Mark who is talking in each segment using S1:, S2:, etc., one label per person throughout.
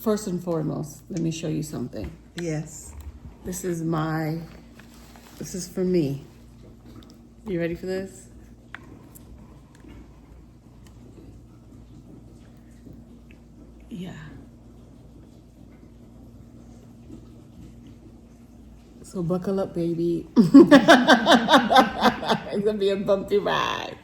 S1: first and foremost, let me show you something.
S2: Yes.
S1: This is for me. You ready for this? Yeah. So buckle up, baby. It's gonna be a bumpy ride.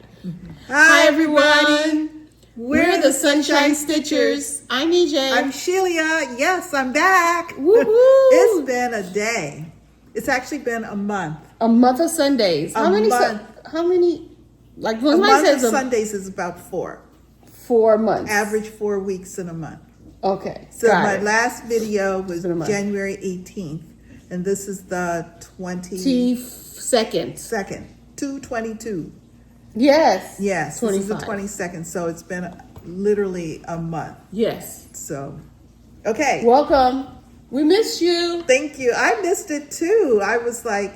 S2: Hi, everyone.
S1: We're the Sunshine Stitchers. I'm EJ.
S2: I'm Shelia. Yes, I'm back.
S1: Woohoo!
S2: It's been a day. It's actually been a month.
S1: A month of Sundays. How many? Like when
S2: A month of
S1: says
S2: Sundays is about 4.
S1: 4 months.
S2: Average 4 weeks in a month.
S1: Okay.
S2: So
S1: got
S2: my
S1: it.
S2: last video was
S1: been a month.
S2: January 18th, and this is the
S1: 22nd.
S2: 2/22.
S1: Yes.
S2: Yes, this is the
S1: 25.
S2: 22nd. So it's been literally a month.
S1: Yes.
S2: So, okay.
S1: Welcome. We missed you.
S2: Thank you. I missed it too. I was like,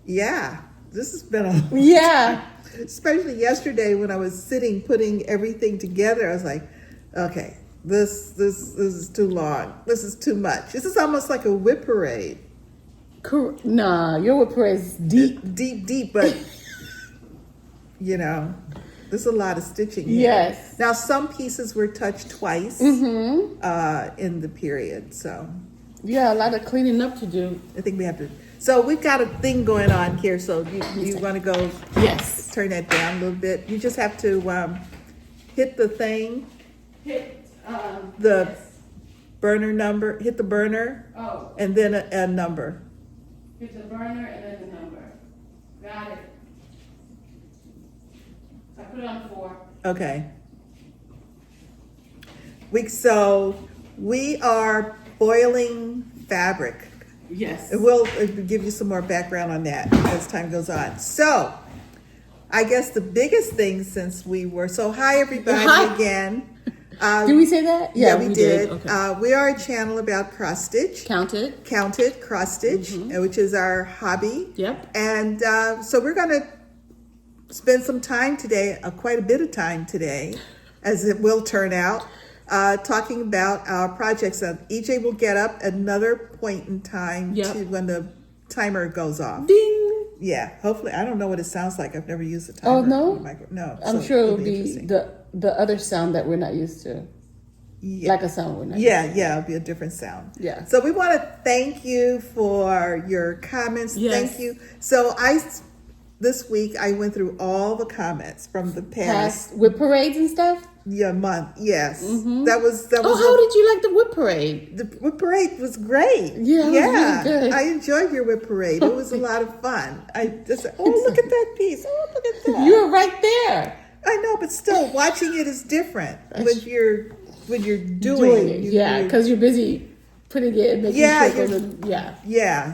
S2: yeah, this has been a
S1: Yeah.
S2: especially yesterday when I was sitting putting everything together. I was like, okay, this is too long. This is too much. This is almost like a whip parade.
S1: Nah, your whip parade is deep.
S2: Deep, but you know, there's a lot of stitching here.
S1: Yes.
S2: Now some pieces were touched twice in the period, so
S1: Yeah, a lot of cleaning up to do.
S2: I think we have to. So we've got a thing going on here. So you want to go?
S1: Yes.
S2: Turn that down a little bit. You just have to hit the thing,
S1: Hit
S2: the burner number. Hit the burner,
S1: Oh,
S2: and then a number.
S1: hit the burner and then the number. Got it. I put it on 4.
S2: Okay. We are boiling fabric.
S1: Yes.
S2: And we'll give you some more background on that as time goes on. So, I guess the biggest thing since we were hi everybody
S1: Hi.
S2: again.
S1: Did we say that?
S2: Yeah, we did.
S1: Okay.
S2: We are a channel about cross stitch.
S1: Counted.
S2: Counted cross stitch, which is our hobby.
S1: Yep.
S2: And so we're going to spend some time today, quite a bit of time today, as it will turn out, talking about our projects. EJ will get up at another point in time to when the timer goes off.
S1: Ding.
S2: Yeah, hopefully. I don't know what it sounds like. I've never used a timer.
S1: Oh, no?
S2: No.
S1: I'm
S2: so
S1: sure it'll be
S2: interesting.
S1: the other sound that we're not used to.
S2: Yeah.
S1: Like a sound we're not used
S2: Yeah, it'll be a different sound.
S1: Yeah.
S2: So we want to thank you for your comments.
S1: Yes.
S2: Thank you. So this week I went through all the comments from the past
S1: whip parades and stuff?
S2: month. Yes. That was
S1: Oh, how did you like the whip parade?
S2: the whip parade was great.
S1: Yeah, it was really good.
S2: I enjoyed your whip parade. It was a lot of fun. I just said, oh, look at that piece. Oh, look at that.
S1: You were right there.
S2: I know, but still watching it is different when you're doing
S1: Doing it. Yeah, because you're busy putting it and making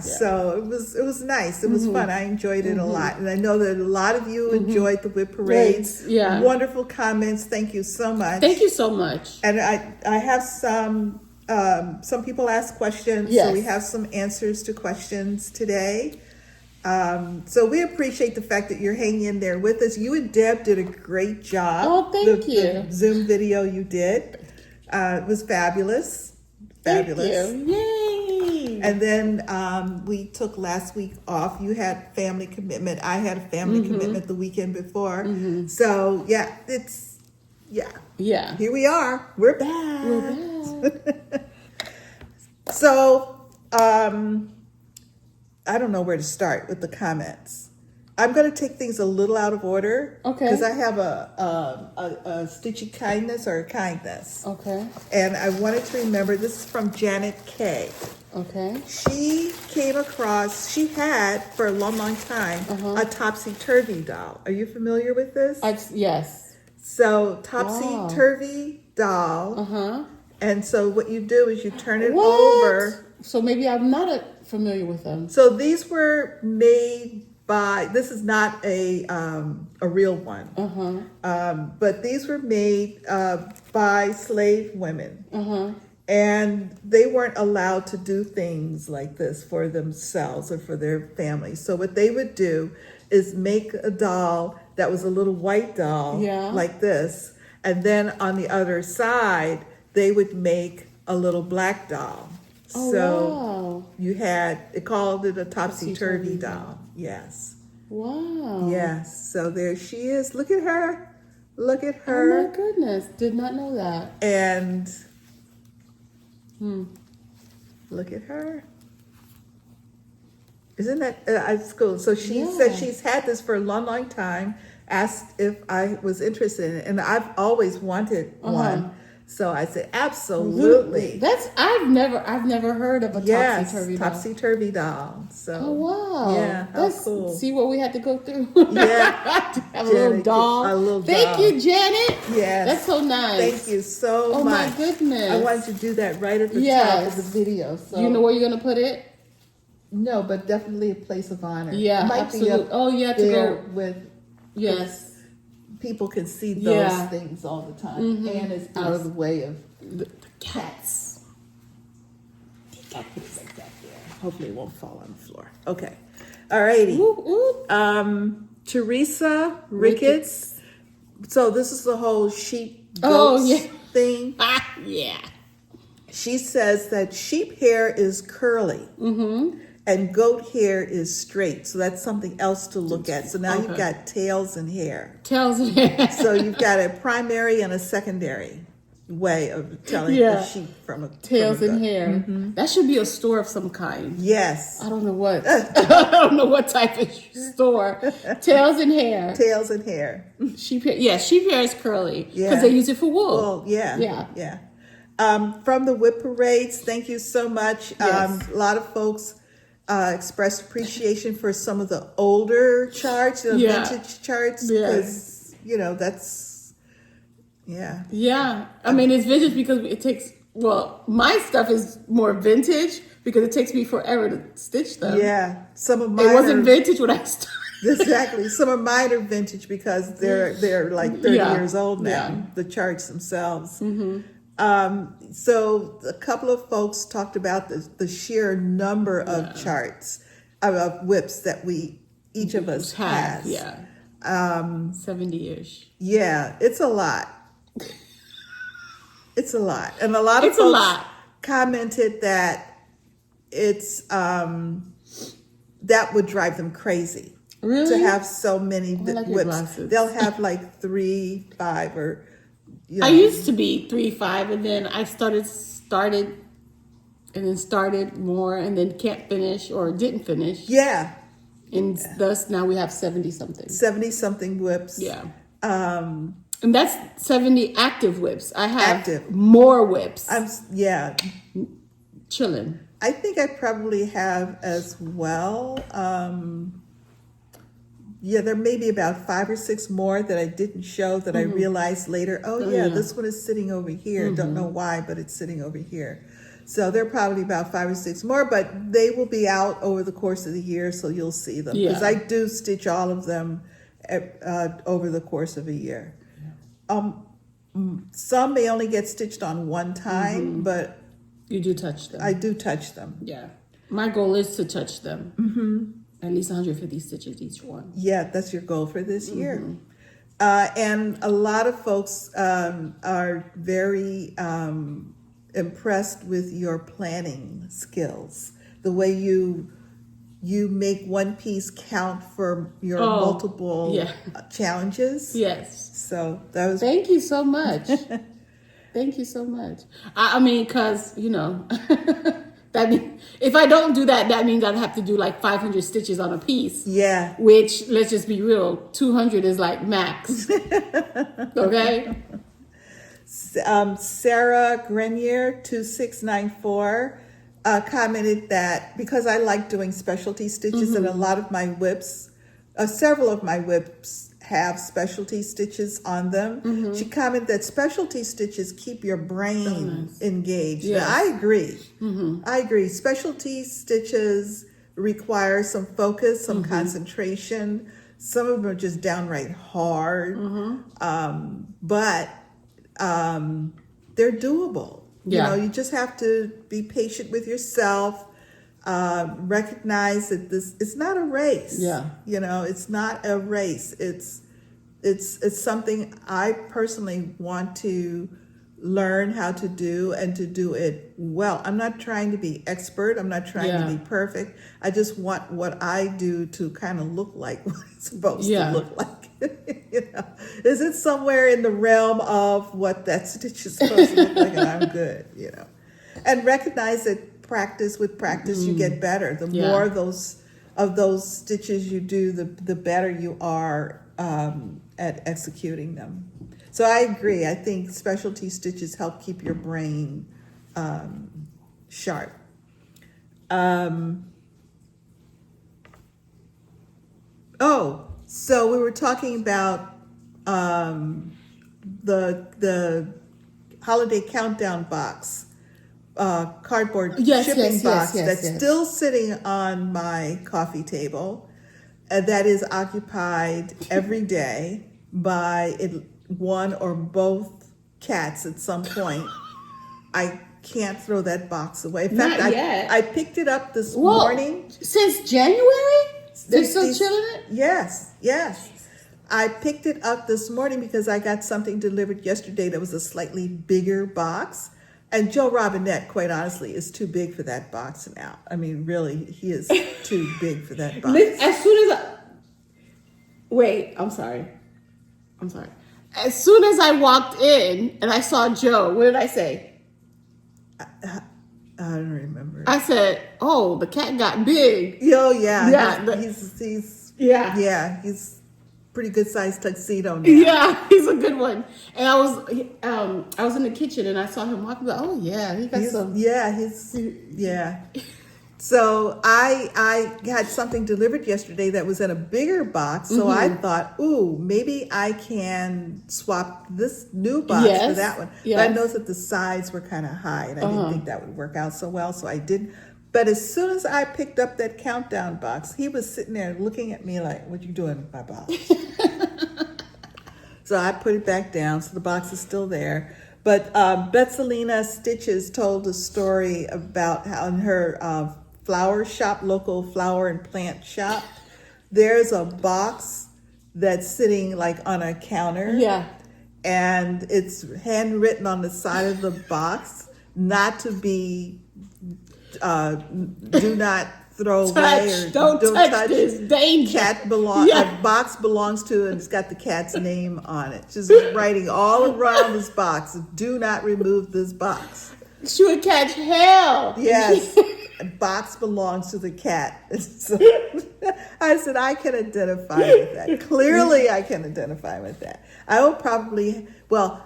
S2: So it was nice. It was fun. I enjoyed it a lot, and I know that a lot of you enjoyed the whip parades.
S1: Right. Yeah,
S2: wonderful comments. Thank you so much.
S1: Thank you so much.
S2: And I have some people ask questions,
S1: Yes.
S2: so we have some answers to questions today. So we appreciate the fact that you're hanging in there with us. You and Deb did a great job.
S1: Oh, thank you.
S2: The Zoom video you did. It was fabulous. Fabulous.
S1: Thank you. Yay.
S2: And then we took last week off. You had family commitment. I had a family commitment the weekend before. So yeah,
S1: Yeah.
S2: here we are. We're back.
S1: We're back.
S2: So I don't know where to start with the comments. I'm going to take things a little out of order.
S1: Okay.
S2: Because I have a stitchy kindness or a kindness.
S1: Okay.
S2: And I wanted to remember, this is from Janet K.
S1: Okay.
S2: She had for a long time a topsy-turvy doll. Are you familiar with this?
S1: Yes.
S2: So topsy-turvy doll. And so what you do is you turn it
S1: What?
S2: over.
S1: So maybe I'm not familiar with them.
S2: So these were made by, this is not a real one. But these were made by slave women. And they weren't allowed to do things like this for themselves or for their families. So what they would do is make a doll that was a little white doll like this. And then on the other side, they would make a little black doll.
S1: Oh,
S2: So
S1: wow.
S2: you had, it called it a topsy-turvy
S1: Topsy-turvy
S2: doll. Yes.
S1: Wow.
S2: Yes. So there she is. Look at her. Look at
S1: Oh
S2: her.
S1: my goodness. Did not know that.
S2: And look at her. Isn't that it's cool? So she said she's had this for a long, long time. Asked if I was interested in it, and I've always wanted one. So I said absolutely.
S1: I've never heard of a topsy-turvy doll.
S2: Topsy-turvy doll. So
S1: Oh wow.
S2: Yeah, how cool.
S1: See what we had to go through.
S2: Yeah.
S1: To have a little doll.
S2: A little
S1: Thank
S2: doll.
S1: you, Janet.
S2: Yes.
S1: That's so nice.
S2: Thank you so much.
S1: Oh my goodness.
S2: I wanted to do that right at the top of the video. So
S1: you know where you're gonna put it?
S2: No, but definitely a place of honor.
S1: Yeah,
S2: it might
S1: absolutely.
S2: Be up
S1: Oh yeah, to
S2: there
S1: go
S2: with people can see those things all the time. And it's out of the way of the cats. I'll put it like that there. Hopefully it won't fall on the floor. Okay. Alrighty. Teresa Ricketts. So this is the whole sheep goats thing.
S1: Yeah.
S2: She says that sheep hair is curly. And goat hair is straight. So that's something else to look at. So now you've got tails and hair.
S1: Tails and hair.
S2: So you've got a primary and a secondary way of telling a sheep from a
S1: tails
S2: from a
S1: and
S2: goat.
S1: hair. That should be a store of some kind.
S2: Yes.
S1: I don't know what. I don't know what type of store. Tails and hair.
S2: Tails and hair.
S1: Sheep hair. Yeah, sheep hair is curly because they use it for wool.
S2: Well, yeah. From the whip parades, thank you so much. A lot of folks expressed appreciation for some of the older charts, the vintage charts, because that's
S1: Yeah, I mean it's vintage because it takes. Well, my stuff is more vintage because it takes me forever to stitch them.
S2: Yeah, some of mine.
S1: It wasn't vintage when I started.
S2: Exactly. Some of mine are vintage because they're like 30 years old now.
S1: Yeah.
S2: The charts themselves. So a couple of folks talked about the sheer number of charts of whips that each of us has.
S1: Yeah. 70-ish.
S2: Yeah, it's a lot. It's a lot, and a lot of folks commented that it's that would drive them crazy.
S1: Really?
S2: To have so many whips. They'll have like 3, 5, or
S1: I used to be 3, 5, and then I started, and then started more, and then can't finish or didn't finish.
S2: Yeah.
S1: And thus now we have 70-something.
S2: 70-something whips.
S1: Yeah. And that's 70 active whips. I have more whips. Chilling.
S2: I think I probably have as well. There may be about 5 or 6 more that I didn't show that I realized later. This one is sitting over here. Don't know why, but it's sitting over here. So there are probably about 5 or 6 more, but they will be out over the course of the year, so you'll see them. Because I do stitch all of them over the course of a year. Some may only get stitched on one time, but
S1: you do touch them.
S2: I do touch them.
S1: Yeah. My goal is to touch them. At least 150 stitches each one.
S2: Yeah, that's your goal for this year. And a lot of folks are very impressed with your planning skills. The way you make one piece count for your multiple challenges. Yes. So that was.
S1: Thank you so much. Thank you so much. I mean, because that means if I don't do that, that means I'd have to do like 500 stitches on a piece. Yeah. Which, let's just be real, 200 is like max. Okay.
S2: Sarah Grenier 2694 commented that because I like doing specialty stitches and a lot of my whips, several of my whips have specialty stitches on them. She commented that specialty stitches keep your brain engaged. Yes. Now, I agree. I agree. Specialty stitches require some focus, some concentration. Some of them are just downright hard, but they're doable. You know, you just have to be patient with yourself. Recognize that it's not a race. Yeah. You know, it's not a race. It's something I personally want to learn how to do and to do it well. I'm not trying to be expert. I'm not trying to be perfect. I just want what I do to kind of look like what it's supposed to look like. Is it somewhere in the realm of what that stitch is supposed to look like, and I'm good, and recognize that practice you get better. The more of those stitches you do, the better you are at executing them. So I agree. I think specialty stitches help keep your brain sharp. So we were talking about the holiday countdown box, cardboard shipping box that's still sitting on my coffee table, that is occupied every day by one or both cats at some point. I can't throw that box away. In fact, I picked it up this morning.
S1: Since January? They're still chilling it?
S2: Yes. I picked it up this morning because I got something delivered yesterday that was a slightly bigger box. And Joe Robinette, quite honestly, is too big for that box now. I mean, really, he is too big for that box.
S1: As soon as I'm sorry. As soon as I walked in and I saw Joe, what did I say?
S2: I don't remember.
S1: I said, "Oh, the cat got big."
S2: Oh yeah,
S1: yeah.
S2: He's pretty good sized tuxedo now.
S1: Yeah, he's a good one. And I was in the kitchen and I saw him walking. Oh yeah, he got some.
S2: Yeah. So I had something delivered yesterday that was in a bigger box. So I thought, maybe I can swap this new box for that one. Yes. But I noticed that the sides were kind of high, and I didn't think that would work out so well. So I didn't. But as soon as I picked up that countdown box, he was sitting there looking at me like, "What you doing with my box?" So I put it back down. So the box is still there. But Betsalina Stitches told a story about how in her flower shop, local flower and plant shop, there's a box that's sitting like on a counter. Yeah. And it's handwritten on the side of the box, not to be, do not throw away or
S1: don't touch this danger.
S2: A box belongs to, and it's got the cat's name on it. She's writing all around this box, do not remove this box.
S1: She would catch hell.
S2: Yes. A box belongs to the cat. So I said, I can identify with that. Clearly, I can identify with that. I will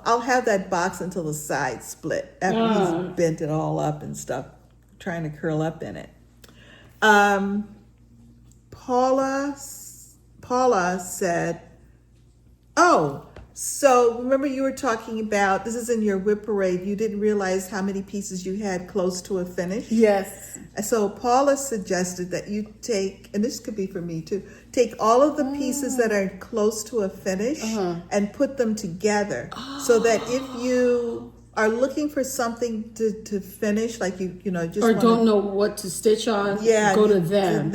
S2: I'll have that box until the sides split after he's bent it all up and stuff, trying to curl up in it. Paula said, so remember you were talking about, this is in your whip parade, you didn't realize how many pieces you had close to a finish?
S1: Yes.
S2: So Paula suggested that you take, and this could be for me too, take all of the pieces that are close to a finish and put them together so that if you are looking for something to finish, like
S1: don't know what to stitch on, go to them.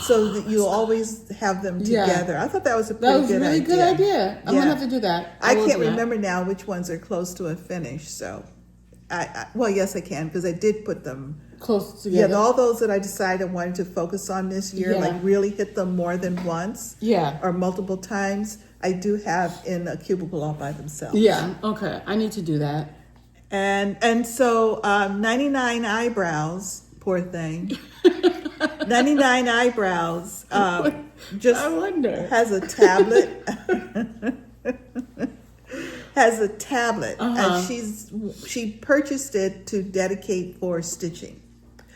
S1: So that you always have them together. Yeah. I thought that was a pretty good idea. That was a really good idea. I'm gonna have to do that.
S2: I can't remember now which ones are close to a finish. So, yes, I can, because I did put them
S1: close together.
S2: Yeah, all those that I decided I wanted to focus on this year, like really hit them more than once, or multiple times. I do have in a cubicle all by themselves.
S1: Yeah, okay. I need to do that.
S2: And so 99 Eyebrows, poor thing. 99 Eyebrows just
S1: I wonder.
S2: Has a tablet. And she purchased it to dedicate for stitching.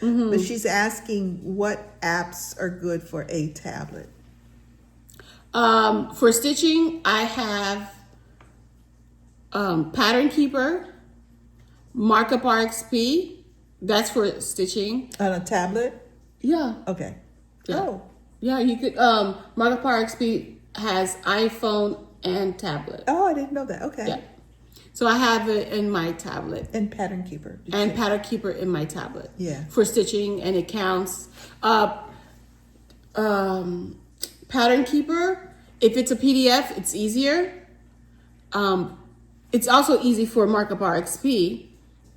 S2: But she's asking what apps are good for a tablet.
S1: For stitching, I have Pattern Keeper, Markup RXP. That's for stitching.
S2: On a tablet?
S1: Yeah.
S2: Okay.
S1: Yeah. Oh. Yeah, you could. Markup RXP has iPhone and tablet.
S2: Oh, I didn't know that. Okay.
S1: Yeah. So I have it in my tablet.
S2: And Pattern Keeper.
S1: And Pattern Keeper in my tablet.
S2: Yeah.
S1: For stitching, and it counts. Pattern Keeper, if it's a PDF, it's easier. it's also easy for Markup RXP,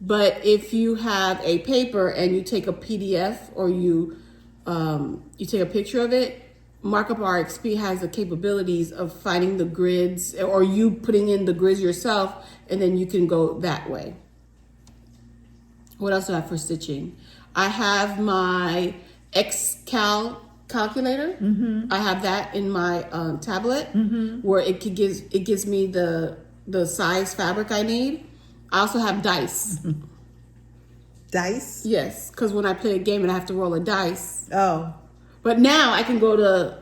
S1: but if you have a paper and you take a PDF or you take a picture of it, Markup RXP has the capabilities of finding the grids, or you putting in the grids yourself, and then you can go that way. What else do I have for stitching? I have my Xcal calculator. I have that in my tablet, where it gives me the size fabric I need. I also have dice.
S2: Dice?
S1: Yes, because when I play a game and I have to roll a dice.
S2: Oh.
S1: But now I can go to,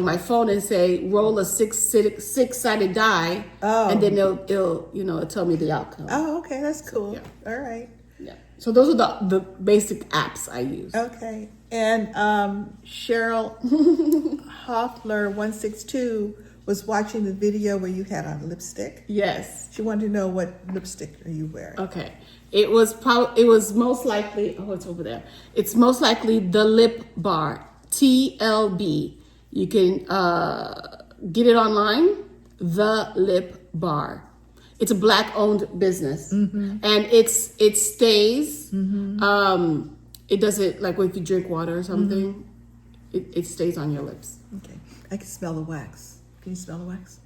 S1: my phone and say, roll a six-sided die, and then it'll tell me the outcome.
S2: Oh, okay, that's cool.
S1: Yeah.
S2: All right.
S1: Yeah. So those are the basic apps I use.
S2: Okay. And Cheryl Hoffler 162 was watching the video where you had on lipstick.
S1: Yes.
S2: She wanted to know what lipstick are you wearing.
S1: Okay. It was most likely, it's over there. It's most likely the Lip Bar, TLB. You can get it online, the Lip Bar. It's a Black-owned business, and it stays. It doesn't, like if you drink water or something, it stays on your lips.
S2: Okay, I can smell the wax. Can you smell the wax?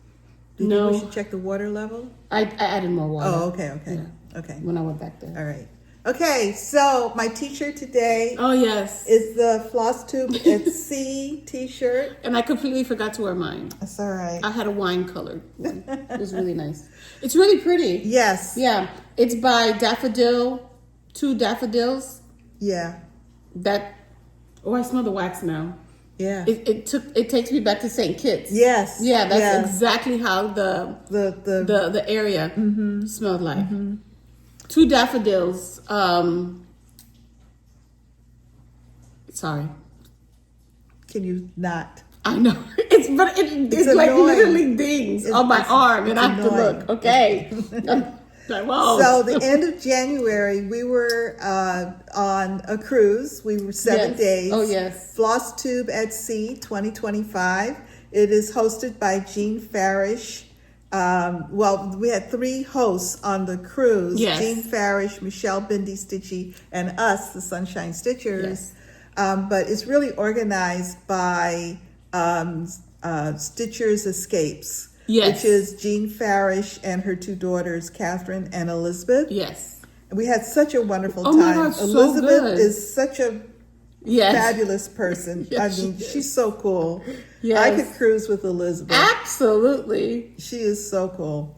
S1: No.
S2: Do you think we should check the water level?
S1: I added more water.
S2: Oh, okay.
S1: Yeah.
S2: Okay.
S1: When I went back there.
S2: All right. Okay, so my t-shirt today.
S1: Oh yes.
S2: Is the Flosstube at Sea t-shirt.
S1: And I completely forgot to wear mine.
S2: That's all right.
S1: I had a wine colored one. It was really nice. It's really pretty.
S2: Yes.
S1: Yeah. It's by Two Daffodils.
S2: Yeah.
S1: I smell the wax now.
S2: Yeah.
S1: It takes me back to St. Kitts.
S2: Yes.
S1: Yeah, that's exactly how the area
S2: mm-hmm.
S1: smelled like.
S2: Mm-hmm.
S1: Two Daffodils. Sorry.
S2: Can you not?
S1: I know. It's like literally dings on my arm, and I have to look. Okay. Like, whoa.
S2: So the end of January, we were on a cruise. We were 7 days.
S1: Oh, yes.
S2: Flosstube at Sea 2025. It is hosted by Jeanne Farish. We had 3 hosts on the cruise.
S1: Yes.
S2: Jeanne Farish, Michelle, Bendy, Stitchy, and us, the Sunshine Stitchers.
S1: Yes.
S2: But it's really organized by Stitchers Escapes.
S1: Yes.
S2: Which is Jeanne Farish and her 2 daughters, Catherine and Elizabeth.
S1: Yes.
S2: And we had such a wonderful time.
S1: My God,
S2: Elizabeth
S1: so good.
S2: is such a fabulous person.
S1: Yes,
S2: I mean, she's so cool.
S1: Yes.
S2: I could cruise with Elizabeth.
S1: Absolutely.
S2: She is so cool.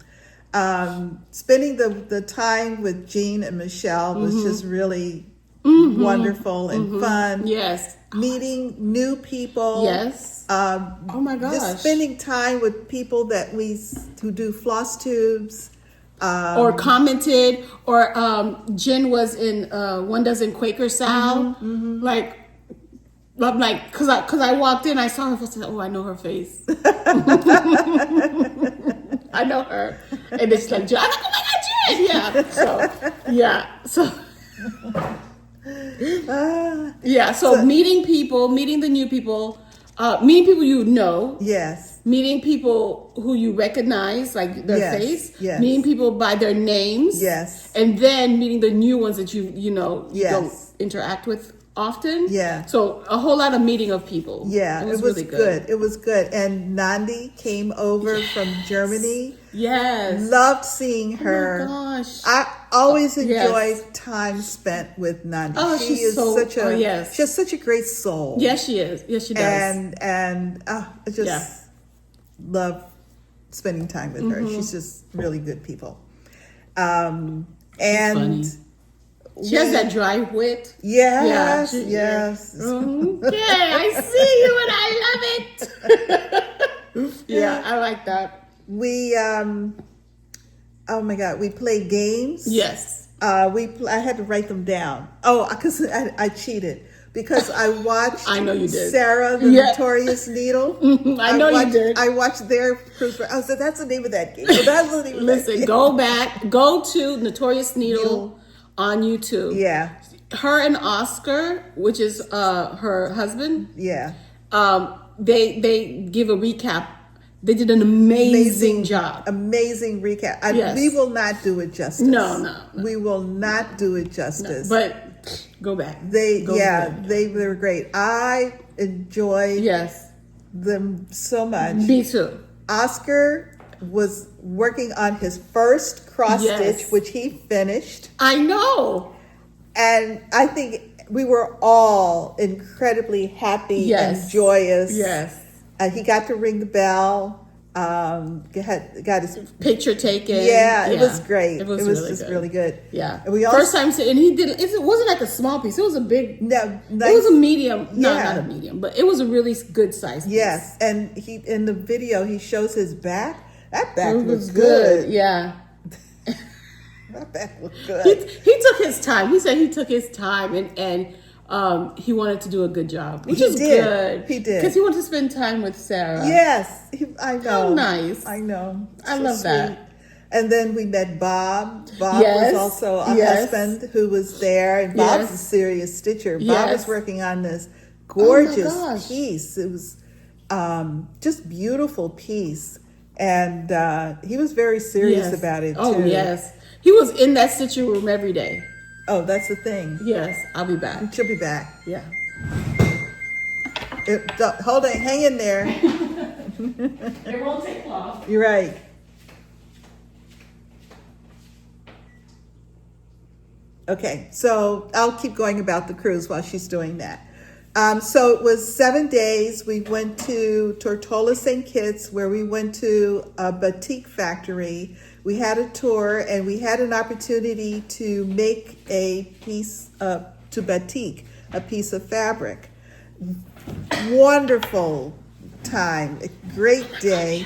S2: Spending the time with Jeanne and Michelle was just really wonderful and fun.
S1: Yes.
S2: Meeting new people.
S1: Yes. Oh my gosh.
S2: Just spending time with people who do floss tubes.
S1: Or commented, or Jen was in One Dozen Quaker Sal. Like, I'm like, cause I walked in, I saw her, I said, oh, I know her face. I know her. And it's like, Jen. I'm like, oh my God, Jen! Yeah. So meeting people, meeting the new people, meeting people you know.
S2: Yes.
S1: Meeting people who you recognize, like their face.
S2: Yes.
S1: Meeting people by their names.
S2: Yes.
S1: And then meeting the new ones that you
S2: Yes.
S1: don't interact with often.
S2: Yeah.
S1: So a whole lot of meeting of people.
S2: Yeah, it was
S1: really
S2: good. It was good. And Nandi came over from Germany.
S1: Yes.
S2: Loved seeing her.
S1: Oh my gosh.
S2: I always enjoy time spent with Nandi.
S1: Oh,
S2: she has such a great soul.
S1: Yes, she is. Yes, she does.
S2: And I just love spending time with her. She's just really good people. And
S1: funny. She has that dry wit.
S2: Yes,
S1: Yeah,
S2: yes.
S1: Okay, I see you and I love it. Yeah, I like that.
S2: We, oh my God, we played games.
S1: Yes.
S2: I had to write them down. Oh, because I cheated. Because I watched
S1: I know you did.
S2: Sarah, the Notorious Needle.
S1: I know you did.
S2: I watched their cruise. I said, that's the name of that game. Oh, that's the name of that game.
S1: Go to Notorious Needle on YouTube.
S2: Yeah.
S1: Her and Oscar, which is her husband.
S2: Yeah.
S1: They give a recap They did an amazing job.
S2: Amazing recap.
S1: Yes.
S2: We will not do it justice.
S1: No.
S2: We will not do it justice.
S1: No, but go back.
S2: They were great. I enjoyed them so much.
S1: Me too.
S2: Oscar was working on his first cross stitch, which he finished.
S1: I know.
S2: And I think we were all incredibly happy and joyous.
S1: Yes.
S2: He got to ring the bell. Got his
S1: picture taken.
S2: Yeah, it was great.
S1: It was
S2: really good.
S1: Yeah.
S2: And we also,
S1: first time, and he did. It wasn't like a small piece. It was a big.
S2: No, nice,
S1: it was a medium. No, not a medium, but it was a really good size piece.
S2: Yes, and he in the video he shows his back. That back was good.
S1: Yeah.
S2: That back was good.
S1: He took his time. He said he took his time and he wanted to do a good job, which is good.
S2: He did.
S1: Because he wanted to spend time with Sarah.
S2: Yes, I know.
S1: How nice.
S2: I know.
S1: I love that.
S2: And then we met Bob. Bob was also a husband who was there. And Bob's a serious stitcher. Bob was working on this gorgeous piece. It was just beautiful piece. And he was very serious about it, too.
S1: Oh, yes. He was in that stitching room every day.
S2: Oh, that's the thing.
S1: Yes, I'll be back.
S2: She'll be back.
S1: Yeah.
S2: Hold on, hang in there.
S1: It won't take long.
S2: You're right. Okay, so I'll keep going about the cruise while she's doing that. So it was 7 days. We went to Tortola St. Kitts, where we went to a batik factory. We had a tour, and we had an opportunity to make a piece to batik, a piece of fabric. Wonderful time, a great day.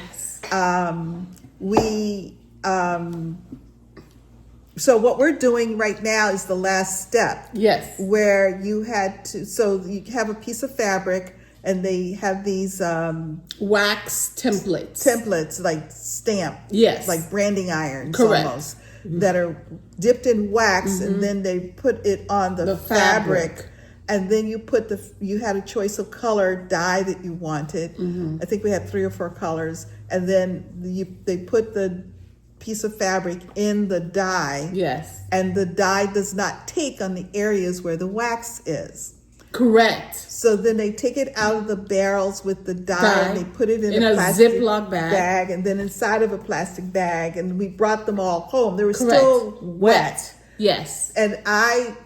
S2: So what we're doing right now is the last step.
S1: Yes.
S2: Where you had to, so you have a piece of fabric and they have these
S1: wax templates.
S2: Templates like stamped.
S1: Yes.
S2: Like branding irons.
S1: Correct.
S2: Almost. That are dipped in wax and then they put it on the fabric. And then you had a choice of color dye that you wanted. I think we had 3 or 4 colors. And then they put the piece of fabric in the dye.
S1: Yes.
S2: And the dye does not take on the areas where the wax is.
S1: Correct.
S2: So then they take it out of the barrels with the dye and they put it in a
S1: plastic Ziploc bag.
S2: And then inside of a plastic bag. And we brought them all home. They were still wet.
S1: Yes.
S2: And I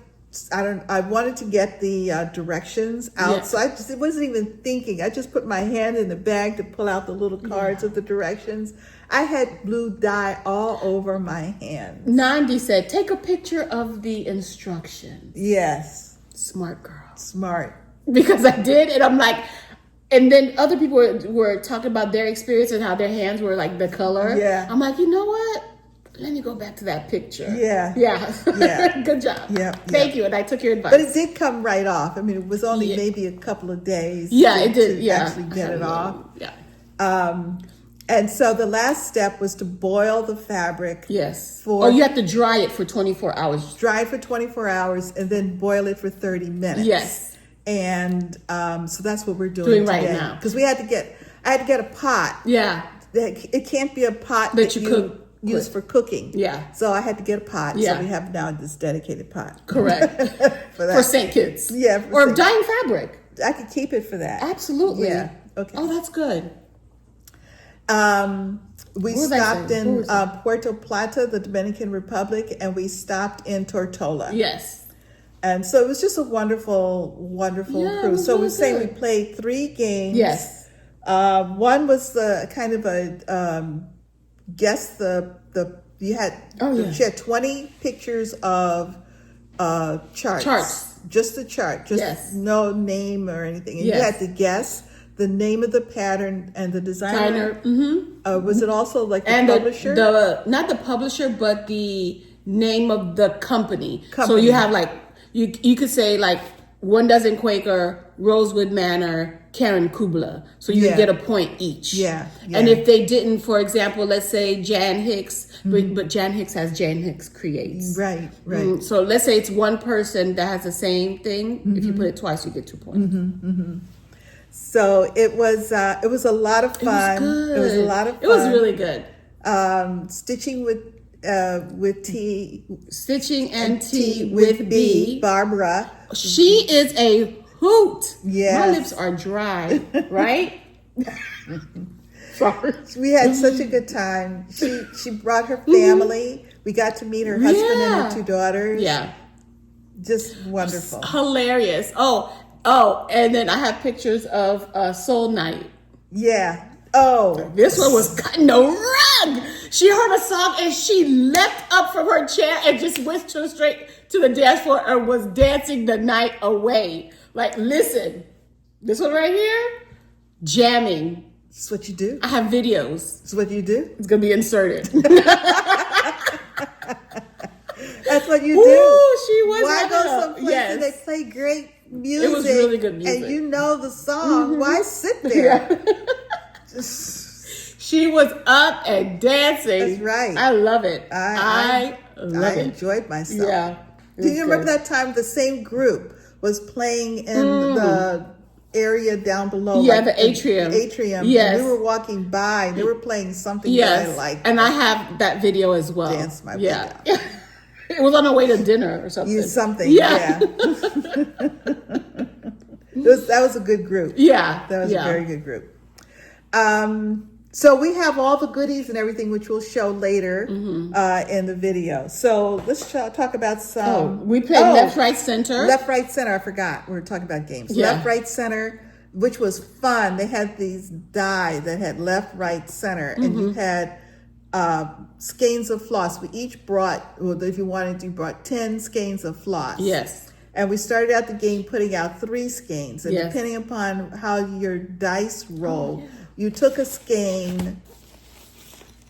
S2: wanted to get the directions out.
S1: Yes.
S2: So I wasn't even thinking. I just put my hand in the bag to pull out the little cards of the directions. I had blue dye all over my hands.
S1: Nandi said, take a picture of the instructions.
S2: Yes.
S1: Smart girl.
S2: Smart.
S1: Because I did, and I'm like, and then other people were talking about their experience and how their hands were like the color.
S2: Yeah.
S1: I'm like, you know what? Let me go back to that picture.
S2: Yeah.
S1: Good job.
S2: Yeah.
S1: Thank you, and I took your advice.
S2: But it did come right off. I mean, it was only maybe a couple of days.
S1: It did.
S2: To actually get it off.
S1: Yeah.
S2: And so the last step was to boil the fabric.
S1: Yes. You have to dry it for 24 hours.
S2: Dry it for 24 hours and then boil it for 30 minutes.
S1: Yes.
S2: And so that's what we're doing
S1: right
S2: today.
S1: now.
S2: Because I had to get a pot.
S1: Yeah.
S2: It can't be a pot
S1: that you
S2: use for cooking.
S1: Yeah.
S2: So I had to get a pot.
S1: Yeah.
S2: So we have now this dedicated pot.
S1: Correct. For St. Kitts.
S2: Yeah.
S1: Or dyeing fabric.
S2: I could keep it for that.
S1: Absolutely.
S2: Yeah. Okay.
S1: Oh, that's good.
S2: We stopped in Puerto Plata, the Dominican Republic, and we stopped in Tortola.
S1: Yes.
S2: And so it was just a wonderful, wonderful cruise. So we're saying we played 3 games.
S1: Yes.
S2: One was the kind of a guess you had 20 pictures of charts. Just the chart, just no name or anything. And you had to guess the name of the pattern and the designer. Was it also like the publisher?
S1: Not the publisher, but the name of the company. So you have like, you could say like 1 dozen Quaker, Rosewood Manor, Karen Kubla. So you get a point each.
S2: Yeah.
S1: And if they didn't, for example, let's say Jeanne Hicks, but Jeanne Hicks has Jeanne Hicks Creates.
S2: Right.
S1: So let's say it's one person that has the same thing. If you put it twice, you get 2 points.
S2: So it was a lot of fun. It was a lot of fun.
S1: It was really good.
S2: Stitching with T.
S1: Stitching and T with B.
S2: Barbara.
S1: She is a hoot.
S2: Yes.
S1: My lips are dry, right? Sorry.
S2: We had such a good time. She brought her family. We got to meet her husband and her 2 daughters.
S1: Yeah.
S2: Just wonderful.
S1: Hilarious. Oh, and then I have pictures of Soul Night.
S2: Yeah. Oh.
S1: This one was cutting the rug. She heard a song and she leapt up from her chair and just went straight to the dance floor and was dancing the night away. Like, listen, this one right here, jamming.
S2: That's what you do.
S1: I have videos.
S2: That's what you do.
S1: It's going to be inserted.
S2: That's what you do.
S1: Ooh, she was.
S2: Why go someplace and they play great music?
S1: It was really good music.
S2: And you know the song. Why sit there?
S1: Yeah. She was up and dancing.
S2: That's right.
S1: I love it.
S2: I
S1: love it.
S2: enjoyed myself.
S1: Yeah.
S2: Do you remember that time the same group was playing in the area down below?
S1: Yeah,
S2: like
S1: the atrium.
S2: Yes. We were walking by. They were playing something that I liked.
S1: And I have that video as well.
S2: Dance my way down.
S1: It was on our way to dinner or something.
S2: Yeah. That was a good group.
S1: Yeah.
S2: That was a very good group. So we have all the goodies and everything, which we'll show later in the video. So let's talk about some.
S1: We played left, right, center.
S2: Left, right, center. I forgot. We were talking about games.
S1: Yeah.
S2: Left, right, center, which was fun. They had these die that had left, right, center, and you had skeins of floss. We each brought, well, if you wanted to, you brought 10 skeins of floss.
S1: Yes.
S2: And we started out the game putting out 3 skeins. And
S1: yes.
S2: depending upon how your dice roll, you took a skein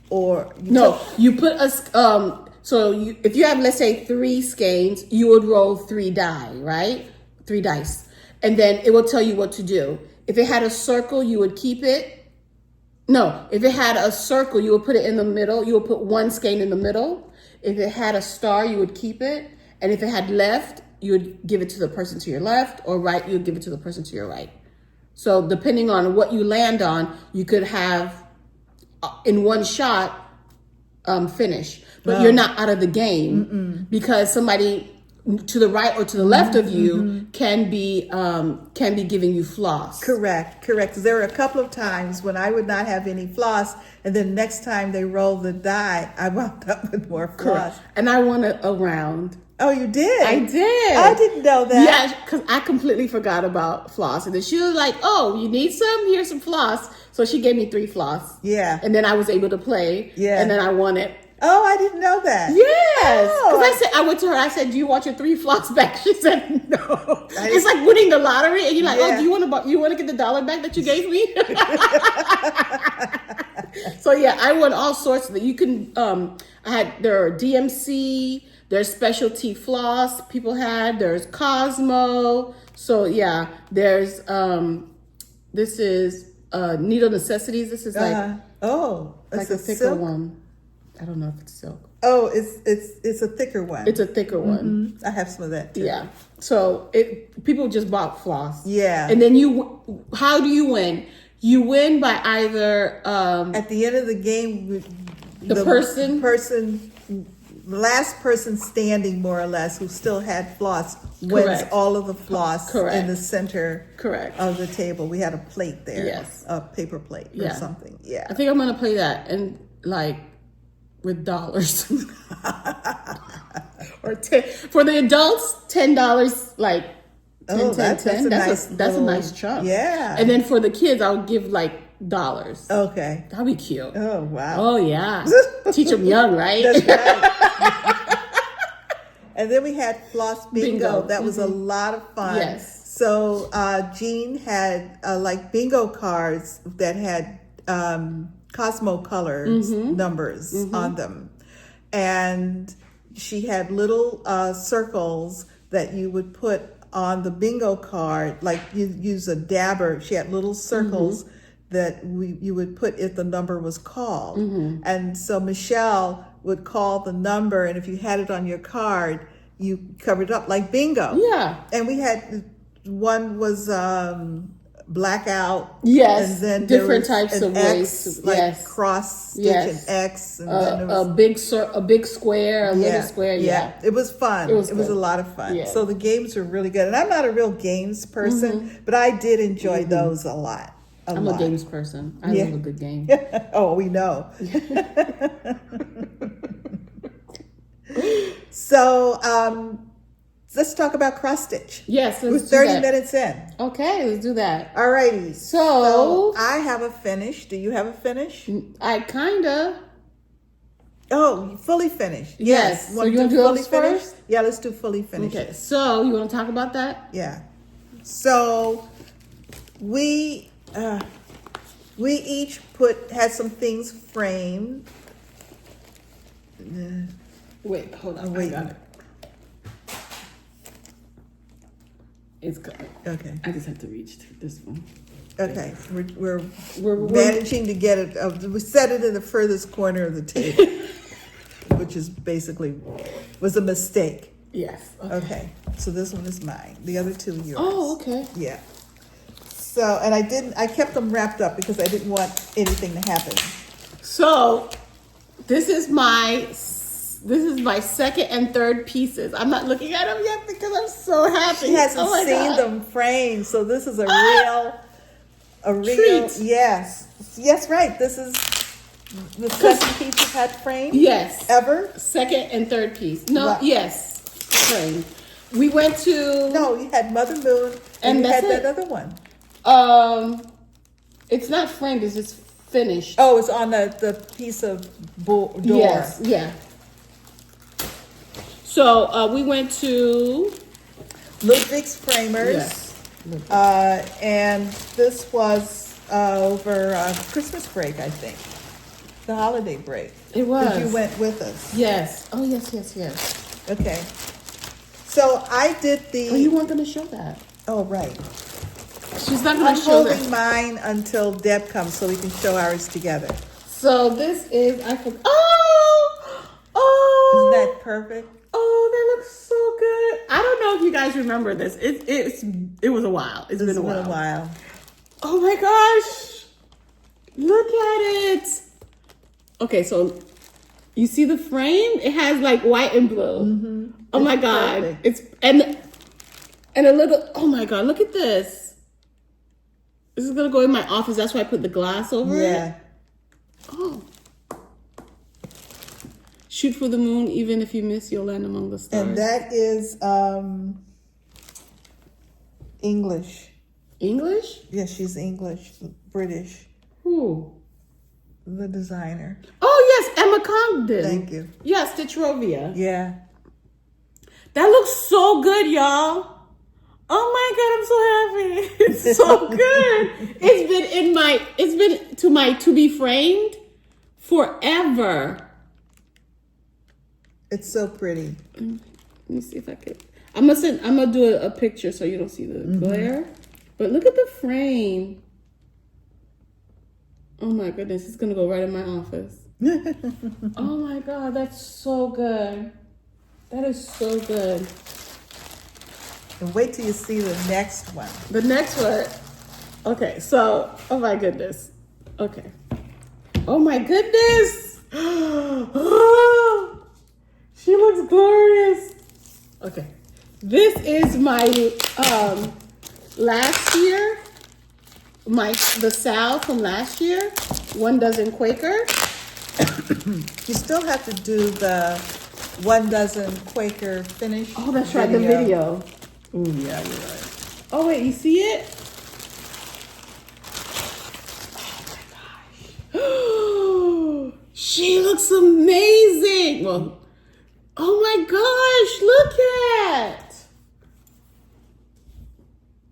S2: or...
S1: You put a... if you have, let's say, 3 skeins, you would roll 3 die, right? 3 dice. And then it will tell you what to do. If it had a circle, you would keep it. No, if it had a circle, you would put it in the middle. You would put 1 skein in the middle. If it had a star, you would keep it. And if it had left, you would give it to the person to your left, or right, you would give it to the person to your right. So depending on what you land on, you could have in one shot finish. But you're not out of the game because somebody to the right or to the left of you can be giving you floss.
S2: Correct. Because there were a couple of times when I would not have any floss, and then next time they rolled the die, I wound up with more floss.
S1: Correct. And I won a round.
S2: Oh, you did?
S1: I did.
S2: I didn't know that.
S1: Yeah, because I completely forgot about floss. And then she was like, oh, you need some? Here's some floss. So she gave me 3 floss.
S2: Yeah.
S1: And then I was able to play.
S2: Yeah.
S1: And then I won it.
S2: Oh, I didn't know that.
S1: Yes.
S2: Oh,
S1: Because I went to her, I said, do you want your 3 floss back? She said, no. It's like winning the lottery. And you're like, oh, do you want to get the $1 back that you gave me? So yeah, I won all sorts of you can, there are DMC, there's specialty floss people had, there's Cosmo. So yeah, there's, this is Needle Necessities. This is like,
S2: like
S1: a thicker
S2: silk
S1: one. I don't know if it's silk.
S2: Oh, it's a thicker one.
S1: It's a thicker one.
S2: I have some of that too.
S1: Yeah. So people just bought floss.
S2: Yeah.
S1: And then how do you win? You win by either
S2: at the end of the game,
S1: the
S2: last person standing more or less who still had floss wins all of the floss in the center of the table. We had a plate there.
S1: Yes.
S2: A paper plate or something. Yeah.
S1: I think I'm gonna play that and like with dollars. Or for the adults, $10 like 10,
S2: that's
S1: a nice chunk.
S2: Yeah.
S1: And then for the kids, I'll give like dollars.
S2: Okay.
S1: That'd be cute.
S2: Oh, wow.
S1: Oh, yeah. Teach them young, right?
S2: That's right. And then we had Floss Bingo. That was a lot of fun.
S1: Yes.
S2: So Jeanne had like bingo cards that had Cosmo colors numbers on them. And she had little circles that you would put on the bingo card, like you use a dabber. She had little circles that you would put if the number was called. And so Michelle would call the number, and if you had it on your card, you covered it up like bingo.
S1: Yeah.
S2: And we had, one was blackout.
S1: Yes,
S2: and then
S1: different types of ways.
S2: Like cross stitch and X, and then there was
S1: a big square, a little square. Yeah,
S2: it was fun. It was a lot of fun.
S1: Yeah.
S2: So the games were really good, and I'm not a real games person, but I did enjoy those a lot.
S1: I'm a games person. I love a good game.
S2: Oh, we know. So, let's talk about cross stitch.
S1: Yes,
S2: we're 30 minutes in.
S1: Okay, let's do that.
S2: Alrighty. So I have a finish. Do you have a finish?
S1: I kinda.
S2: Oh, fully finished.
S1: Yes. So you want to do those first?
S2: Yeah, let's do fully finished.
S1: Okay. So you want to talk about that?
S2: Yeah. So we each had some things framed.
S1: Wait, hold on.
S2: Wait.
S1: I got it. It's good.
S2: Okay.
S1: I just have to reach to this one.
S2: Okay. We're managing to get it. We set it in the furthest corner of the table, which is was a mistake.
S1: Yes.
S2: Okay. So this one is mine. The other two are yours.
S1: Oh, okay.
S2: Yeah. So, and I kept them wrapped up because I didn't want anything to happen.
S1: So, this is my second and third pieces. I'm not looking at them yet because I'm so happy.
S2: She hasn't seen them framed, so this is a real
S1: treat.
S2: Yes, right. This is the second piece you've had framed.
S1: Yes,
S2: ever.
S1: Second and third piece. No,
S2: what?
S1: Yes, framed. We went to.
S2: No, you had Mother Moon, and you had that other one.
S1: It's not framed. It's just finished.
S2: Oh, it's on the piece of door.
S1: Yes, yeah. So we went to
S2: Ludwig's Framers.
S1: Yes.
S2: And this was over Christmas break, I think. The holiday break.
S1: It was.
S2: Because you went with us.
S1: Yes. Oh, yes.
S2: Okay. So I did the...
S1: Oh, you weren't going to show that.
S2: Oh, right.
S1: She's not going to show that.
S2: I'm holding mine until Deb comes so we can show ours together.
S1: So this is... Oh!
S2: Isn't that perfect?
S1: Oh, that looks so good. I don't know if you guys remember this. It was a while. It's been a while. Oh my gosh. Look at it. Okay, so you see the frame? It has like white and blue. Mm-hmm. Oh my God. Perfect. It's and a little, oh my God, look at this. This is gonna go in my office. That's why I put the glass over it. Oh. Shoot for the moon, even if you miss, you'll land among the stars.
S2: And that is English.
S1: English?
S2: Yes, she's English, British.
S1: Who?
S2: The designer.
S1: Oh, yes, Emma Congdon.
S2: Thank you.
S1: Yeah, Stitcherovia.
S2: Yeah.
S1: That looks so good, y'all. Oh my God, I'm so happy. It's so good. It's been to my to be framed forever.
S2: It's so pretty.
S1: Let me see if I can. I'm gonna do a picture so you don't see the glare. But look at the frame. Oh my goodness, it's gonna go right in my office. Oh my God, that's so good. That is so good.
S2: And wait till you see the next one.
S1: The next one. Okay, so, oh my goodness. Okay. Oh my goodness. She looks glorious. Okay. This is my last year. The salve from last year. 1 dozen Quaker.
S2: You still have to do the 1 dozen Quaker finish.
S1: Oh, that's right, the video. Ooh, yeah, you're right. Oh wait, you see it? Oh my gosh. She looks amazing. Well, oh my gosh, look at.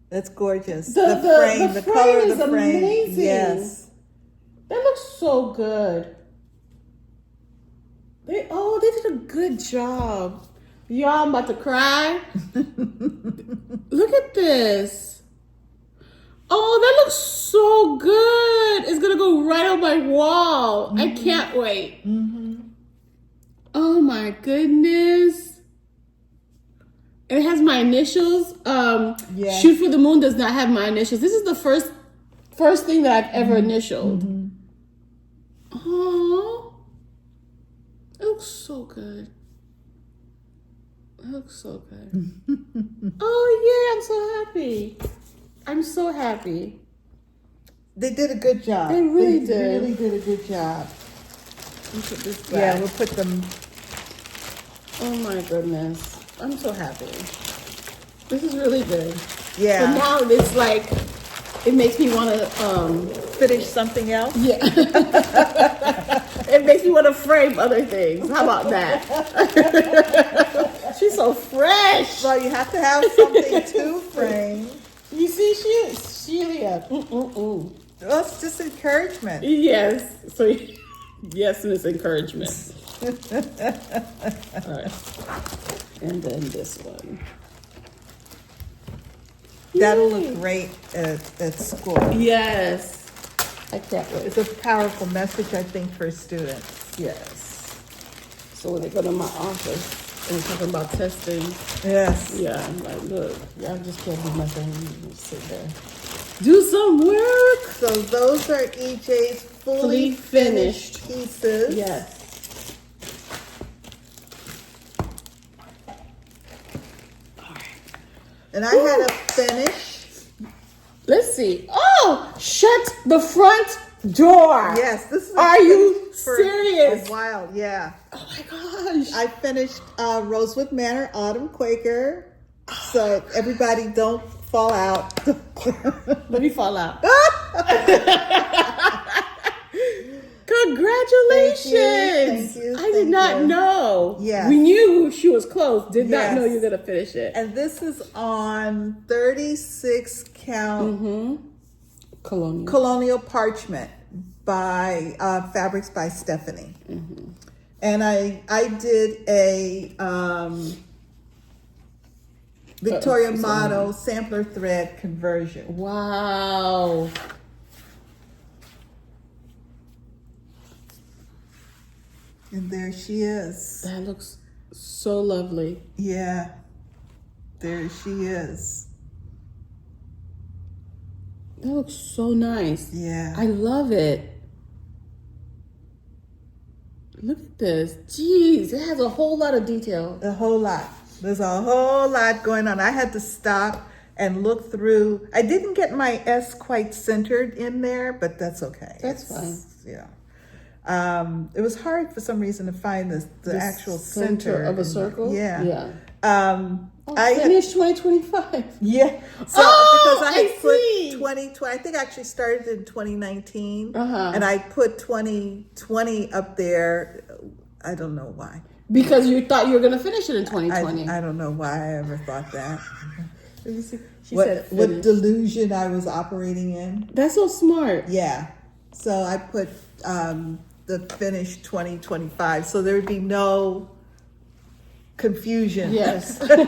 S2: That's gorgeous. The frame, the color of the frame.
S1: Amazing.
S2: Yes.
S1: That looks so good. They did a good job. Y'all, I'm about to cry. Look at this. Oh, that looks so good. It's going to go right on my wall. Mm-hmm. I can't wait. Mm-hmm. Oh, my goodness. And it has my initials. Shoot for the Moon does not have my initials. This is the first thing that I've ever initialed. Oh, it looks so good. It looks so good. Oh yeah, I'm so happy. I'm so happy.
S2: They did a good job.
S1: They really did.
S2: They really did a good job.
S1: We'll put this back.
S2: Yeah, we'll put them.
S1: Oh my goodness. I'm so happy. This is really good.
S2: Yeah.
S1: So now it's like, it makes me want to
S2: finish something else.
S1: Yeah. It makes me want to frame other things. How about that? She's so fresh.
S2: Well, you have to have something to frame.
S1: You see, Shelia.
S2: Well, it's just encouragement.
S1: Yes. So, yes, Miss Encouragement. All right. And then this one.
S2: That'll look great at school.
S1: Yes. I can't wait.
S2: It's a powerful message, I think, for students.
S1: Yes. So when they go to my office and talking about testing.
S2: Yes.
S1: Yeah, I'm like, look, y'all just can't do nothing. You just sit there. Do some work.
S2: So those are EJ's fully finished pieces.
S1: Yes.
S2: And I had a finish.
S1: Let's see. Oh, shut the front door.
S2: Yes, this is.
S1: Are you serious?
S2: A while, yeah.
S1: Oh my gosh.
S2: I finished Rosewood Manor Autumn Quaker. So everybody don't fall out.
S1: Let me fall out. Congratulations!
S2: Thank you.
S1: I did not know.
S2: Yeah.
S1: We knew she was close. Did not know you were gonna finish it.
S2: And this is on 36 count colonial parchment by Fabrics by Stephanie. And I did a Victoria Motto sampler thread conversion.
S1: Wow.
S2: And there she is.
S1: That looks so lovely.
S2: Yeah. There she is.
S1: That looks so nice.
S2: Yeah.
S1: I love it. Look at this. Jeez, it has a whole lot of detail.
S2: A whole lot. There's a whole lot going on. I had to stop and look through. I didn't get my S quite centered in there, but that's okay.
S1: That's fine.
S2: Yeah. It was hard for some reason to find the actual center
S1: of a circle.
S2: Yeah.
S1: Yeah.
S2: I
S1: finished 2025.
S2: Yeah. So because I put 2020, I think I actually started in 2019, and I put 2020 up there. I don't know why.
S1: Because you thought you were going to finish it in 2020.
S2: I don't know why I ever thought that.
S1: She said
S2: what delusion I was operating in.
S1: That's so smart.
S2: Yeah. So I put the finish 2025, so there would be no confusion.
S1: Yes. That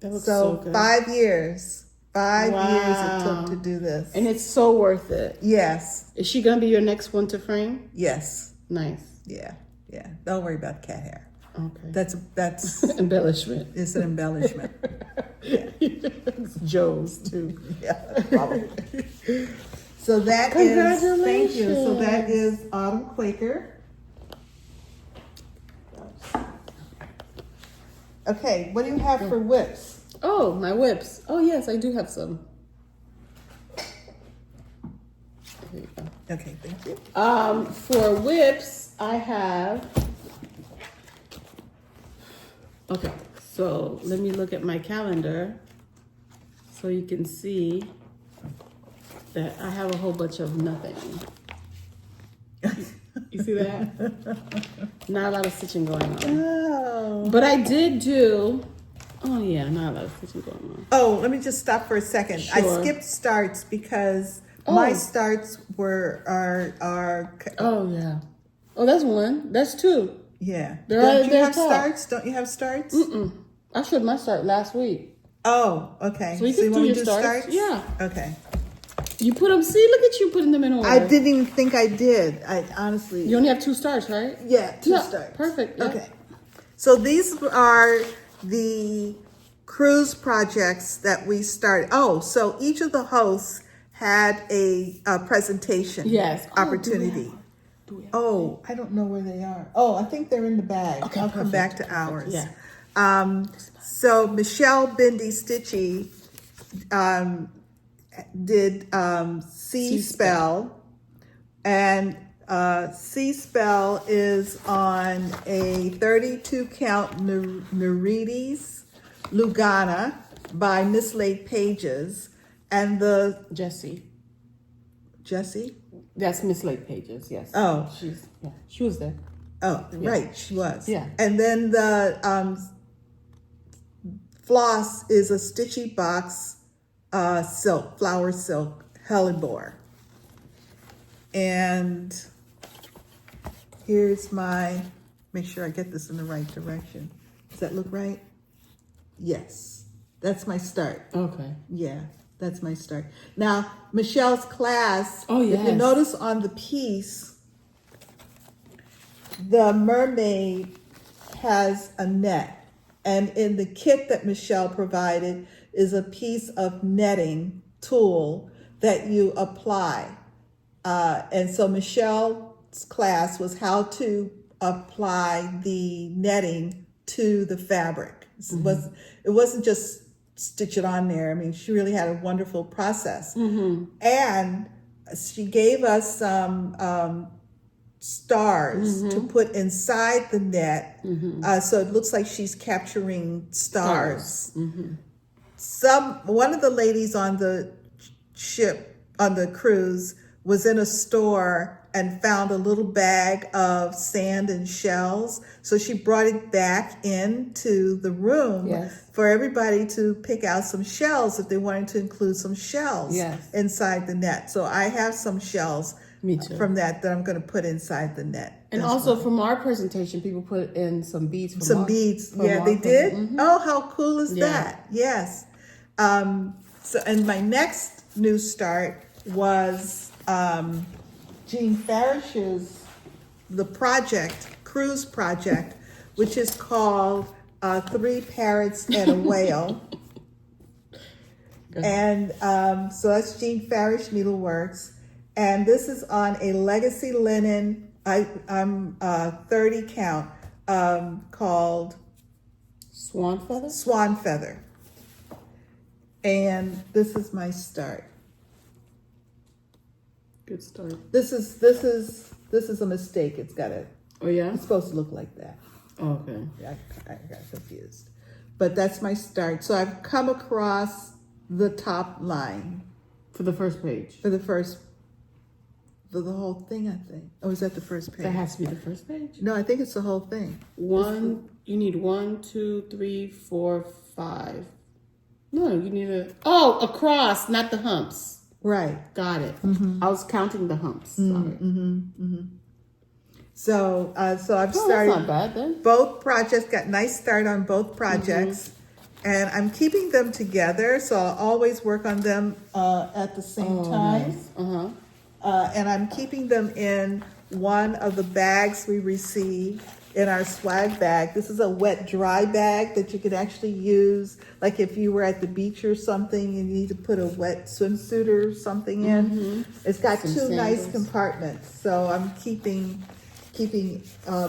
S1: looks so good.
S2: 5 years. 5 years it took to do this.
S1: And it's so worth it.
S2: Yes.
S1: Is she going to be your next one to frame?
S2: Yes.
S1: Nice.
S2: Yeah. Yeah. Don't worry about cat hair.
S1: Okay.
S2: That's
S1: embellishment.
S2: It's an embellishment. Yeah.
S1: It's Joe's too.
S2: Yeah, probably. So that is, thank you. So that is Autumn Quaker. Okay, what do you have for whips?
S1: Oh, my whips. Oh yes, I do have some. Here you go.
S2: Okay, thank you.
S1: For whips, I have. Okay, so let me look at my calendar so you can see that I have a whole bunch of nothing. You see that? Not a lot of stitching going on.
S2: Oh.
S1: But I did do, oh yeah, not a lot of stitching going on.
S2: Oh, let me just stop for a second.
S1: Sure.
S2: I skipped starts because my starts are
S1: Oh yeah. Oh, that's one. That's two.
S2: Yeah.
S1: Don't
S2: you have starts? Don't you have starts?
S1: I showed my start last week.
S2: Oh, okay.
S1: So you can
S2: want
S1: do
S2: me
S1: your
S2: to
S1: starts? Yeah.
S2: Okay.
S1: You put them, see, look at you putting them in order.
S2: I didn't even think I did. I honestly.
S1: You only have 2 starts, right?
S2: Yeah, 2 starts.
S1: Perfect. Yeah.
S2: Okay. So these are the cruise projects that we started. Oh, so each of the hosts had a presentation opportunity. Oh, I don't know where they are. Oh, I think they're in the bag. Okay, I'll come back to ours. Yeah. So Michelle, Bendy, Stitchy did Sea Spell, and Sea Spell is on a 32 count Nereides Lugana by Mislaid Pages, and the
S1: Jessie.
S2: That's
S1: Mislaid Pages. Yes.
S2: Oh,
S1: she was there.
S2: Oh, yeah. Right, she was.
S1: Yeah.
S2: And then the floss is a Stitchy box silk, flower silk, hellebore. And here's my, make sure I get this in the right direction. Does that look right? Yes. That's my start.
S1: Okay.
S2: Yeah, that's my start. Now, Michelle's class,
S1: if
S2: you notice on the piece, the mermaid has a net. And in the kit that Michelle provided is a piece of netting tool that you apply. And so Michelle's class was how to apply the netting to the fabric. It wasn't just stitch it on there. I mean, she really had a wonderful process. And she gave us some stars to put inside the net, so it looks like she's capturing stars. One of the ladies on the ship, on the cruise, was in a store and found a little bag of sand and shells, so she brought it back into the room for everybody to pick out some shells if they wanted to include some shells inside the net. So I have some shells from that I'm going to put inside the net.
S1: And also from our presentation, people put in some beads.
S2: Beads. Yeah, they did? Oh, how cool is that? Yes. So, and my next new start was Jeanne Farish's cruise project, which is called 3 Parrots and a Whale. And so that's Jeanne Farish Needleworks. And this is on a legacy linen, I'm 30 count, called
S1: Swan Feather?
S2: Swan Feather. And this is my start.
S1: Good start.
S2: This is a mistake. It's got it.
S1: Oh yeah?
S2: It's supposed to look like that.
S1: Oh, okay.
S2: Yeah, I got confused. But that's my start. So I've come across the top line.
S1: For the first page?
S2: For the whole thing, I think. Oh, is that the first page?
S1: That has to be the first page?
S2: No, I think it's the whole thing.
S1: You need 1, 2, 3, 4, 5. No, you need across, not the humps.
S2: Right.
S1: Got it. I was counting the humps. Sorry.
S2: So I've started.
S1: That's not bad then.
S2: Both projects, got nice start on both projects. And I'm keeping them together, so I'll always work on them at the same time.
S1: Nice.
S2: And I'm keeping them in one of the bags we received in our swag bag. This is a wet dry bag that you could actually use, like if you were at the beach or something and you need to put a wet swimsuit or something in. It's got some 2 nice compartments, so I'm keeping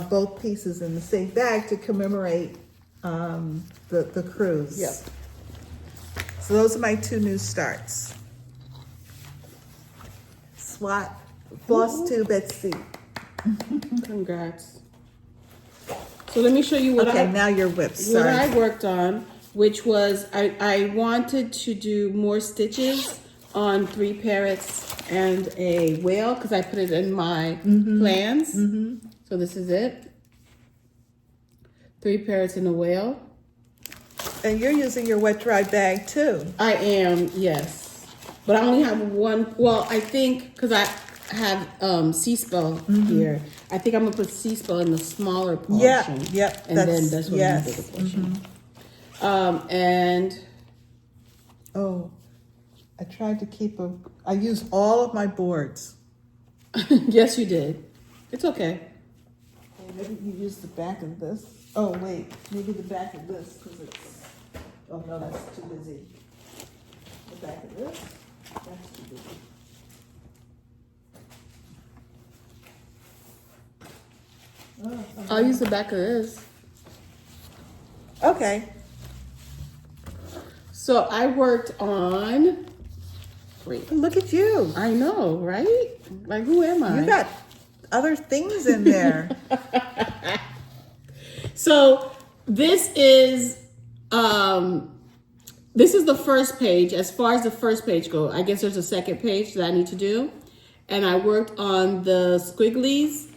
S2: both pieces in the same bag to commemorate the cruise.
S1: Yep.
S2: So those are my 2 new starts. Flosstube at sea.
S1: Congrats. So let me show you what
S2: now your whips.
S1: What I worked on, which was I wanted to do more stitches on 3 parrots and a whale because I put it in my plans. So this is it. 3 parrots and a whale.
S2: And you're using your wet dry bag too.
S1: I am, yes. But I only have one. Well, I think because I have Sea Spell here. I think I'm gonna put Sea Spell in the smaller portion.
S2: Yep.
S1: And then this one in the bigger portion.
S2: I tried to keep I used all of my boards.
S1: Yes, you did. It's okay.
S2: Maybe you use the back of this. Oh, wait, maybe the back of this, because it's, oh no, that's too busy. The back of this, that's too busy.
S1: I'll use the back of this.
S2: Okay.
S1: So I worked on, wait,
S2: Look at you.
S1: I know, right? Like, who am I?
S2: You got other things in there.
S1: So this is the first page. As far as the first page goes, I guess there's a second page that I need to do. And I worked on the squigglies.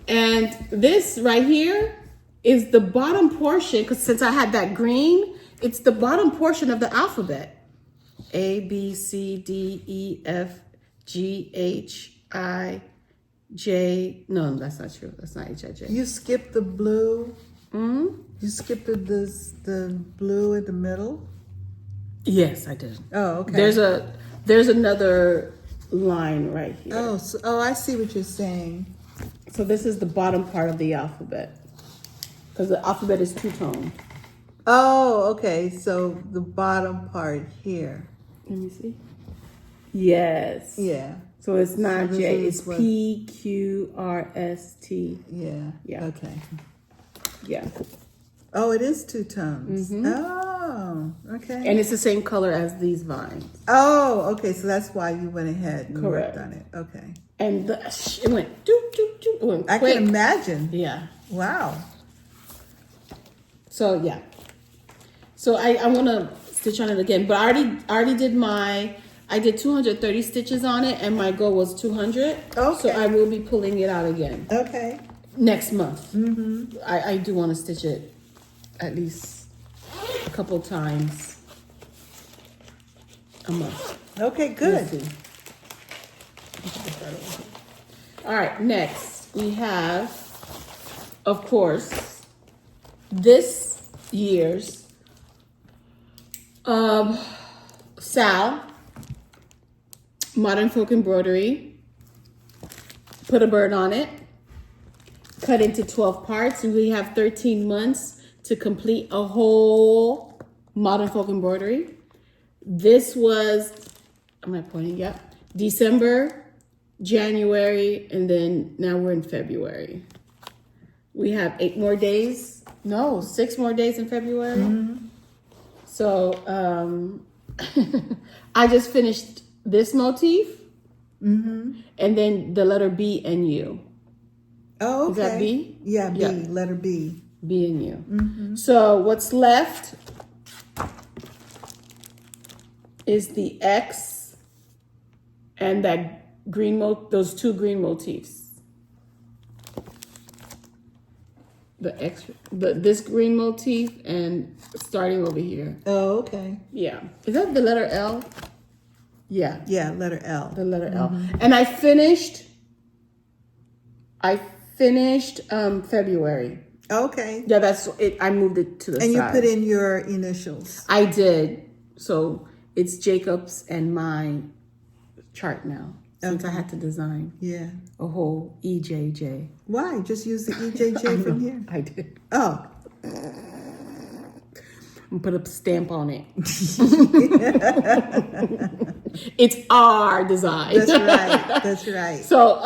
S1: And this right here is the bottom portion, because since I had that green, it's the bottom portion of the alphabet. A, B, C, D, E, F, G, H, I, J. No, that's not true. That's not H, I, J.
S2: You skipped the blue.
S1: Mm-hmm.
S2: You skipped the blue in the middle.
S1: Yes, I did.
S2: Oh, okay.
S1: There's another line right here.
S2: Oh, I see what you're saying.
S1: So this is the bottom part of the alphabet, because the alphabet is two-tone.
S2: Oh, okay. So the bottom part here.
S1: Let me see. Yes.
S2: Yeah.
S1: So it's not
S2: So
S1: J.
S2: this
S1: It's
S2: is what-
S1: P, Q, R, S, T.
S2: Yeah.
S1: Yeah.
S2: Okay.
S1: Yeah.
S2: Oh, it is two tones. Oh, okay.
S1: And it's the same color as these vines.
S2: Oh, okay. So that's why you went ahead and
S1: Correct.
S2: worked on it. Okay.
S1: And it went doop, doop, doop. It went
S2: I
S1: quick.
S2: can imagine.
S1: Yeah.
S2: Wow.
S1: So yeah. So I want to stitch on it again, but I already did I did 230 stitches on it, and my goal was 200.
S2: Okay.
S1: So I will be pulling it out again
S2: Okay.
S1: next month. Mm-hmm. I do want to stitch it at least a couple times a month.
S2: Okay,
S1: We'll
S2: good.
S1: see. All right, next we have, of course, this year's Sal Modern Folk Embroidery. Put a bird on it. Cut into 12 parts, and we have 13 months to complete a whole Modern Folk Embroidery. This was, am I pointing? Yep. December, January, and then now we're in February. We have 6 more days in February. Mm-hmm. So I just finished this motif, and then the letter B and U.
S2: Oh, okay.
S1: Is that B?
S2: Yeah, B.
S1: Yeah.
S2: Letter B.
S1: B and U. So what's left is the X and that green those two green motifs. The X, this green motif, and starting over here.
S2: Oh, okay.
S1: Yeah. Is that the letter L? Yeah.
S2: Yeah, letter L.
S1: The letter L. And I finished February.
S2: Okay.
S1: Yeah, that's it. I moved it to the side.
S2: And you put in your initials.
S1: I did. So it's Jacob's and my chart now. Since I had to design a whole EJJ.
S2: Why? Just use the EJJ from here.
S1: I did.
S2: Oh.
S1: And put a stamp on it. It's our design.
S2: That's right. That's right.
S1: So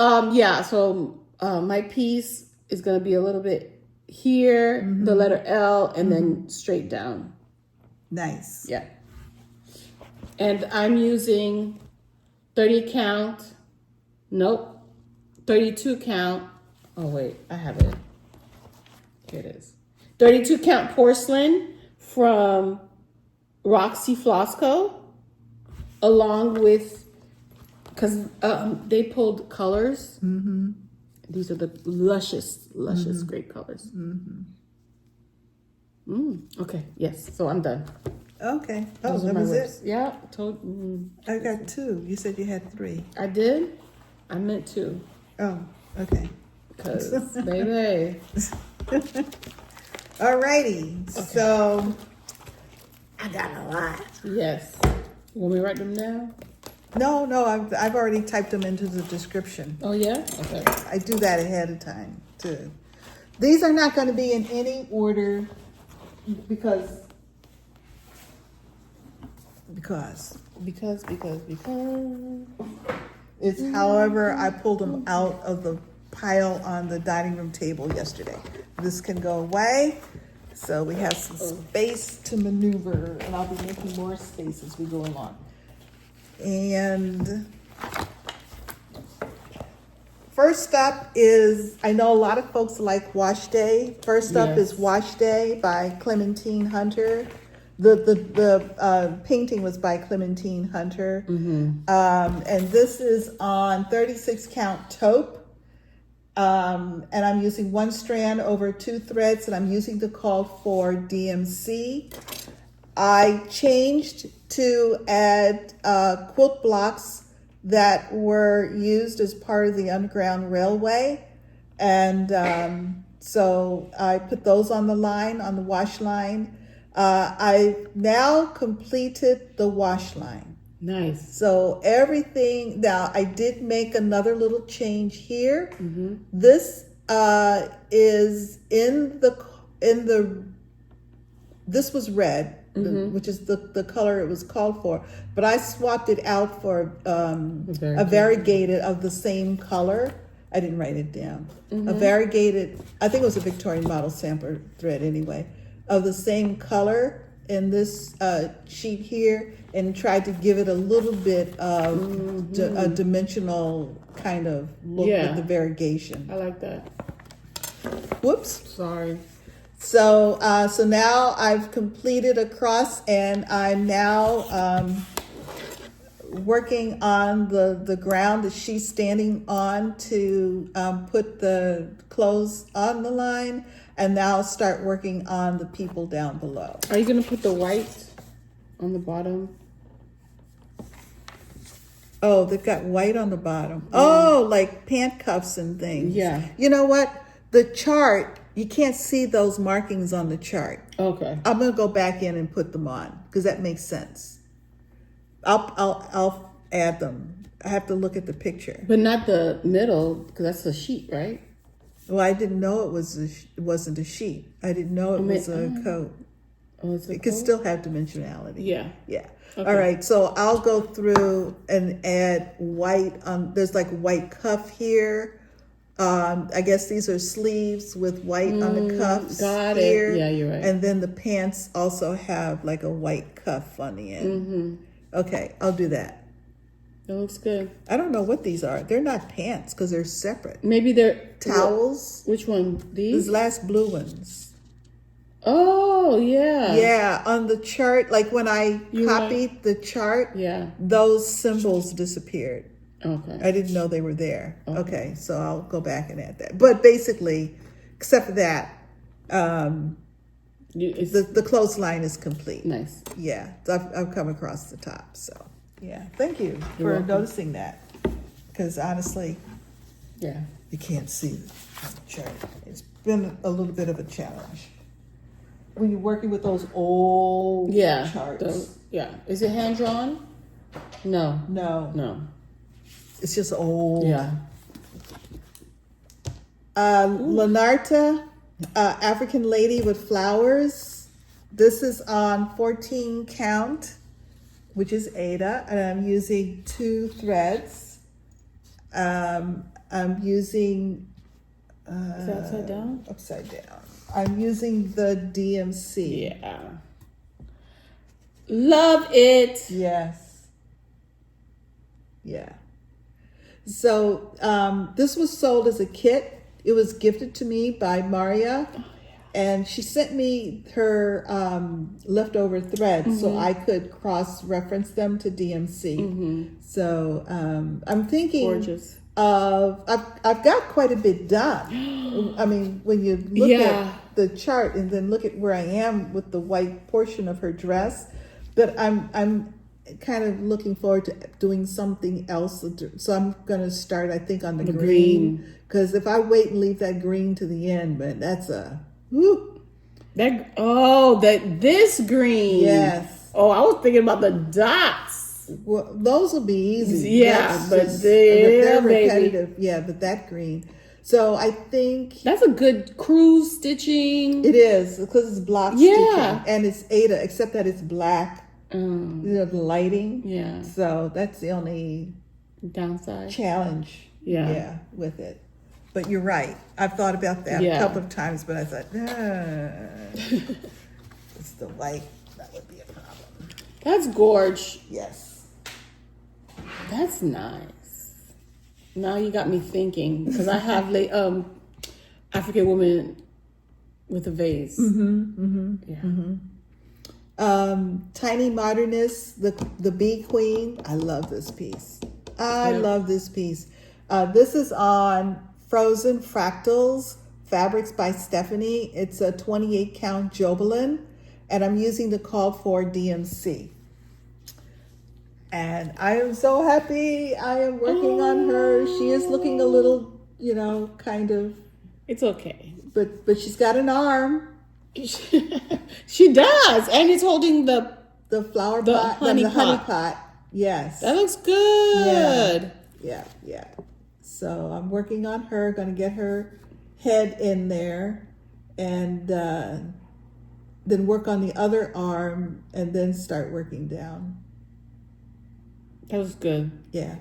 S1: my piece is gonna be a little bit here, the letter L, and then straight down.
S2: Nice.
S1: Yeah. And I'm using 30 count. Nope. 32 count. Oh wait, I have it. Here it is. 32 count porcelain from Roxy Flosco, along with, because they pulled colors. These are the luscious great colors. Okay, yes, so I'm done.
S2: Okay. Oh,
S1: Those are
S2: that
S1: my
S2: was
S1: whips.
S2: it?
S1: Yeah,
S2: I got 2. You said you had 3.
S1: I did. I meant 2.
S2: Oh, okay.
S1: Because, baby.
S2: Alrighty. So, I got a lot.
S1: Yes. Want me to write them down?
S2: No, I've already typed them into the description.
S1: Oh, yeah? Okay.
S2: I do that ahead of time, too. These are not going to be in any order because it's however I pulled them out of the pile on the dining room table yesterday. This can go away, so we have some space to maneuver, and I'll be making more space as we go along. And first up is, I know a lot of folks like Wash Day. First up is Wash Day by Clementine Hunter. The painting was by Clementine Hunter. And this is on 36 count taupe. And I'm using 1 strand over 2 threads, and I'm using the called for DMC. I changed to add quilt blocks that were used as part of the Underground Railway. And so I put those on the line, on the wash line. I've now completed the wash line.
S1: Nice.
S2: So everything, now I did make another little change here. This is in the, this was red, which is the color it was called for, but I swapped it out for a variegated of the same color. I didn't write it down. A variegated, I think it was a Victorian model sampler thread anyway, of the same color in this sheet here, and tried to give it a little bit of a dimensional kind of look with the variegation.
S1: I like that.
S2: Whoops.
S1: Sorry.
S2: So so now I've completed a cross, and I'm now working on the ground that she's standing on to put the clothes on the line, and now start working on the people down below.
S1: Are you going to put the white on the bottom?
S2: Oh, they've got white on the bottom. Oh, like pant cuffs and things.
S1: Yeah.
S2: You know what? The chart, you can't see those markings on the chart.
S1: Okay.
S2: I'm going to go back in and put them on because that makes sense. I'll add them. I have to look at the picture.
S1: But not the middle, because that's a sheet, right?
S2: Well, I didn't know it wasn't a sheet. I didn't know it was a coat.
S1: Oh, it's a
S2: It could still have dimensionality.
S1: Yeah.
S2: Yeah.
S1: Okay.
S2: All right. So I'll go through and add white. There's like white cuff here. I guess these are sleeves with white on the cuffs.
S1: Got
S2: here.
S1: it. Yeah, you're right.
S2: And then the pants also have like a white cuff on the end. Okay, I'll do that.
S1: That looks good.
S2: I don't know what these are. They're not pants because they're separate.
S1: Maybe they're
S2: towels.
S1: Which one?
S2: These last blue ones.
S1: Oh, yeah.
S2: Yeah, on the chart, like when I copied the chart, those symbols disappeared.
S1: Okay.
S2: I didn't know they were there. Okay, so I'll go back and add that. But basically, except for that, the clothesline is complete.
S1: Nice.
S2: Yeah, so I've come across the top. So yeah, thank you for noticing that. Because honestly, you can't see the chart. It's been a little bit of a challenge when you're working with those old charts.
S1: Is it hand drawn? No.
S2: No. It's just old.
S1: Yeah.
S2: Lanarte, African Lady with Flowers. This is on 14 count, which is Ada, and I'm using 2 threads. I'm using...
S1: is it upside down?
S2: Upside down. I'm using the DMC.
S1: Yeah. Love it.
S2: Yes. Yeah. So this was sold as a kit. It was gifted to me by Maria. And she sent me her leftover threads so I could cross-reference them to DMC. So I'm thinking...
S1: Gorgeous.
S2: I've got quite a bit done. I mean, when you look at the chart and then look at where I am with the white portion of her dress, but I'm kind of looking forward to doing something else. So I'm going to start, I think, on the green. Because if I wait and leave that green to the end, but that's a whoo.
S1: This green.
S2: Yes.
S1: Oh, I was thinking about the dots.
S2: Well, those will be easy.
S1: Yeah, but they're
S2: repetitive. Yeah, but that green. So I think
S1: that's a good cruise stitching.
S2: It is because it's block stitching and it's Ada, except that it's black. You know, the lighting.
S1: Yeah.
S2: So that's the only
S1: downside
S2: challenge. Yeah, with it. But you're right. I've thought about that a couple of times, but I thought, it's the white that would be a problem.
S1: That's gorge.
S2: Yes.
S1: That's nice. Now you got me thinking because I have African woman with a vase.
S2: Tiny Modernist, the Bee Queen. I love this piece. I love this piece. This is on Frozen Fractals, Fabrics by Stephanie. It's a 28 count Jobelin, and I'm using the called for DMC. And I am so happy. I am working on her. She is looking a little, kind of.
S1: It's okay.
S2: But she's got an arm.
S1: She does, and it's holding the
S2: flower pot, honey pot. Yes,
S1: that looks good.
S2: Yeah. So I'm working on her. Going to get her head in there, and then work on the other arm, and then start working down.
S1: That was good.
S2: Yeah.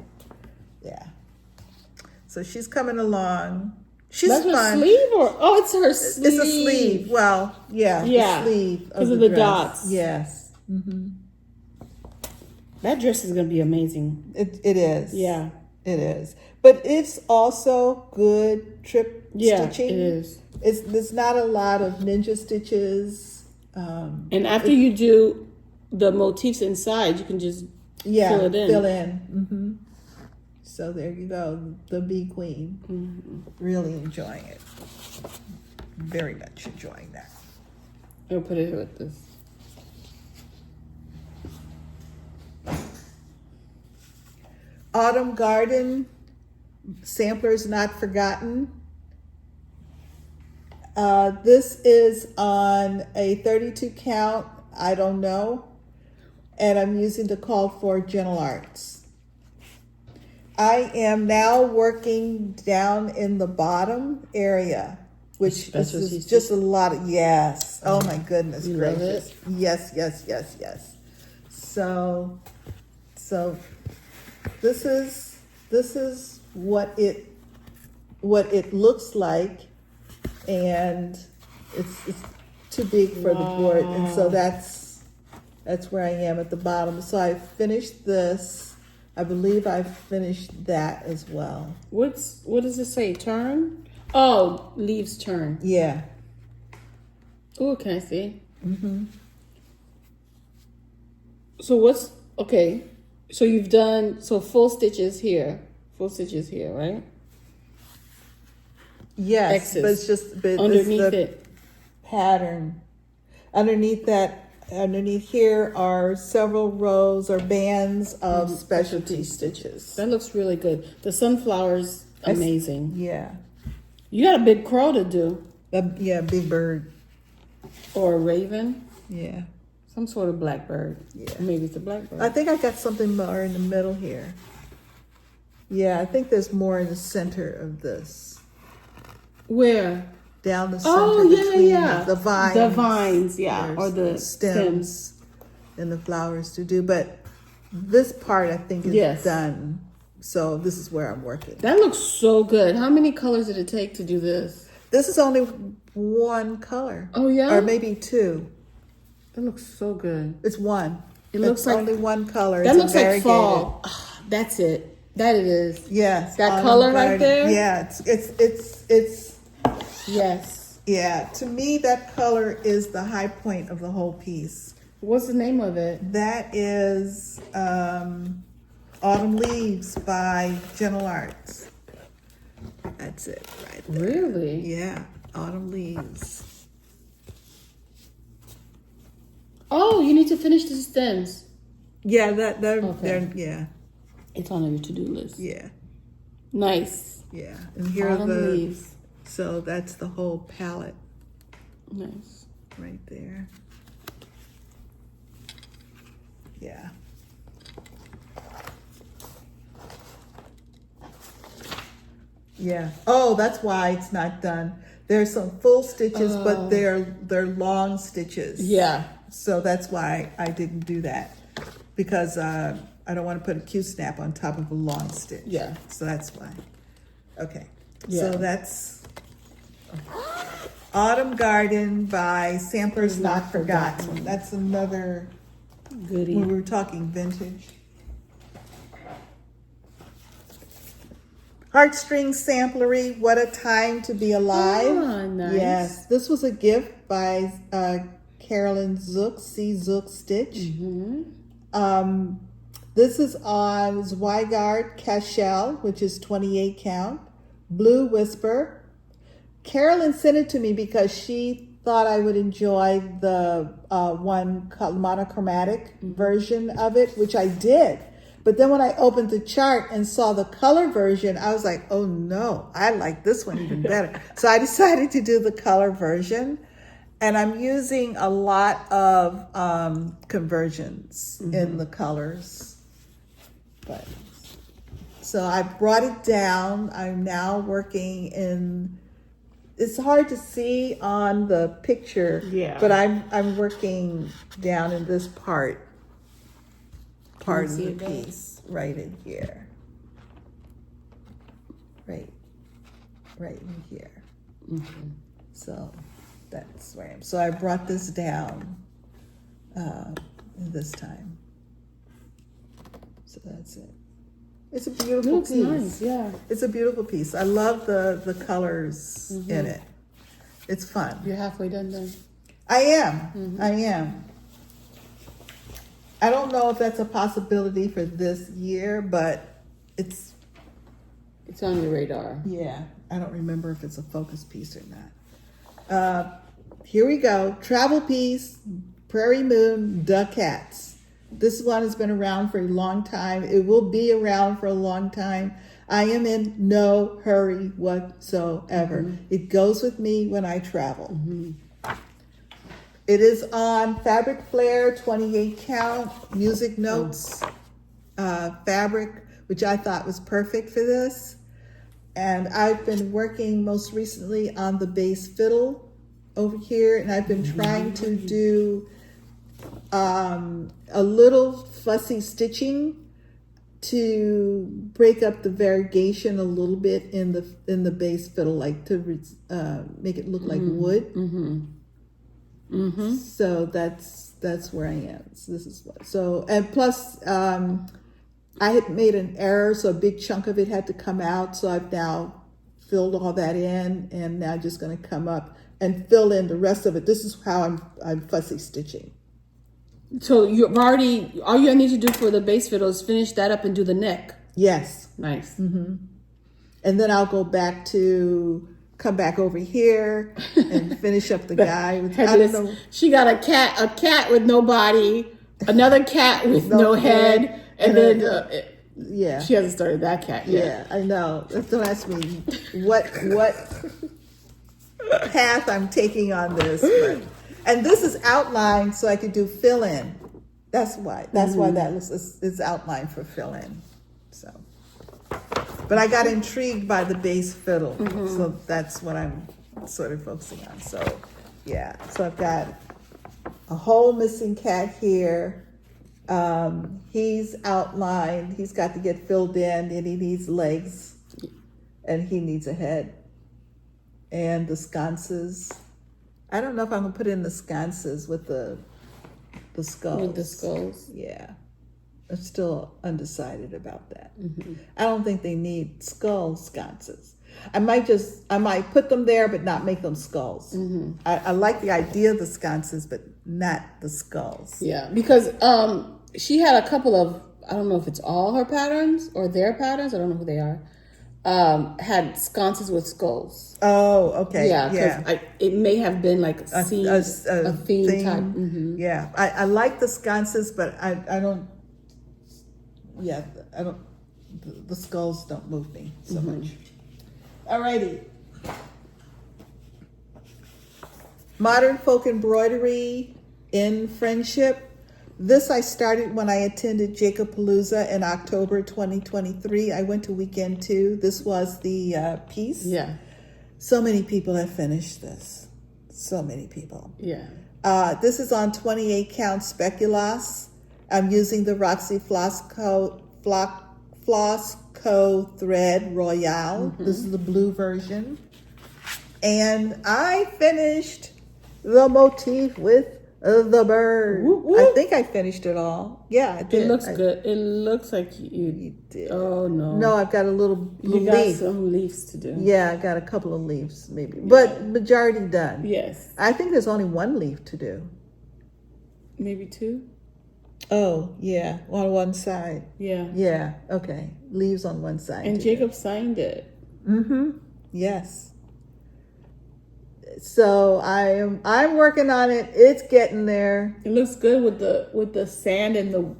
S2: So she's coming along. She's
S1: That's
S2: fun.
S1: Her sleeve it's her sleeve.
S2: It's a sleeve. Well, the sleeve
S1: because of the
S2: dress.
S1: dots.
S2: Yes.
S1: That dress is going to be amazing.
S2: It is.
S1: Yeah,
S2: it is. But it's also good trip stitching.
S1: It is.
S2: There's not a lot of ninja stitches.
S1: And after you do the motifs inside, you can just fill it in.
S2: Fill in. So there you go, the Bee Queen. Really enjoying it. Very much enjoying that.
S1: I'll put it with this.
S2: Autumn Garden, Samplers Not Forgotten. This is on a 32 count, I don't know. And I'm using the call for Gentle Arts. I am now working down in the bottom area, which is just a lot of, oh my goodness gracious. Yes. So this is what it looks like, and it's too big for the board, and so that's where I am at the bottom. So I finished this. I believe I finished that as well.
S1: What does it say? Turn? Oh, leaves turn.
S2: Yeah.
S1: Oh, can I see? So okay. So you've done full stitches here, right?
S2: Yes,
S1: X's.
S2: but it's just
S1: underneath it.
S2: Pattern. Underneath here are several rows or bands of specialty stitches.
S1: That looks really good. The sunflower's amazing.
S2: Yeah.
S1: You got a big crow to do.
S2: Big bird.
S1: Or a raven.
S2: Yeah.
S1: Some sort of blackbird. Yeah. Maybe it's a blackbird.
S2: I think I got something more in the middle here. Yeah, I think there's more in the center of this.
S1: Where?
S2: Down the center between the vines.
S1: The vines, or the stems.
S2: And the flowers to do. But this part I think is done. So this is where I'm working.
S1: That looks so good. How many colors did it take to do this?
S2: This is only one color.
S1: Oh, yeah?
S2: Or maybe two.
S1: It looks so good.
S2: It's one.
S1: It looks like
S2: only one color.
S1: That looks like fall. That's it. That it is.
S2: Yes.
S1: That color right there?
S2: Yeah, it's
S1: yes.
S2: Yeah, to me that color is the high point of the whole piece.
S1: What's the name of it?
S2: That is Autumn Leaves by Gentle Arts. That's it right there.
S1: Really?
S2: Yeah, Autumn Leaves.
S1: Oh, you need to finish the stems.
S2: Yeah, they're yeah.
S1: It's on your to-do list.
S2: Yeah.
S1: Nice.
S2: Yeah, and here
S1: Autumn
S2: are the
S1: leaves.
S2: So that's the whole palette.
S1: Nice.
S2: Right there. Yeah. Yeah. Oh, that's why it's not done. There's some full stitches, but they're long stitches.
S1: Yeah.
S2: So that's why I didn't do that, because I don't want to put a Q-snap on top of a long stitch.
S1: Yeah.
S2: So that's why. Okay.
S1: Yeah.
S2: So that's Autumn Garden by Samplers Not Forgotten. That's another
S1: goodie.
S2: when we were talking vintage. Heartstring Samplery, What a Time to Be Alive.
S1: Oh, nice. Yes,
S2: this was a gift by Carolyn Zook, C. Zook Stitch. This is on Zweigart Cashel, which is 28 count. Blue Whisper. Carolyn sent it to me because she thought I would enjoy the one monochromatic version of it, which I did. But then when I opened the chart and saw the color version, I was like, oh no, I like this one even better. So I decided to do the color version. And I'm using a lot of conversions in the colors. But so I brought it down. I'm now working in, it's hard to see on the picture, but I'm working down in this part of the piece, right in here. Right in here. So that's where I am. So I brought this down this time. So that's it. It's a beautiful piece.
S1: Nice, yeah.
S2: It's a beautiful piece. I love the colors in it. It's fun.
S1: You're halfway done then?
S2: I am. I am. I don't know if that's a possibility for this year, but it's
S1: on your radar.
S2: Yeah. I don't remember if it's a focus piece or not. Here we go. Travel piece, Prairie Moon, Duck Cats. This one has been around for a long time. It will be around for a long time. I am in no hurry whatsoever. It goes with me when I travel. It is on Fabric Flair 28 count music notes fabric, which I thought was perfect for this. And I've been working most recently on the bass fiddle over here, and I've been trying to do a little fussy stitching to break up the variegation a little bit in the bass fiddle, like to make it look like wood. So that's where I am. So this is what. So and plus, I had made an error, so a big chunk of it had to come out. So I've now filled all that in, and now just going to come up and fill in the rest of it. This is how I'm fussy stitching.
S1: So you've already, all you need to do for the base fiddle is finish that up and do the neck.
S2: Yes.
S1: Nice.
S2: And then I'll go back to. Come back over here and finish up the guy. I don't know.
S1: She got a cat with no body, another cat with no head, and then she hasn't started that cat yet.
S2: Yeah, I know. Don't ask me what path I'm taking on this. And this is outlined so I could do fill in. That's why that is outlined for fill in. So. But I got intrigued by the bass fiddle, so that's what I'm sort of focusing on. So, yeah. So I've got a whole missing cat here. He's outlined. He's got to get filled in, and he needs legs, and he needs a head. And the sconces. I don't know if I'm going to put in the sconces with the skulls.
S1: With the skulls?
S2: Yeah. I'm still undecided about that. I don't think they need skull sconces. I might put them there, but not make them skulls. I like the idea of the sconces, but not the skulls.
S1: Yeah, because she had a couple of, I don't know if it's all her patterns or their patterns, I don't know who they are, had sconces with skulls.
S2: Oh, okay.
S1: Yeah, because it may have been like a theme type.
S2: Yeah, I like the sconces, but I don't. Yeah, I don't. The skulls don't move me so much. Alrighty. Modern folk embroidery in friendship This I started when I attended Jacobpalooza in October 2023. I went to weekend 2. This was the piece.
S1: Yeah.
S2: So many people have finished this. So many people.
S1: Yeah.
S2: This is on 28 count speculoos. I'm using the Roxy Flossco thread Royale. Mm-hmm. This is the blue version. And I finished the motif with the bird. Whoop, whoop. I think I finished it all. Yeah, I did.
S1: It looks good. It looks like you
S2: did.
S1: Oh, no.
S2: No, I've got a little
S1: You got some leaves to do.
S2: Yeah, I got a couple of leaves maybe. Yeah. But majority done.
S1: Yes.
S2: I think there's only one leaf to do.
S1: Maybe 2?
S2: Oh, yeah, on one side.
S1: Yeah.
S2: Yeah, okay. Leaves on one side.
S1: And Jacob signed it.
S2: Mm-hmm. Yes. So I'm working on it. It's getting there.
S1: It looks good with the sand and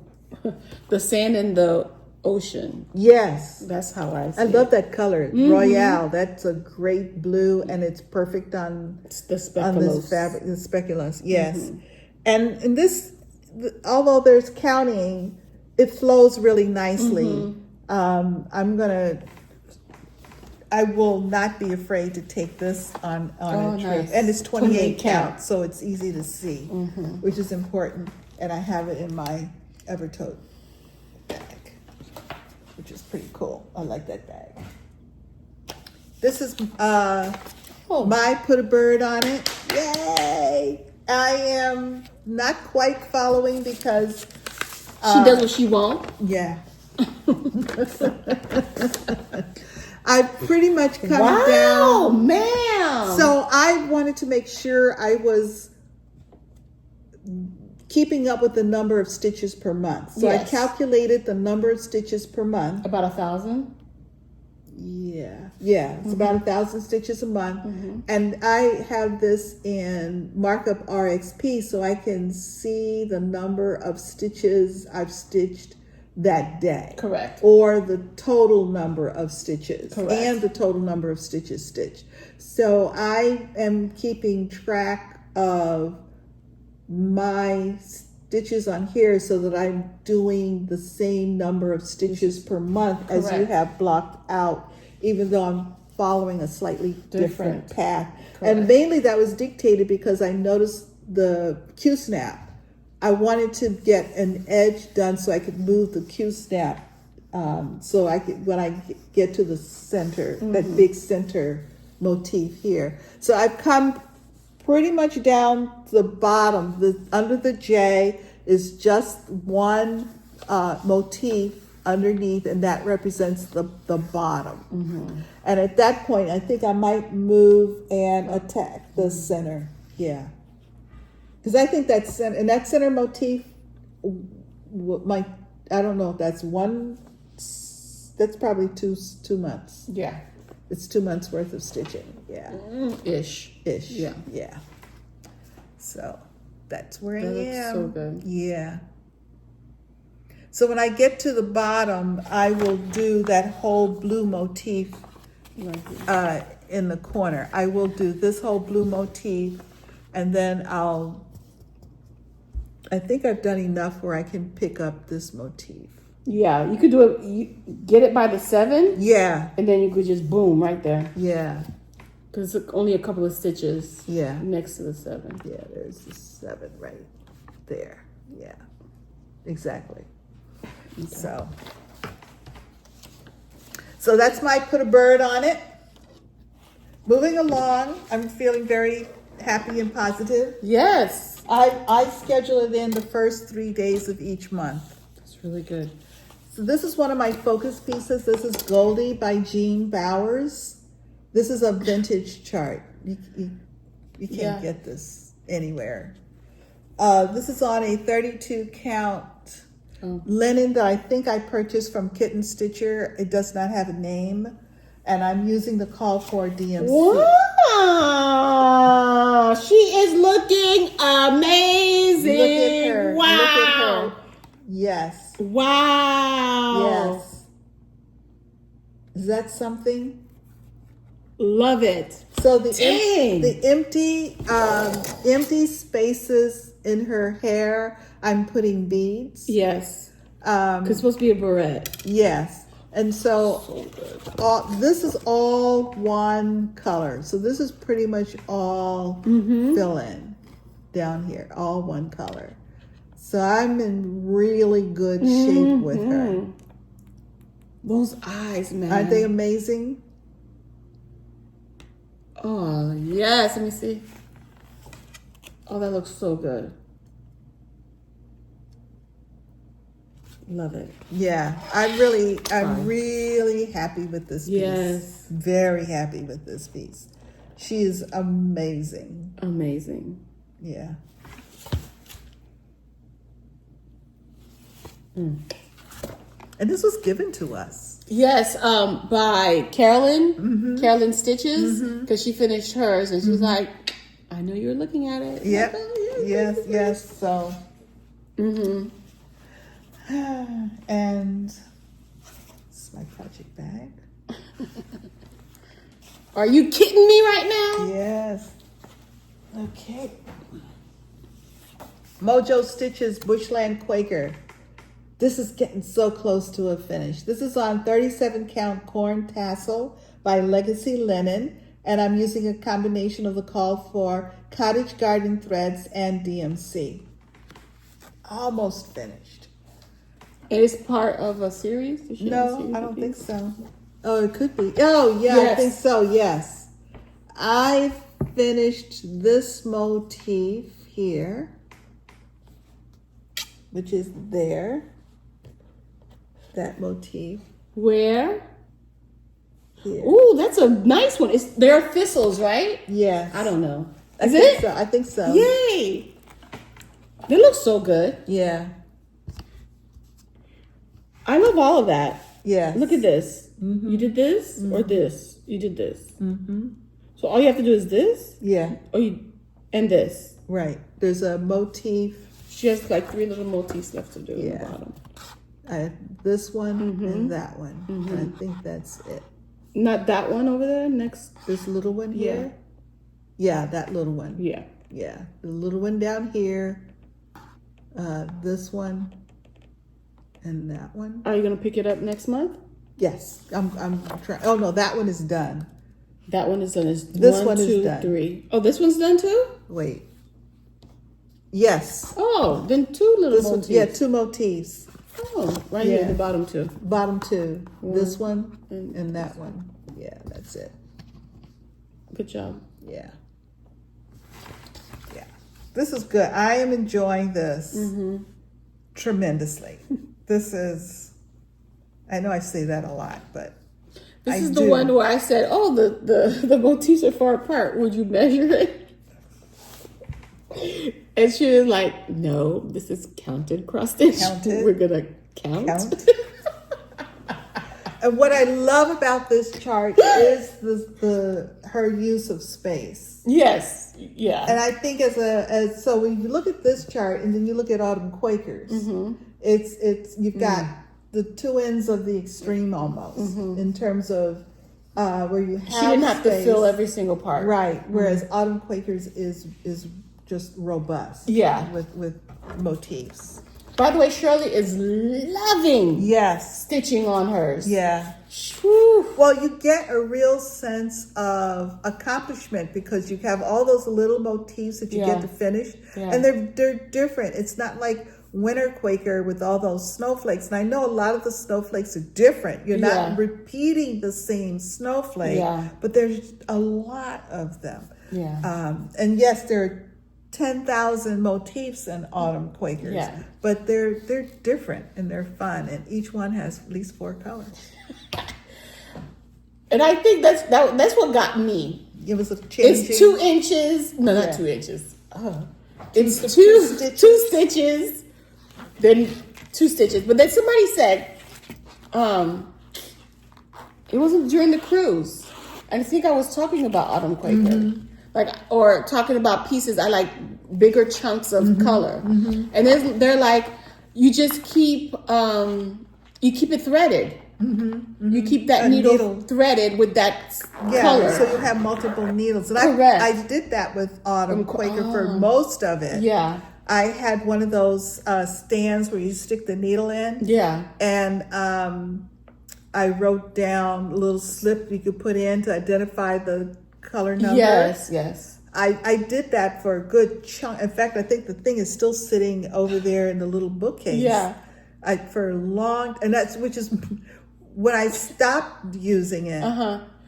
S1: the sand in the ocean.
S2: Yes.
S1: That's how I see
S2: I love that color.
S1: Mm-hmm.
S2: Royale. That's a great blue and it's perfect on
S1: the speculoos.
S2: On this fabric, the speculoos. Yes. Mm-hmm. And this, although there's counting, it flows really nicely. Mm-hmm. I will not be afraid to take this on a trip. Nice. And it's 28 count, so it's easy to see, which is important. And I have it in my Evertote bag, which is pretty cool. I like that bag. This is my Put a Bird on it. Yay! I am not quite following because
S1: she does what she wants.
S2: Yeah. I've pretty much come down.
S1: Ma'am.
S2: So I wanted to make sure I was keeping up with the number of stitches per month. So I calculated the number of stitches per month.
S1: About 1,000?
S2: Yeah. It's about 1,000 stitches a month. Mm-hmm. And I have this in markup RXP so I can see the number of stitches I've stitched that day.
S1: Correct.
S2: Or the total number of stitches.
S1: Correct.
S2: And the total number of stitches stitched. So I am keeping track of my stitches on here so that I'm doing the same number of stitches per month as you have blocked out, even though I'm following a slightly different path. Correct. And mainly that was dictated because I noticed the Q-snap. I wanted to get an edge done so I could move the Q-snap so I could, when I get to the center, that big center motif here. So I've come pretty much down to the bottom. Under the J is just one motif underneath, and that represents the bottom. And at that point, I think I might move and attack the center. Yeah. Because I think that center motif I don't know if that's that's probably two months.
S1: Yeah.
S2: It's 2 months worth of stitching. Yeah.
S1: Ish.
S2: Yeah. Yeah. So that's where I am.
S1: Looks so good.
S2: Yeah. So when I get to the bottom, I will do that whole blue motif in the corner. I will do this whole blue motif, and then I think I've done enough where I can pick up this motif.
S1: Yeah, you could do it. You get it by the 7.
S2: Yeah.
S1: And then you could just boom right there.
S2: Yeah.
S1: Because it's only a couple of stitches.
S2: Yeah.
S1: Next to the 7.
S2: Yeah, there's the 7 right there. Yeah. Exactly. Okay. So that's my Put a Bird on it. Moving along, I'm feeling very happy and positive.
S1: Yes.
S2: I schedule it in the first 3 days of each month.
S1: That's really good.
S2: So this is one of my focus pieces. This is Goldie by Jeanne Bowers. This is a vintage chart. You can't get this anywhere. This is on a 32 count linen that I think I purchased from Kitten Stitcher. It does not have a name. And I'm using the call for DMC.
S1: Wow! She is looking amazing.
S2: Look at her.
S1: Wow!
S2: Look at her. Yes.
S1: Wow!
S2: Yes. Is that something?
S1: Love it.
S2: So the empty spaces in her hair, I'm putting beads.
S1: Yes. Because it's supposed to be a barrette.
S2: Yes. And so this is all one color. So this is pretty much all fill in down here, all one color. So I'm in really good shape with her.
S1: Those eyes, man.
S2: Aren't they amazing?
S1: Oh, yes. Let me see. Oh, that looks so good. Love it.
S2: Yeah, I'm really happy with this piece.
S1: Yes.
S2: Very happy with this piece. She is amazing.
S1: Amazing.
S2: Yeah. And this was given to us.
S1: Yes, by Carolyn. Carolyn Stitches, because she finished hers, and she was like, I know you were looking at it.
S2: Yep.
S1: Like, oh,
S2: Yes. So. And this is my project bag.
S1: Are you kidding me right now?
S2: Yes. Okay. Mojo Stitches Bushland Quaker. This is getting so close to a finish. This is on 37 count corn tassel by Legacy Linen, and I'm using a combination of the call for cottage garden threads and DMC. Almost finished.
S1: It is part of a series?
S2: No, I don't think so. Oh, it could be. Oh, yeah, yes. I think so, yes. I finished this motif here, which is there. That motif.
S1: Where?
S2: Here.
S1: Ooh, that's a nice one. There are thistles, right?
S2: Yes.
S1: I don't know.
S2: I think so.
S1: Yay! They look so good.
S2: Yeah.
S1: I love all of that.
S2: Yeah.
S1: Look at this. You did this or this? You did this. So all you have to do is this?
S2: Yeah.
S1: And this.
S2: Right. There's a motif.
S1: She has like 3 little motifs left to do in the bottom.
S2: This one and that one. And I think that's it.
S1: Not that one over there next.
S2: This little one here? Yeah, that little one.
S1: Yeah.
S2: Yeah. The little one down here. This one. And that one.
S1: Are you going to pick it up next month?
S2: Yes. I'm trying. Oh, no, that one is done.
S1: That one is done.
S2: This one is done.
S1: 3. Oh, this one's done too?
S2: Wait. Yes.
S1: Oh, then 2 little motifs.
S2: Yeah, 2 motifs.
S1: Oh, right here, the bottom 2.
S2: Bottom 2. This one and that one. Yeah, that's it.
S1: Good job.
S2: Yeah. Yeah. This is good. I am enjoying this tremendously. This is, I know I say that a lot, but
S1: this is the one where I said, oh, the motifs are far apart. Would you measure it? And she was like, no, this is counted cross stitch.
S2: Counted.
S1: We're going to count.
S2: And what I love about this chart is her use of space.
S1: Yes. Yeah.
S2: And I think so when you look at this chart and then you look at Autumn Quakers, it's you've got the 2 ends of the extreme almost in terms of where you have
S1: she didn't have
S2: space.
S1: to fill every single part.
S2: Right. Whereas Autumn Quakers is just robust.
S1: Yeah.
S2: With motifs.
S1: By the way, Shirley is loving stitching on hers.
S2: Yeah.
S1: Whew.
S2: Well, you get a real sense of accomplishment because you have all those little motifs that you get to finish. Yeah. And they're different. It's not like Winter Quaker with all those snowflakes. And I know a lot of the snowflakes are different. You're not repeating the same snowflake, but there's a lot of them.
S1: Yeah.
S2: And yes, there are 10,000 motifs in Autumn Quakers, but they're different and they're fun, and each one has at least 4 colors.
S1: And I think that's what got me.
S2: It was a changing.
S1: It's 2 inches. No, not 2 inches. It's two stitches. Then 2 stitches. But then somebody said, it wasn't during the cruise. I think I was talking about Autumn Quaker. Or talking about pieces, I like bigger chunks of color. And then they're like, you just keep it threaded. You keep that needle threaded with that color.
S2: So you have multiple needles. And
S1: Correct.
S2: I did that with Autumn Quaker for most of it.
S1: Yeah.
S2: I had one of those stands where you stick the needle in.
S1: Yeah.
S2: And I wrote down a little slip you could put in to identify the color number.
S1: Yes, yes.
S2: I did that for a good chunk. In fact, I think the thing is still sitting over there in the little bookcase.
S1: Yeah.
S2: For a long, and which is when I stopped using it.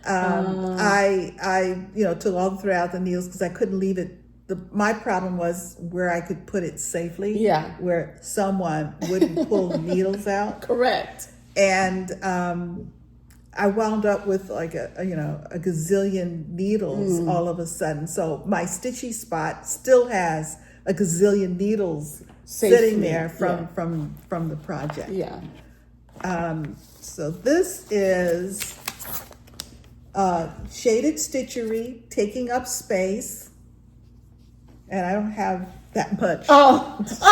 S2: I took all throughout the needles because I couldn't leave it. My problem was where I could put it safely. Yeah. Where someone wouldn't pull the needles out.
S1: Correct.
S2: And I wound up with like a gazillion needles all of a sudden. So my Stitchy spot still has a gazillion needles sitting there from the project. Yeah. So this is Shaded Stitchery, Taking Up Space. And I don't have that much. Oh, so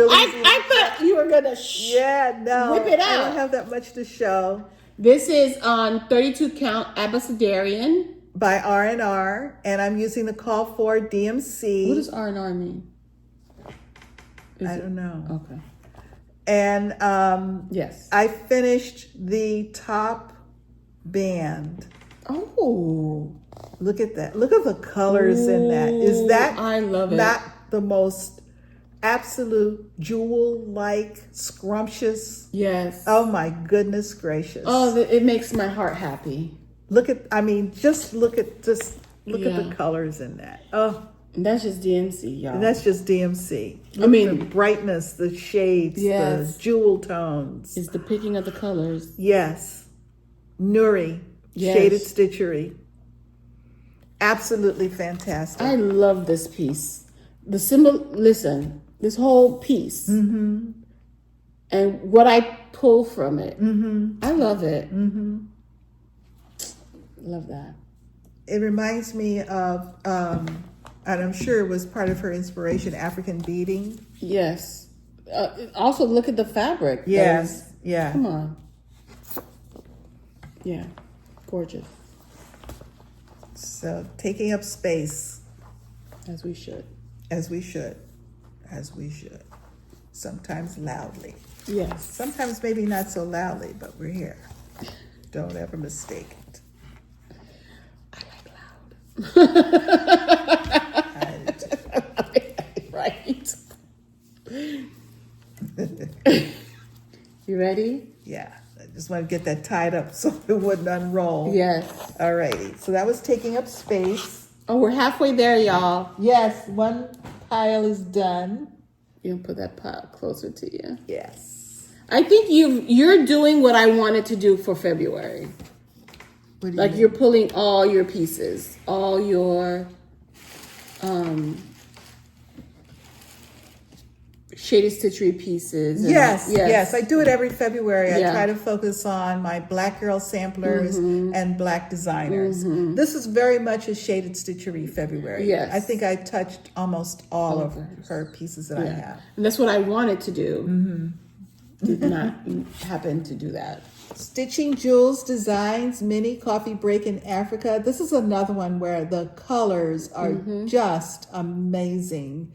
S1: I thought you were gonna whip it out.
S2: I don't have that much to show.
S1: This is on 32 count Abecedarian
S2: by R&R, and I'm using the Call for DMC.
S1: What does R&R mean?
S2: I don't know.
S1: Okay.
S2: And
S1: yes,
S2: I finished the top band.
S1: Oh.
S2: Look at that. Look at the colors in that. Is that
S1: I love it.
S2: Not the most absolute jewel-like, scrumptious?
S1: Yes.
S2: Oh my goodness gracious.
S1: Oh, it makes my heart happy.
S2: Just look at the colors in that. Oh.
S1: And that's just DMC, y'all.
S2: And that's just DMC. The brightness, the shades, the jewel tones.
S1: It's the picking of the colors.
S2: Yes. Nuri. Yes. Shaded Stitchery. Absolutely fantastic.
S1: I love this piece. The symbol, listen, this whole piece.
S2: Mm-hmm.
S1: And what I pull from it.
S2: Mm-hmm.
S1: I love it.
S2: Mm-hmm.
S1: Love that.
S2: It reminds me of, and I'm sure it was part of her inspiration, African beading.
S1: Yes. Also, look at the fabric.
S2: Yes. Yeah.
S1: Come on. Yeah. Gorgeous.
S2: So, taking up space.
S1: As we should.
S2: As we should. As we should. Sometimes loudly.
S1: Yes.
S2: Sometimes maybe not so loudly, but we're here. Don't ever mistake it.
S1: I like loud. Right. You ready?
S2: Yeah. I just want to get that tied up so it wouldn't unroll.
S1: Yes.
S2: Alrighty. So that was taking up space.
S1: Oh, we're halfway there, y'all.
S2: Yes. One pile is done.
S1: You can put that pile closer to you.
S2: Yes.
S1: I think you're doing what I wanted to do for February.
S2: What do you mean?
S1: You're pulling all your pieces, all your shaded stitchery pieces.
S2: Yes. I do it every February. I try to focus on my Black girl samplers and Black designers. This is very much a shaded stitchery February.
S1: Yes.
S2: I think I touched almost all of her pieces that I have.
S1: And that's what I wanted to do. Did not happen to do that.
S2: Stitching Jewels Designs Mini Coffee Break in Africa. This is another one where the colors are just amazing.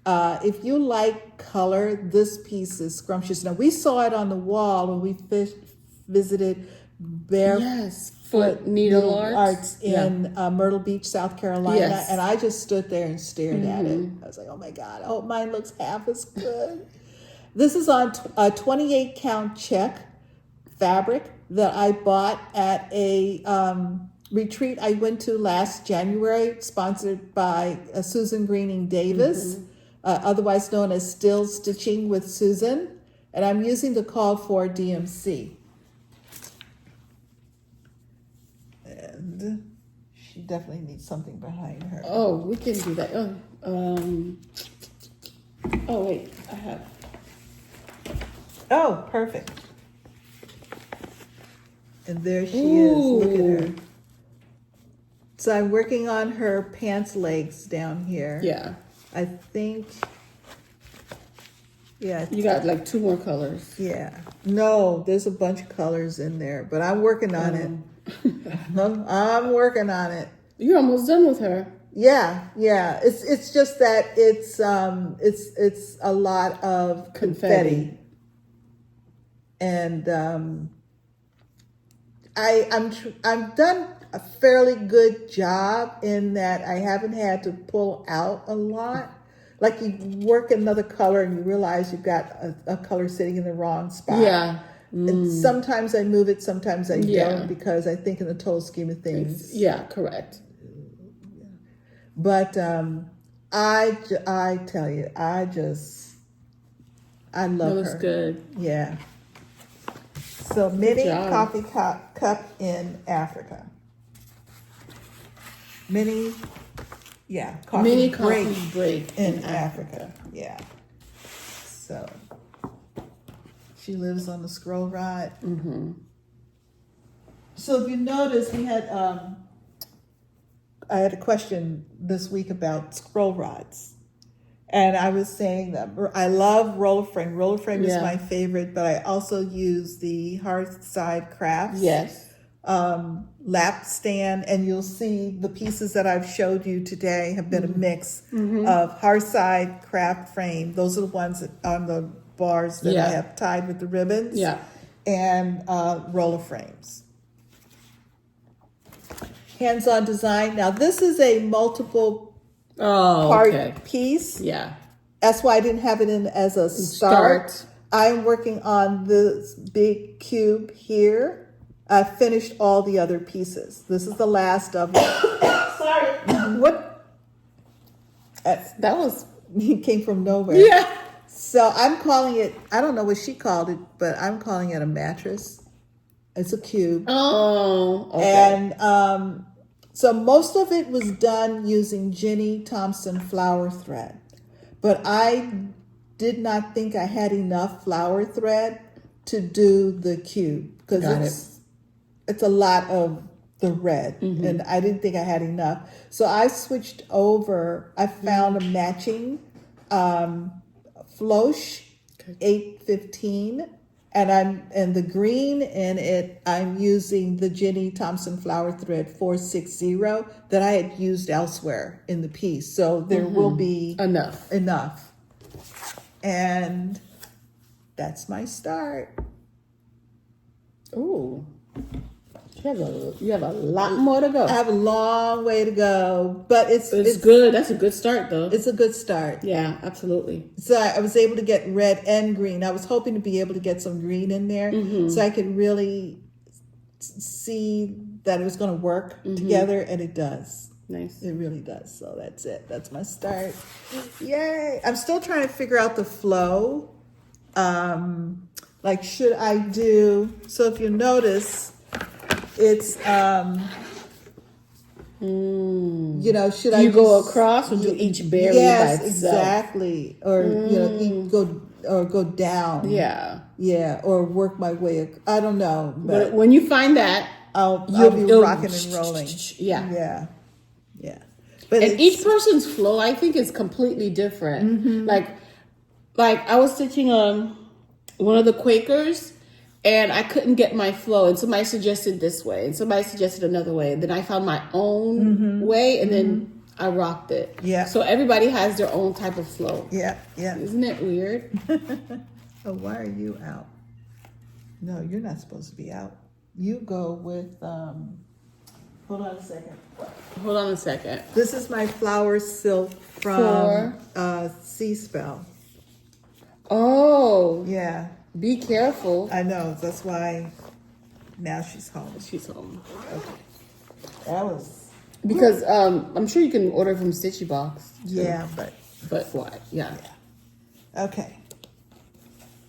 S2: If you like color, this piece is scrumptious. Now, we saw it on the wall when we visited
S1: Barefoot Needleworks
S2: in Myrtle Beach, South Carolina.
S1: Yes.
S2: And I just stood there and stared at it. I was like, oh my God, I hope mine looks half as good. This is on a 28 count check fabric that I bought at a retreat I went to last January, sponsored by Susan Greening Davis, otherwise known as Still Stitching with Susan. And I'm using the Call for DMC. And she definitely needs something behind her.
S1: Oh, we can do that. Oh wait, I have.
S2: Oh, perfect. And there she is. Look at her. So I'm working on her pants legs down here.
S1: Yeah.
S2: I think. Yeah.
S1: You got like 2 more colors.
S2: Yeah. No, there's a bunch of colors in there, but I'm working on it. I'm working on it.
S1: You're almost done with her.
S2: Yeah. It's just that it's a lot of confetti. And I've done a fairly good job in that I haven't had to pull out a lot. Like you work another color and you realize you've got a color sitting in the wrong spot.
S1: Yeah.
S2: And sometimes I move it, sometimes I don't, because I think in the total scheme of things.
S1: Yeah, correct.
S2: But I tell you, I love her.
S1: That's good.
S2: Yeah. So mini coffee cup in Africa. Mini coffee break in Africa. Yeah. So she lives on the scroll rod. Mm-hmm. So if you notice, we had I had a question this week about scroll rods. And I was saying that I love roller frame. Roller frame is my favorite, but I also use the Hearthside Crafts.
S1: Yes.
S2: Lap stand, and you'll see the pieces that I've showed you today have been a mix of Hearthside craft frame. Those are the ones on the bars that I have tied with the ribbons.
S1: Yeah.
S2: And roller frames. Hands-on design. Now this is a multiple part piece.
S1: Yeah.
S2: That's why I didn't have it in as a start. I'm working on this big cube here. I finished all the other pieces. This is the last of it. Sorry. What?
S1: That was...
S2: It came from nowhere.
S1: Yeah.
S2: So I'm calling it, I don't know what she called it, but I'm calling it a mattress. It's a cube.
S1: Oh, okay.
S2: And so most of it was done using Jenny Thompson flower thread. But I did not think I had enough flower thread to do the cube. Because it's a lot of the red. Mm-hmm. And I didn't think I had enough. So I switched over. I found a matching Flosh 815. And the green in it, I'm using the Jenny Thompson flower thread 460 that I had used elsewhere in the piece. So there will be enough. And that's my start.
S1: Ooh. You have a lot more to go.
S2: I have a long way to go, but it's
S1: good. That's a good start, though.
S2: It's a good start.
S1: Yeah, absolutely.
S2: So I was able to get red and green. I was hoping to be able to get some green in there, so I could really see that it was going to work together, and it does.
S1: Nice.
S2: It really does. So that's it. That's my start. Yay! I'm still trying to figure out the flow. Like, should I do? So if you notice. It's should I
S1: go across or do each berry by itself?
S2: Exactly. Or go down. Yeah, or work my way. I don't know.
S1: But when you find that,
S2: I'll be rocking and rolling.
S1: Yeah.
S2: But
S1: each person's flow, I think, is completely different. Like I was stitching one of the Quakers. And I couldn't get my flow. And somebody suggested this way. And somebody suggested another way. And then I found my own way. And then I rocked it.
S2: Yeah.
S1: So everybody has their own type of flow.
S2: Yeah.
S1: Isn't it weird?
S2: Oh, why are you out? No, you're not supposed to be out. You go with, hold on a second. This is my flower silk from Sea Spell.
S1: Oh.
S2: Yeah.
S1: Be careful.
S2: I know. That's why now she's home. Okay. That was...
S1: Because I'm sure you can order from Stitchy Box. Too.
S2: Yeah, but
S1: why? Yeah.
S2: Okay.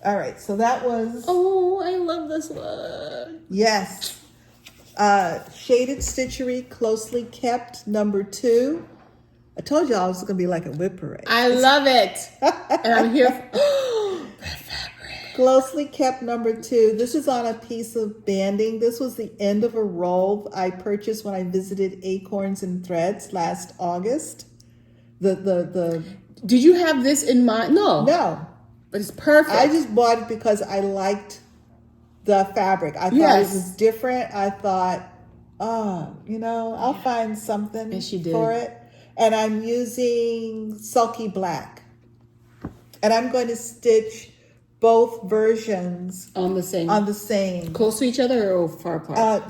S2: All right. So that was...
S1: Oh, I love this one.
S2: Yes. Shaded Stitchery, Closely Kept, number 2. I told y'all it was going to be like a whip parade.
S1: I love it. And I'm here
S2: Closely Kept, number 2. This is on a piece of banding. This was the end of a roll I purchased when I visited Acorns and Threads last August. The
S1: Did you have this in mind? No. But it's perfect.
S2: I just bought it because I liked the fabric. I thought it was different. I thought, I'll find something for it. And I'm using Sulky Black. And I'm going to stitch both versions
S1: on the same.
S2: Close
S1: to each other or far apart?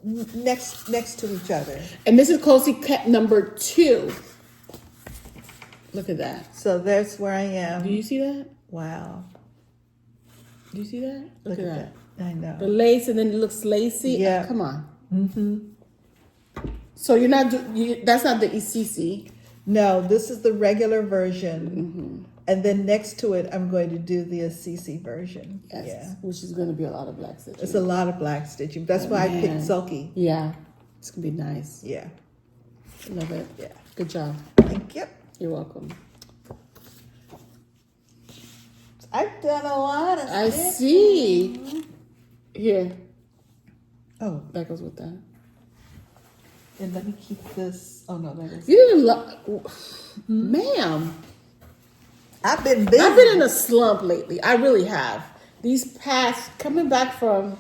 S2: Next to each other.
S1: And this is closely cut number 2. Look at that.
S2: So that's where I am.
S1: Do you see that?
S2: Wow.
S1: Do you see that? Look at that.
S2: I know.
S1: The lace, and then it looks lacy.
S2: Yeah.
S1: Come on. Mm-hmm. So you're not. That's not the ECC.
S2: No, this is the regular version, and then next to it, I'm going to do the ECC version.
S1: Yes.
S2: Yeah,
S1: which is going to be a lot of black stitching.
S2: It's a lot of black stitching. That's why I picked Sulky.
S1: Yeah, it's gonna be nice.
S2: Yeah,
S1: love it.
S2: Yeah,
S1: good job.
S2: Thank you.
S1: You're welcome.
S2: I've done a lot of.
S1: I see. Here.
S2: Oh,
S1: that goes with that.
S2: And let me keep this. Oh no, that is.
S1: You didn't ma'am.
S2: I've been busy.
S1: I've been in a slump lately. I really have. These past coming back from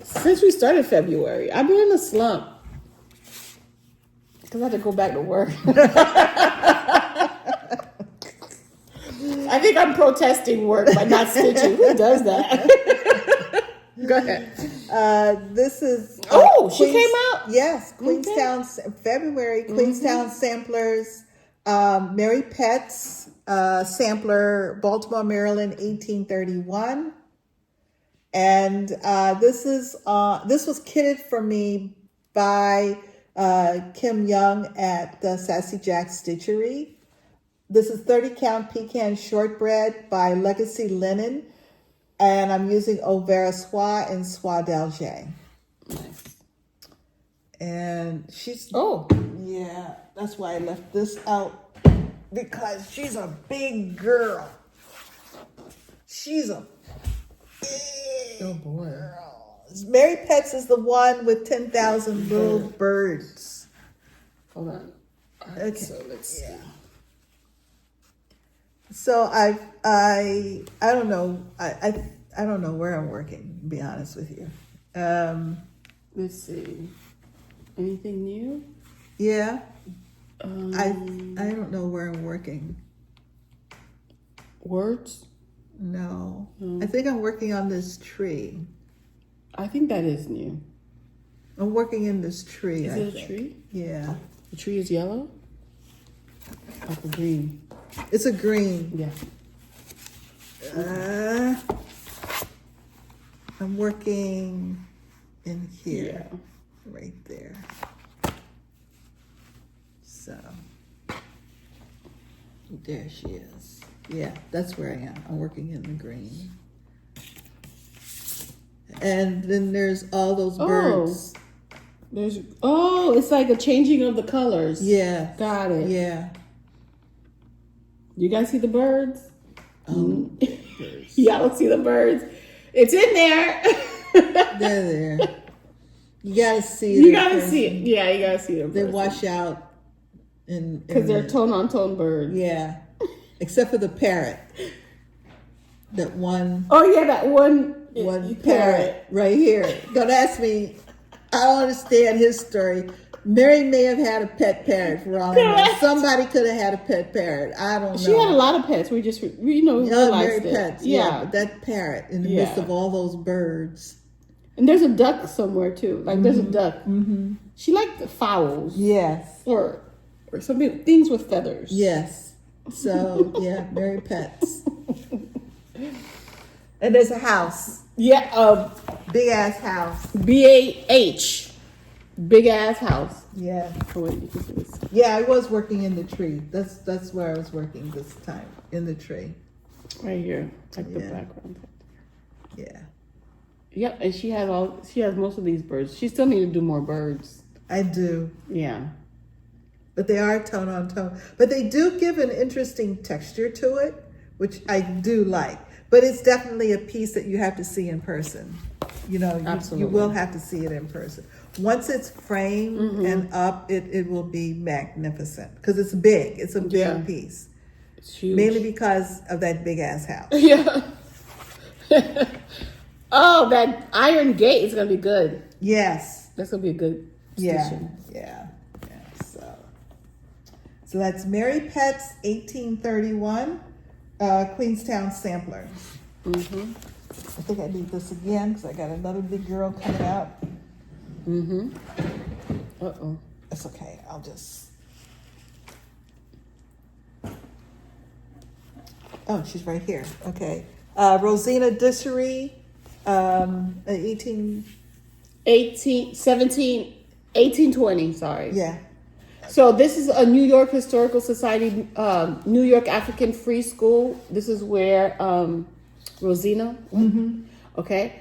S1: since we started February, I've been in a slump because I had to go back to work. I think I'm protesting work by not stitching. Who does that? Go ahead.
S2: This is.
S1: She came out?
S2: Yes, Queenstown, February, Queenstown Samplers, Mary Pet's sampler, Baltimore, Maryland, 1831. And this was kitted for me by Kim Young at Sassy Jack Stitchery. This is 30 count pecan shortbread by Legacy Linen. And I'm using Au Vera Soie and Soie d'Alger.
S1: Nice.
S2: And she's...
S1: Oh.
S2: Yeah, that's why I left this out. Because she's a big girl. She's a big girl. Mary Pet's is the one with 10,000 little birds.
S1: Hold on. Okay. So let's see.
S2: So I don't know. I don't know where I'm working, to be honest with you.
S1: Let's see. Anything new?
S2: Yeah. I don't know where I'm working.
S1: Words?
S2: No. I think I'm working on this tree.
S1: I think that is new.
S2: I'm working in this tree.
S1: Is it a tree?
S2: Yeah.
S1: The tree is yellow? Like a green.
S2: It's a green.
S1: Yeah.
S2: I'm working in here. Yeah. Right there. So there she is. Yeah, that's where I am. I'm working in the green. And then there's all those birds.
S1: It's like a changing of the colors.
S2: Yeah.
S1: Got it.
S2: Yeah.
S1: You guys see the birds?
S2: Birds.
S1: Y'all see the birds. It's in there.
S2: They're there. You gotta see it.
S1: You gotta see it. Yeah, you gotta see them.
S2: They wash out
S1: because they're tone-on-tone birds.
S2: Yeah. Except for the parrot. That one.
S1: Oh yeah, that one
S2: parrot right here. Don't ask me. I don't understand his story. Mary may have had a pet parrot for all I know. Somebody could have had a pet parrot. I don't know.
S1: She had a lot of pets. We just, realized it.
S2: Pets. Yeah, but that parrot in the midst of all those birds.
S1: And there's a duck somewhere too. Like there's a duck. Mm-hmm. She liked the fowls.
S2: Yes.
S1: Or something, things with feathers.
S2: Yes. So yeah, Mary Pets. And there's a house.
S1: Yeah,
S2: big ass house.
S1: BAH. Big ass house.
S2: Yeah.
S1: Oh, wait, you can see this.
S2: Yeah, I was working in the tree. That's where I was working this time, in the tree.
S1: Right here, like the background.
S2: Yeah.
S1: Yep, and she has most of these birds. She still needs to do more birds.
S2: I do.
S1: Yeah.
S2: But they are tone on tone. But they do give an interesting texture to it, which I do like. But it's definitely a piece that you have to see in person. You will have to see it in person. Once it's framed and up, it will be magnificent because it's big. It's a big piece.
S1: It's huge.
S2: Mainly because of that big ass house.
S1: Yeah. Oh, that iron gate is gonna be good.
S2: Yes.
S1: That's gonna be a good station.
S2: Yeah. So that's Mary Pet's 1831 Queenstown sampler.
S1: Mm-hmm.
S2: I think I need this again because I got another big girl coming out.
S1: Mm-hmm. Uh-oh.
S2: That's okay. I'll just... Oh, she's right here. Okay. Rosina Stitchery,
S1: 1820, sorry.
S2: Yeah.
S1: So this is a New York Historical Society, New York African Free School. This is where Rosina went.
S2: Mm-hmm.
S1: Okay.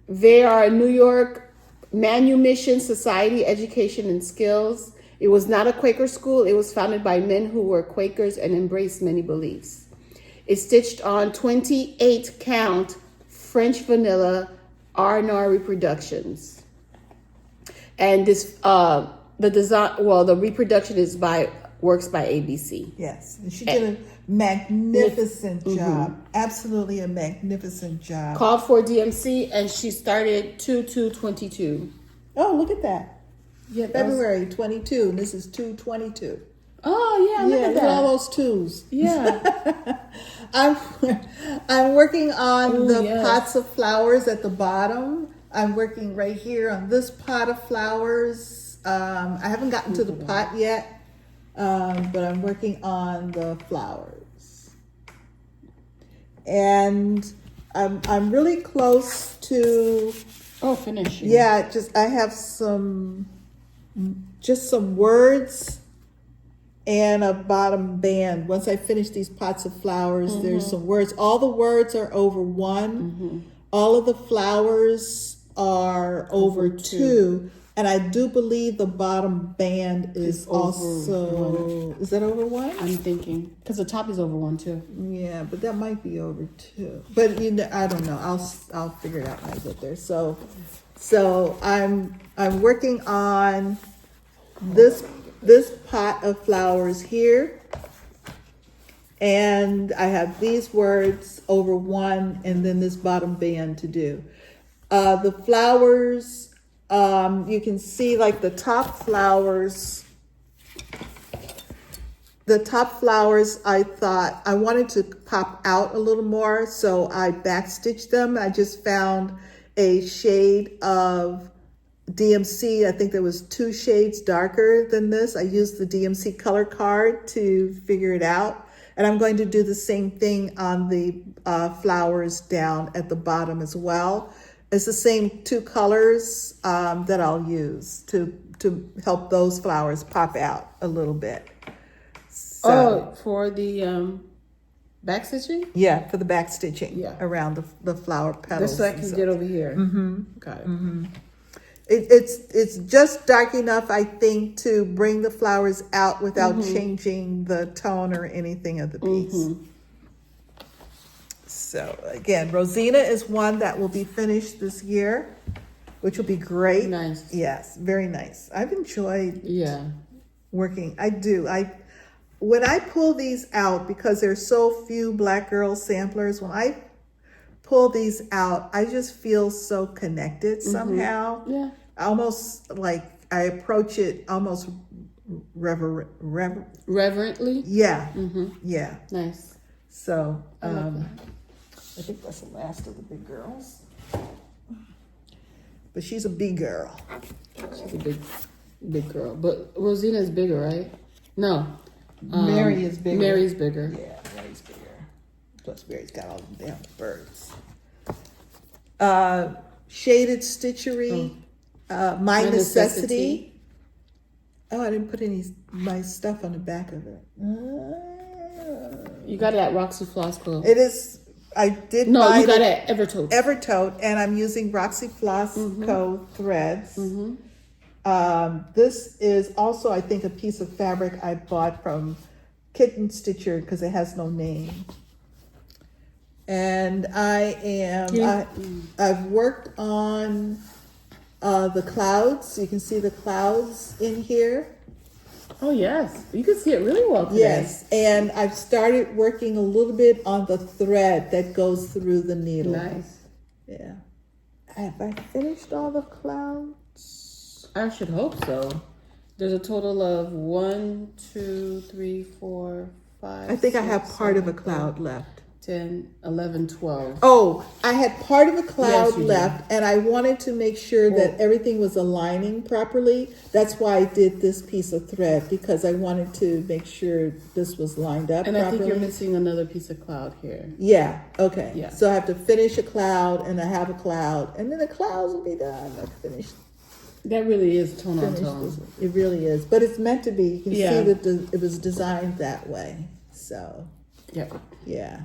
S1: They are a New York Manumission Society, Education and Skills. It was not a Quaker school. It was founded by men who were Quakers and embraced many beliefs. It stitched on 28 count French vanilla Arnar reproductions. And this, the design, well, the reproduction is works by ABC.
S2: Yes, and she did a magnificent job. Absolutely a magnificent job.
S1: Called for DMC, and she started 2/2/22.
S2: Oh, look at that.
S1: Yeah,
S2: February 22, and this is 2/22.
S1: Oh yeah, look at that.
S2: All those twos.
S1: Yeah.
S2: I'm working on pots of flowers at the bottom. I'm working right here on this pot of flowers. I haven't gotten to the pot yet, but I'm working on the flowers. And I'm really close to
S1: finishing.
S2: Yeah, I have some words and a bottom band. Once I finish these pots of flowers, there's some words. All the words are over 1. All of the flowers are over 2. And I do believe the bottom band is also... Is that over 1?
S1: I'm thinking. Because the top is over 1 too.
S2: Yeah, but that might be over 2. But I don't know. I'll figure it out when I get there. So I'm working on this pot of flowers here, and I have these words over 1, and then this bottom band to do. The flowers, you can see like the top flowers. The top flowers, I thought I wanted to pop out a little more, so I backstitched them. I just found a shade of DMC. I think there was 2 shades darker than this. I used the DMC color card to figure it out. And I'm going to do the same thing on the flowers down at the bottom as well. It's the same 2 colors that I'll use to help those flowers pop out a little bit. So,
S1: for the back stitching?
S2: Yeah, for the back stitching around the flower petals.
S1: Just so I can get over here. Got it.
S2: It's just dark enough, I think, to bring the flowers out without changing the tone or anything of the piece. So again, Rosina is one that will be finished this year, which will be great.
S1: Nice.
S2: Yes, very nice. I've enjoyed working. I do. When I pull these out, because there's so few Black girl samplers, when I pull these out, I just feel so connected somehow.
S1: Yeah.
S2: Almost like I approach it almost
S1: reverently.
S2: Yeah. Yeah.
S1: Nice.
S2: So I think that's the last of the big girls. But she's a big girl.
S1: She's a big girl. But Rosina is bigger, right? No.
S2: Mary is bigger.
S1: Mary's bigger.
S2: Yeah, Mary's bigger. Plus Mary's got all the damn birds. Shaded Stitchery. My Necessity. Oh, I didn't put my stuff on the back of it.
S1: You got it at Roxy Floss Co.
S2: It is. I did.
S1: No, you got it at Evertote.
S2: Evertote, and I'm using Roxy Floss Co. threads. This is also, I think, a piece of fabric I bought from Kitten Stitcher because it has no name. And I've worked on the clouds. You can see the clouds in here.
S1: Oh, yes. You can see it really well today.
S2: Yes, and I've started working a little bit on the thread that goes through the needle.
S1: Nice.
S2: Yeah. Have I finished all the clouds?
S1: I should hope so. There's a total of 1, 2, 3, 4, 5.
S2: I think I have part of a cloud left.
S1: 10, 11, 12.
S2: Oh, I had part of a cloud
S1: Yes,
S2: left, and I wanted to make sure that everything was aligning properly. That's why I did this piece of thread, because I wanted to make sure this was lined up
S1: and
S2: properly.
S1: I think you're missing another piece of cloud here.
S2: Yeah, okay.
S1: Yeah.
S2: So I have to finish a cloud, and I have a cloud, and then the clouds will be done. I've finished.
S1: That really is tone on tone.
S2: It really is. But it's meant to be. You can
S1: Yeah.
S2: see that it was designed that way. So,
S1: Yep.
S2: yeah.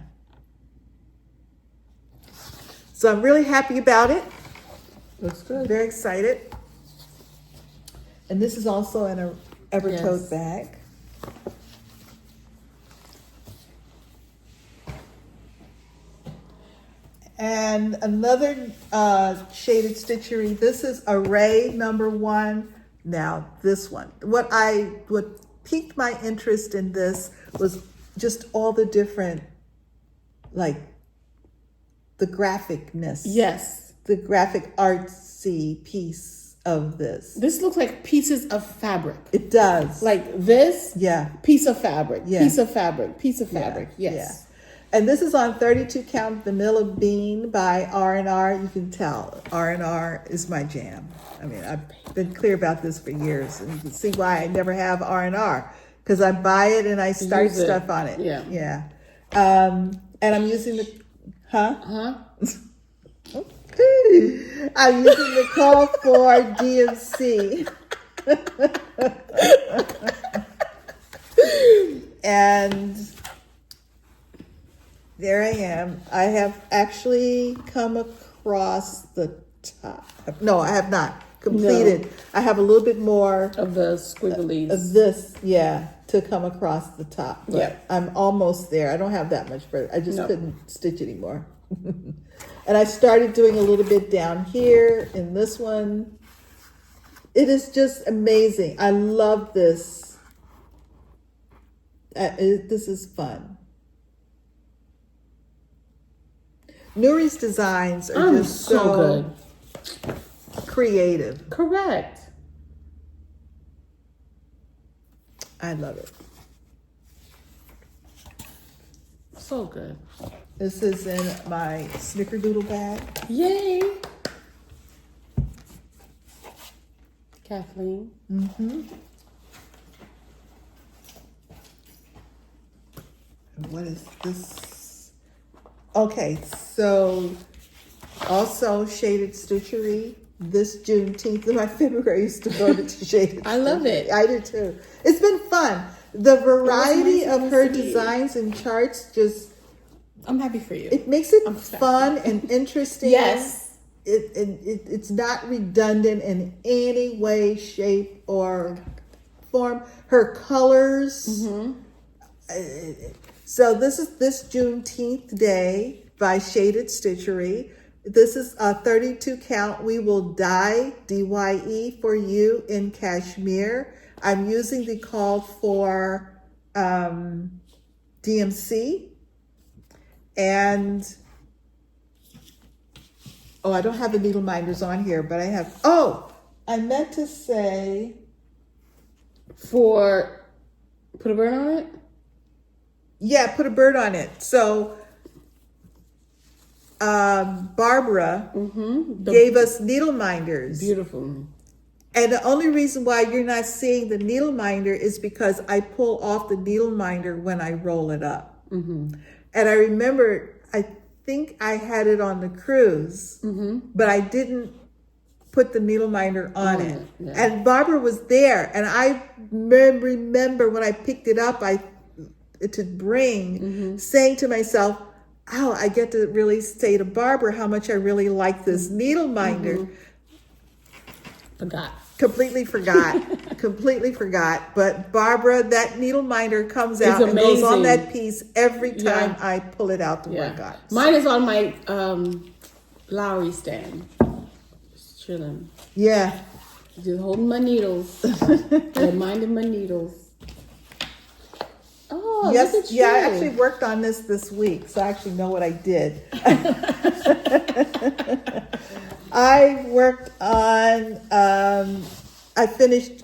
S2: So I'm really happy about it.
S1: Looks good.
S2: Very excited. And this is also in a Evertote
S1: Yes.
S2: bag. And another shaded stitchery. This is array number 1. Now this one. What piqued my interest in this was just all the different, like, the graphicness.
S1: Yes.
S2: The graphic artsy piece of this.
S1: This looks like pieces of fabric.
S2: It does.
S1: Like this,
S2: Yeah.
S1: piece of fabric,
S2: Yeah.
S1: piece of fabric, piece of fabric. Yes.
S2: Yeah. And this is on 32 count vanilla bean by R&R. You can tell R&R is my jam. I mean, I've been clear about this for years, and you can see why I never have R&R, because I buy it and I start
S1: Use it.
S2: stuff on it.
S1: Yeah.
S2: Yeah. And I'm using the I'm using the call for DMC. And there I am. I have actually come across the top. No, I have not completed.
S1: No.
S2: I have a little bit more
S1: Of the squigglies.
S2: of this, to come across the top. But
S1: Yeah.
S2: I'm almost there. I don't have that much further. I just
S1: No.
S2: couldn't stitch anymore. And I started doing a little bit down here in this one. It is just amazing. I love this. This is fun. Nuri's designs are just so
S1: good.
S2: creative.
S1: Correct.
S2: I love it.
S1: So good.
S2: This is in my snickerdoodle bag.
S1: Yay. Kathleen.
S2: Mm-hmm. And what is this? Okay, so also shaded stitchery. This Juneteenth in my February is devoted to shaded.
S1: I love it.
S2: I do too. It's been fun. The variety
S1: nice
S2: of her
S1: to see.
S2: designs and charts just,
S1: I'm happy for you.
S2: it makes it
S1: I'm excited.
S2: fun and interesting.
S1: Yes.
S2: It's not redundant in any way, shape, or form. Her colors. So this is this Juneteenth Day by Shaded Stitchery. This is a 32 count. We will dye, DYE, for you in cashmere. I'm using the call for DMC. And, I don't have the needle minders on here, but I have, I meant to say.
S1: For put a bird on it?
S2: Yeah, put a bird on it. So, Barbara gave us needle minders.
S1: Beautiful.
S2: And the only reason why you're not seeing the needle minder is because I pull off the needle minder when I roll it up. And I remember, I think I had it on the cruise, but I didn't put the needle minder on it.
S1: Yeah.
S2: And Barbara was there, and I remember when I picked it up, to bring, saying to myself, I get to really say to Barbara how much I really like this needle minder.
S1: Forgot.
S2: Completely forgot. But Barbara, that needle minder comes out and goes on that piece every time I pull it out to work on.
S1: Mine is on my Lowry stand. Just chilling.
S2: Yeah.
S1: Just holding my needles. Minding my needles. Oh,
S2: Yes.
S1: look at you.
S2: Yeah, I actually worked on this week, so I actually know what I did. I worked on, I finished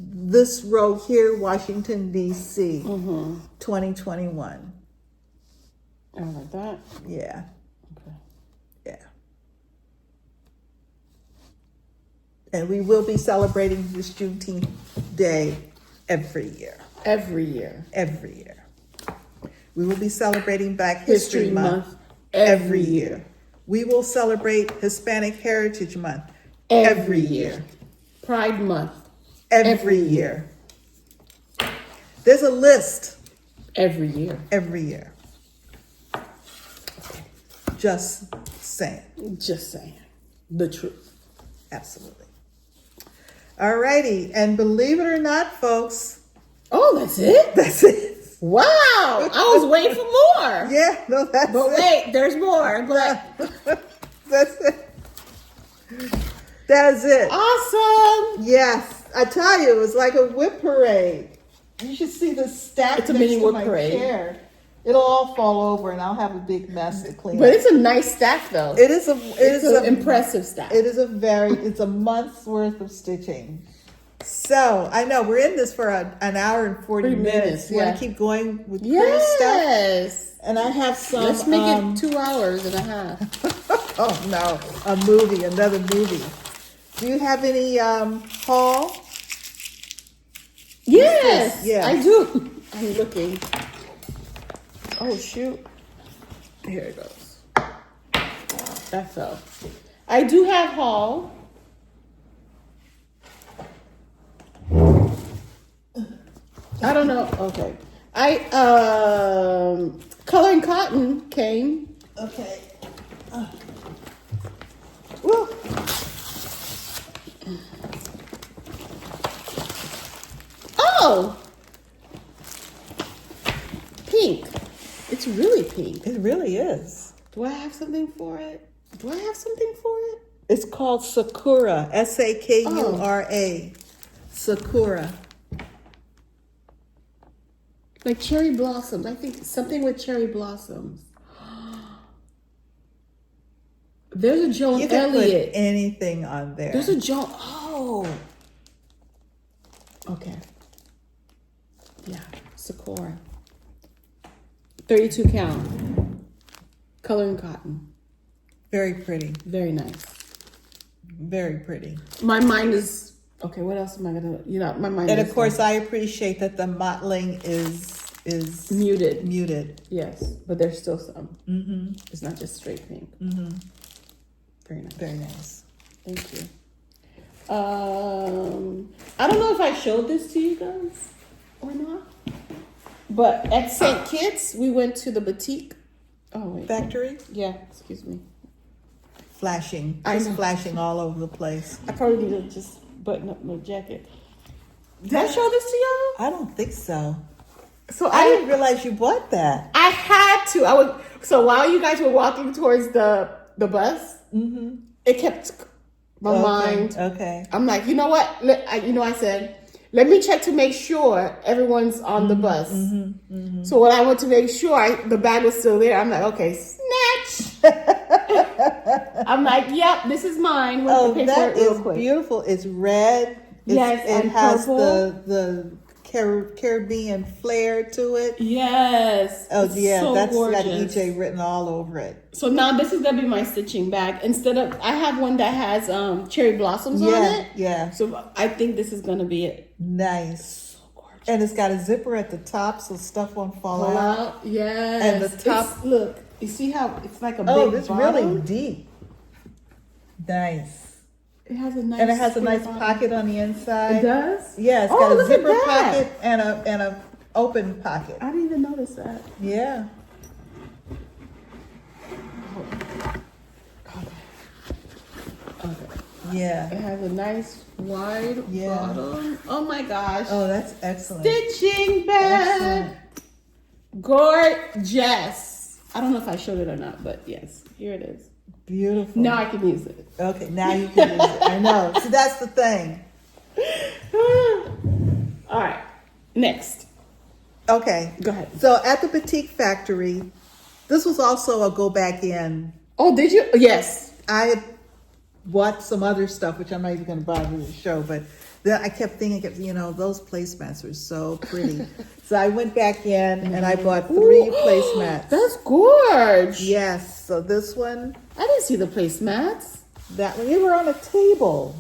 S2: this row here, Washington, D.C., 2021.
S1: I like that.
S2: Yeah.
S1: Okay.
S2: Yeah. And we will be celebrating this Juneteenth Day every year.
S1: Every year.
S2: Every year. We will be celebrating Black History Month
S1: every year.
S2: We will celebrate Hispanic Heritage Month
S1: Every year. Pride Month.
S2: Every year. There's a list.
S1: Every year.
S2: Every year. Just saying.
S1: Just saying. The truth.
S2: Absolutely. All righty. And believe it or not, folks.
S1: Oh, that's it?
S2: That's it.
S1: Wow. I was waiting for more.
S2: Yeah, no, that's
S1: But
S2: it.
S1: wait, there's more. But
S2: That's it. That is it.
S1: awesome.
S2: Yes. I tell you, it was like a whip parade. You should see the stack
S1: It's a
S2: next
S1: mini
S2: to
S1: whip
S2: my
S1: parade.
S2: chair. It'll all fall over and I'll have a big mess to clean
S1: But
S2: up.
S1: it's a nice stack, though.
S2: It's
S1: an impressive stack.
S2: It's a month's worth of stitching. So I know we're in this for an hour and 40 minutes. You want to keep going with Chris stuff?
S1: Yes.
S2: And I have some.
S1: Let's make it 2 hours and a half.
S2: Oh no, another movie. Do you have any haul?
S1: Yes,
S2: Yes.
S1: I do. I'm looking. Oh shoot! Here it goes. That fell. I do have haul. I don't know. Okay. Coloring Cotton came.
S2: Okay. Woo.
S1: Oh! Pink. It's really pink.
S2: It really is.
S1: Do I have something for it?
S2: It's called Sakura. Sakura. Sakura.
S1: Like cherry blossoms. I think something with cherry blossoms. There's a Joan
S2: You can
S1: Elliott.
S2: put anything on there.
S1: There's a Joan. Oh. Okay. Yeah. Sakura. 32 count. Coloring Cotton.
S2: Very pretty.
S1: Very nice.
S2: Very pretty.
S1: My mind is okay. What else am I gonna? My mind.
S2: And
S1: is
S2: of course, I appreciate that the mottling is
S1: muted.
S2: Muted.
S1: Yes, but there's still some. Mm-hmm. It's not just straight pink.
S2: Mm-hmm.
S1: Very nice.
S2: Very nice.
S1: Thank you. I don't know if I showed this to you guys or not, but at St. Kitts we went to the boutique. Oh wait.
S2: Factory.
S1: Yeah. Excuse me.
S2: Flashing.
S1: I
S2: Just
S1: know.
S2: flashing all over the place.
S1: I probably need to just button up my jacket. Did I show this to y'all?
S2: I don't think so.
S1: So
S2: I didn't realize you bought that.
S1: I had to. So while you guys were walking towards the bus, it kept my mind.
S2: Okay.
S1: I'm like, you know what? I said, let me check to make sure everyone's on the bus. So when I went to make sure the bag was still there, I'm like, okay, snatch. I'm like, yep, this is mine.
S2: Oh, that is beautiful. It's red.
S1: Yes,
S2: it
S1: and
S2: has
S1: purple.
S2: the Caribbean flair to it.
S1: Yes.
S2: Oh
S1: it's
S2: yeah,
S1: so
S2: that's
S1: gorgeous.
S2: got EJ written all over it.
S1: So now this is gonna be my stitching bag. Instead of, I have one that has cherry blossoms on it.
S2: Yeah.
S1: So I think this is gonna be it.
S2: Nice.
S1: So gorgeous.
S2: And it's got a zipper at the top so stuff won't fall out.
S1: Yes.
S2: And the top,
S1: look, you see how it's like a
S2: oh,
S1: big
S2: it's
S1: bottom?
S2: really deep. Nice.
S1: It has a nice,
S2: And it has a nice
S1: bottom.
S2: pocket on the inside.
S1: It does?
S2: Yeah, it's
S1: Oh,
S2: got a
S1: look at
S2: zipper
S1: that.
S2: pocket and a open pocket.
S1: I didn't even notice that.
S2: Yeah.
S1: Okay.
S2: Yeah.
S1: It has a nice wide
S2: Yeah.
S1: bottom. Oh my gosh.
S2: Oh, that's excellent.
S1: Stitching bag.
S2: Excellent.
S1: Gorgeous. I don't know if I showed it or not, but yes, here it is.
S2: Beautiful.
S1: Now I can use it.
S2: Okay, now you can use it. I know. See, that's the thing.
S1: All right. Next.
S2: Okay.
S1: Go ahead.
S2: So at the Boutique Factory, this was also a go back in.
S1: Oh, did you? Yes.
S2: I had bought some other stuff, which I'm not even going to bother to show, but then I kept thinking, those placemats are so pretty. So I went back in and I bought 3 placemats.
S1: That's gorgeous.
S2: Yes. So this one.
S1: I didn't see the placemats.
S2: That one. They were on a table.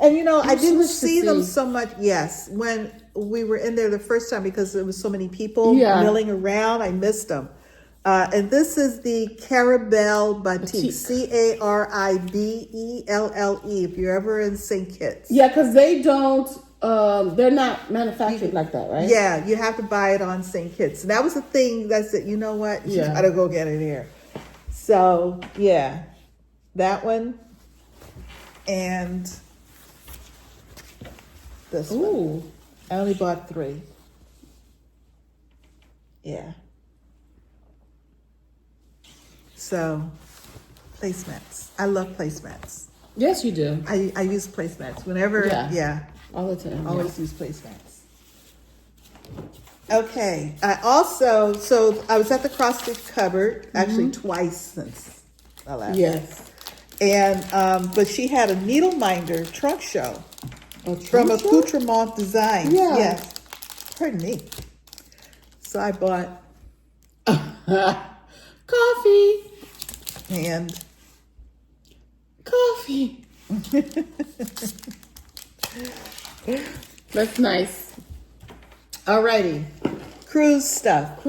S2: And I didn't see them so much. Yes. When we were in there the first time, because there was so many people milling around, I missed them. And this is the Caribelle Batik, Caribelle, if you're ever in St. Kitts.
S1: Yeah, because they don't, they're not manufactured like that, right?
S2: Yeah, you have to buy it on St. Kitts. And that was the thing that said, you know what? You gotta go get it here. So, yeah, that one and this one. I only bought 3. Yeah. So, placemats. I love placemats.
S1: Yes, you do.
S2: I use placemats whenever.
S1: All the time.
S2: Always use placemats. Okay. I was at the cross stitch cupboard actually twice since I left.
S1: Yes.
S2: And but she had a needle minder trunk show from Accoutrement Design.
S1: Yeah.
S2: Yes. Pardon me. So I bought
S1: coffee.
S2: And
S1: coffee. That's nice.
S2: Alrighty. Cruise stuff.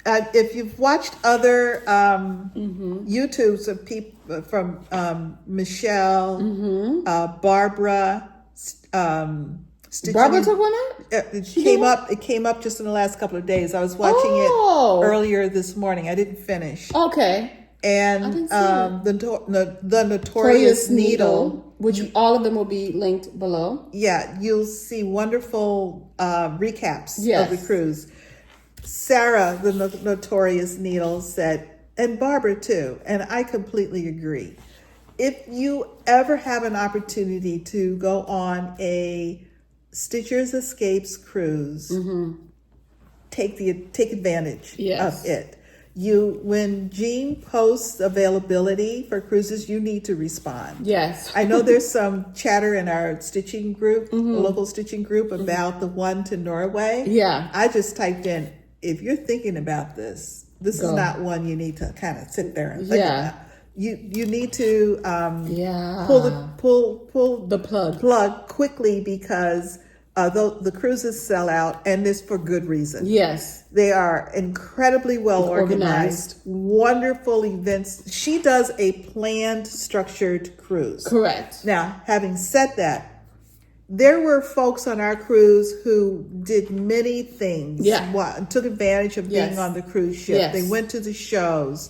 S2: If you've watched other YouTubes of people from Michelle, Barbara, Stitchery.
S1: Barbara took one out?
S2: It came up just in the last couple of days. I was watching it earlier this morning. I didn't finish.
S1: Okay.
S2: And the Notorious Needle,
S1: which all of them will be linked below.
S2: Yeah, you'll see wonderful recaps of the cruise. Sarah, the Notorious Needle, said, and Barbara too, and I completely agree. If you ever have an opportunity to go on a Stitcher's Escapes cruise, take advantage of it. When Jeanne posts availability for cruises, you need to respond.
S1: Yes.
S2: I know there's some chatter in our stitching group, the local stitching group, about the one to Norway.
S1: Yeah.
S2: I just typed in, if you're thinking about this is not one you need to kind of sit there and think about. You need to pull the plug quickly, because the cruises sell out, and this for good reason.
S1: Yes.
S2: They are incredibly well organized, wonderful events. She does a planned, structured cruise.
S1: Correct.
S2: Now, having said that, there were folks on our cruise who did many things. Took advantage of being on the cruise ship. Yes. They went to the shows.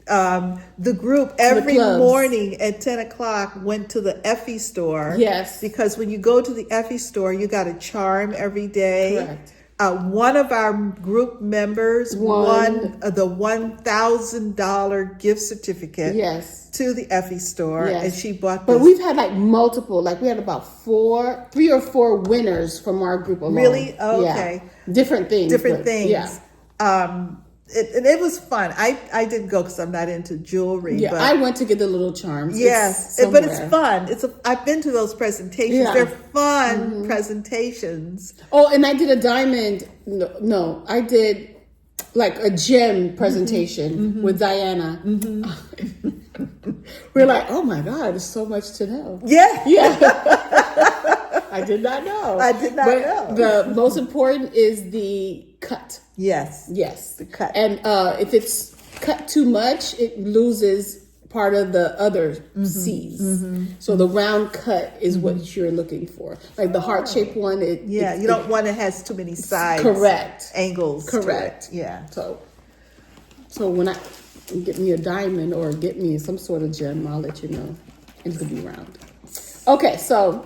S2: The group every morning at 10 o'clock went to the Effie store. Yes. Because when you go to the Effie store, you got a charm every day.
S1: Correct.
S2: One of our group members won the $1,000 gift certificate to the Effie store, and she bought this.
S1: But we've had multiple, we had about 3 or 4 winners from our group alone.
S2: Really? Oh, okay.
S1: Different things.
S2: Yeah. It was fun. I didn't go because I'm not into jewelry.
S1: Yeah,
S2: but
S1: I went to get the little charms.
S2: Yes, but it's fun. I've been to those presentations. Yeah. They're fun presentations.
S1: Oh, and I did a diamond. No, I did a gem presentation with Diana. We're like, oh my God, there's so much to know. Yeah. I did not know.
S2: know.
S1: The most important is the cut.
S2: Yes.
S1: The cut. And if it's cut too much, it loses part of the other C's. So the round cut is what you're looking for. Like the heart-shaped one.
S2: You don't want it has too many sides.
S1: Correct.
S2: Angles.
S1: Correct.
S2: Yeah.
S1: So when I get me a diamond or get me some sort of gem, I'll let you know. It could be round. Okay, so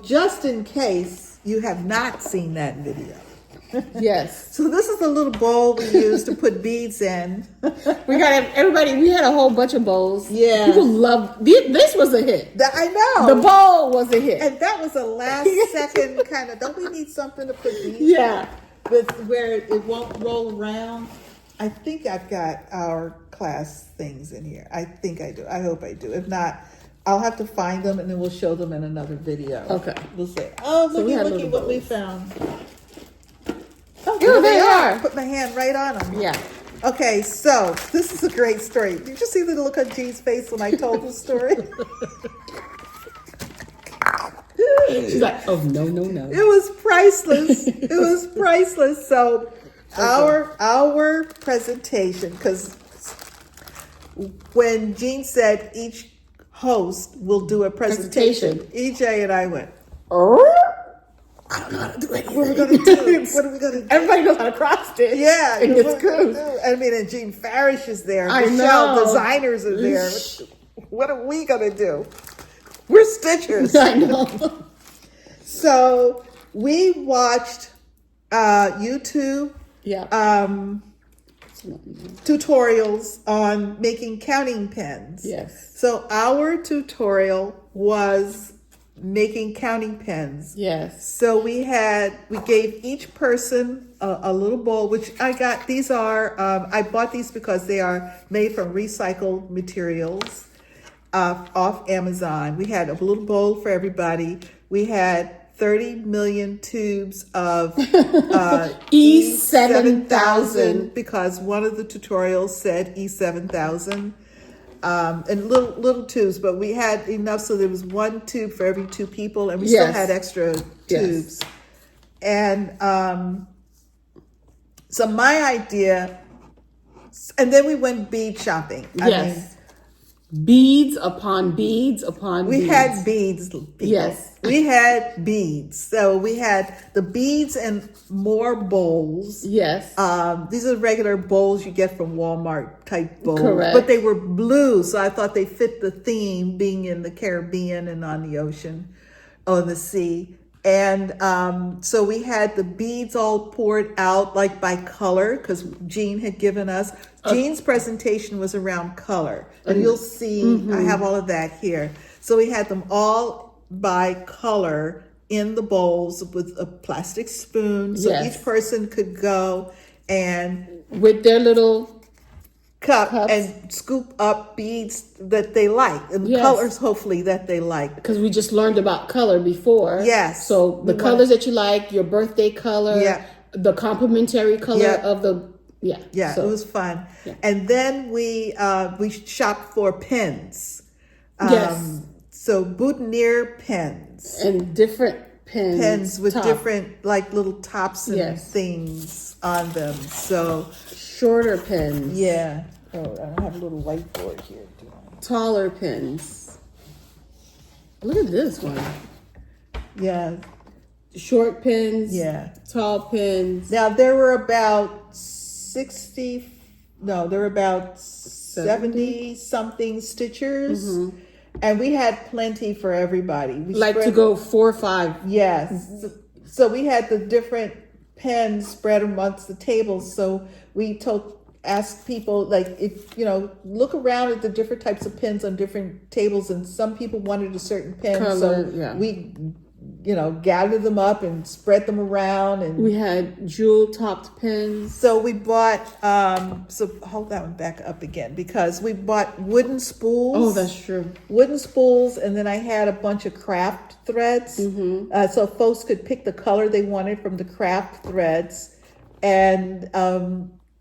S2: just in case you have not seen that video.
S1: Yes.
S2: So this is a little bowl we use to put beads in.
S1: We had a whole bunch of bowls.
S2: Yeah.
S1: People love, this was a hit.
S2: I know.
S1: The bowl was a hit.
S2: And that was a last second kind of, don't we need something to put beads
S1: in?
S2: Where it won't roll around. I think I've got our class things in here. I think I do. I hope I do. If not, I'll have to find them and then we'll show them in another video.
S1: Okay.
S2: We'll say, oh,
S1: So
S2: look at what we found.
S1: Oh, here they are.
S2: Put my hand right on them.
S1: Yeah.
S2: Okay, so this is a great story. Did you see the look on Jean's face when I told the story?
S1: She's like, oh, no.
S2: It was priceless. It was priceless. So our presentation, because when Jeanne said each host will do a presentation, EJ and I went, I don't know how to do it. What are we going to do? What are we going to do?
S1: Everybody knows how to cross stitch.
S2: Yeah.
S1: And it's good.
S2: I mean, and Jeanne Farish is there.
S1: I
S2: Michelle
S1: know.
S2: designers are there. What are we going to do? We're stitchers.
S1: I know.
S2: So we watched YouTube tutorials on making counting pens.
S1: Yes.
S2: So our tutorial was making counting pens.
S1: Yes.
S2: So we gave each person a little bowl, which I got. These are, I bought these because they are made from recycled materials off Amazon. We had a little bowl for everybody. We had 30 million tubes of E7000 because one of the tutorials said E7000. And little tubes, but we had enough so there was one tube for every 2 people, and we still had extra tubes. And so my idea, and then we went bead shopping.
S1: Beads upon beads upon beads.
S2: We had beads. People.
S1: Yes.
S2: We had beads. So we had the beads and more bowls.
S1: Yes.
S2: These are regular bowls you get from Walmart type bowls.
S1: Correct.
S2: But they were blue, so I thought they fit the theme being in the Caribbean and on the ocean, on the sea. And so we had the beads all poured out like by color because Jeanne had given us. Jeanne's presentation was around color. And you'll see, I have all of that here. So we had them all by color in the bowls with a plastic spoon. So each person could go and
S1: with their little
S2: cups and scoop up beads that they like and colors hopefully that they like.
S1: Because we just learned about color before.
S2: Yes.
S1: So the colors that you like, your birthday color, the complementary color of the so,
S2: it was fun. And then we shopped for pens. So boutonniere pens.
S1: And different pens
S2: with different like little tops and things on them. So
S1: shorter pens.
S2: Yeah. Oh, I have a little whiteboard here.
S1: Taller pens. Look at this one.
S2: Yeah.
S1: Short pens.
S2: Yeah.
S1: Tall pens.
S2: Now there were about 70 something stitchers. And we had plenty for everybody. We
S1: to go 4 or 5.
S2: Yes. So we had the different pens spread amongst the tables. So we asked people, like, if look around at the different types of pens on different tables, and some people wanted a certain pen.
S1: Color,
S2: we gathered them up and spread them around. And
S1: we had jewel-topped pens.
S2: So we bought, so hold that one back up again, because we bought wooden spools.
S1: Oh, that's true.
S2: Wooden spools, and then I had a bunch of craft threads. So folks could pick the color they wanted from the craft threads. And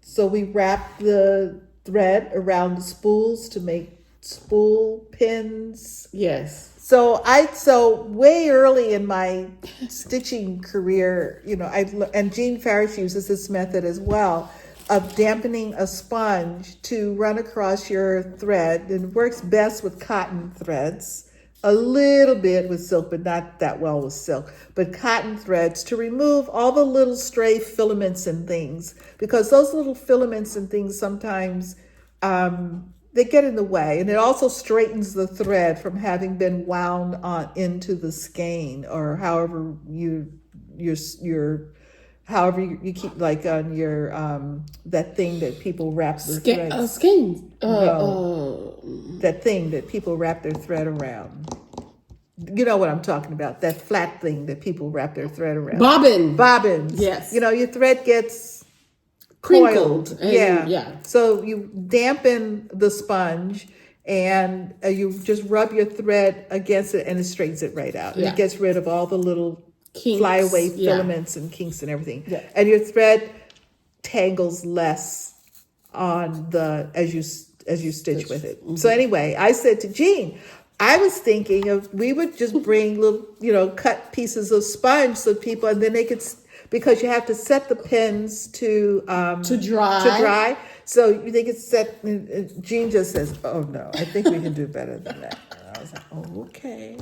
S2: so we wrapped the thread around the spools to make spool pins.
S1: Yes.
S2: So way early in my stitching career, and Jeanne Farish uses this method as well, of dampening a sponge to run across your thread. And it works best with cotton threads, a little bit with silk, but not that well with silk, but cotton threads to remove all the little stray filaments and things, because those little filaments and things sometimes, they get in the way, and it also straightens the thread from having been wound on into the skein, or however you keep, like on your that thing that people wrap their threads.
S1: Skein.
S2: That thing that people wrap their thread around. You know what I'm talking about? That flat thing that people wrap their thread around. Bobbins.
S1: Yes.
S2: Your thread gets
S1: crinkled.
S2: Yeah. So you dampen the sponge and you just rub your thread against it and it straightens it right out. And it gets rid of all the little kinks, flyaway filaments and kinks and everything. Yeah. And your thread tangles less on the as you stitch with it. Mm-hmm. So anyway, I said to Jeanne, I was thinking of we would just bring little, cut pieces of sponge so people, and then they could, because you have to set the pins to dry. So they could set. Jeanne just says, "Oh no, I think we can do better than that." And I was like, "Oh, okay."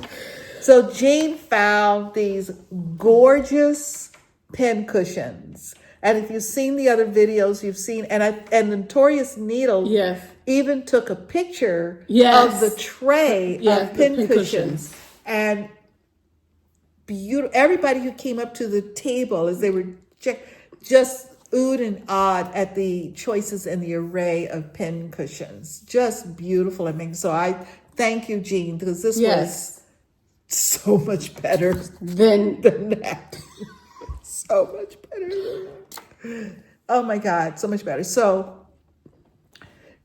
S2: So Jeanne found these gorgeous pin cushions. And if you've seen the other videos, you've seen, and Notorious Needle even took a picture of the tray of pin cushions. And beautiful. Everybody who came up to the table as they were just oohed and awed at the choices and the array of pin cushions. Just beautiful. I mean, so I thank you, Jeanne, because this was so much better than that. So much better than that. Oh my God, so much better. So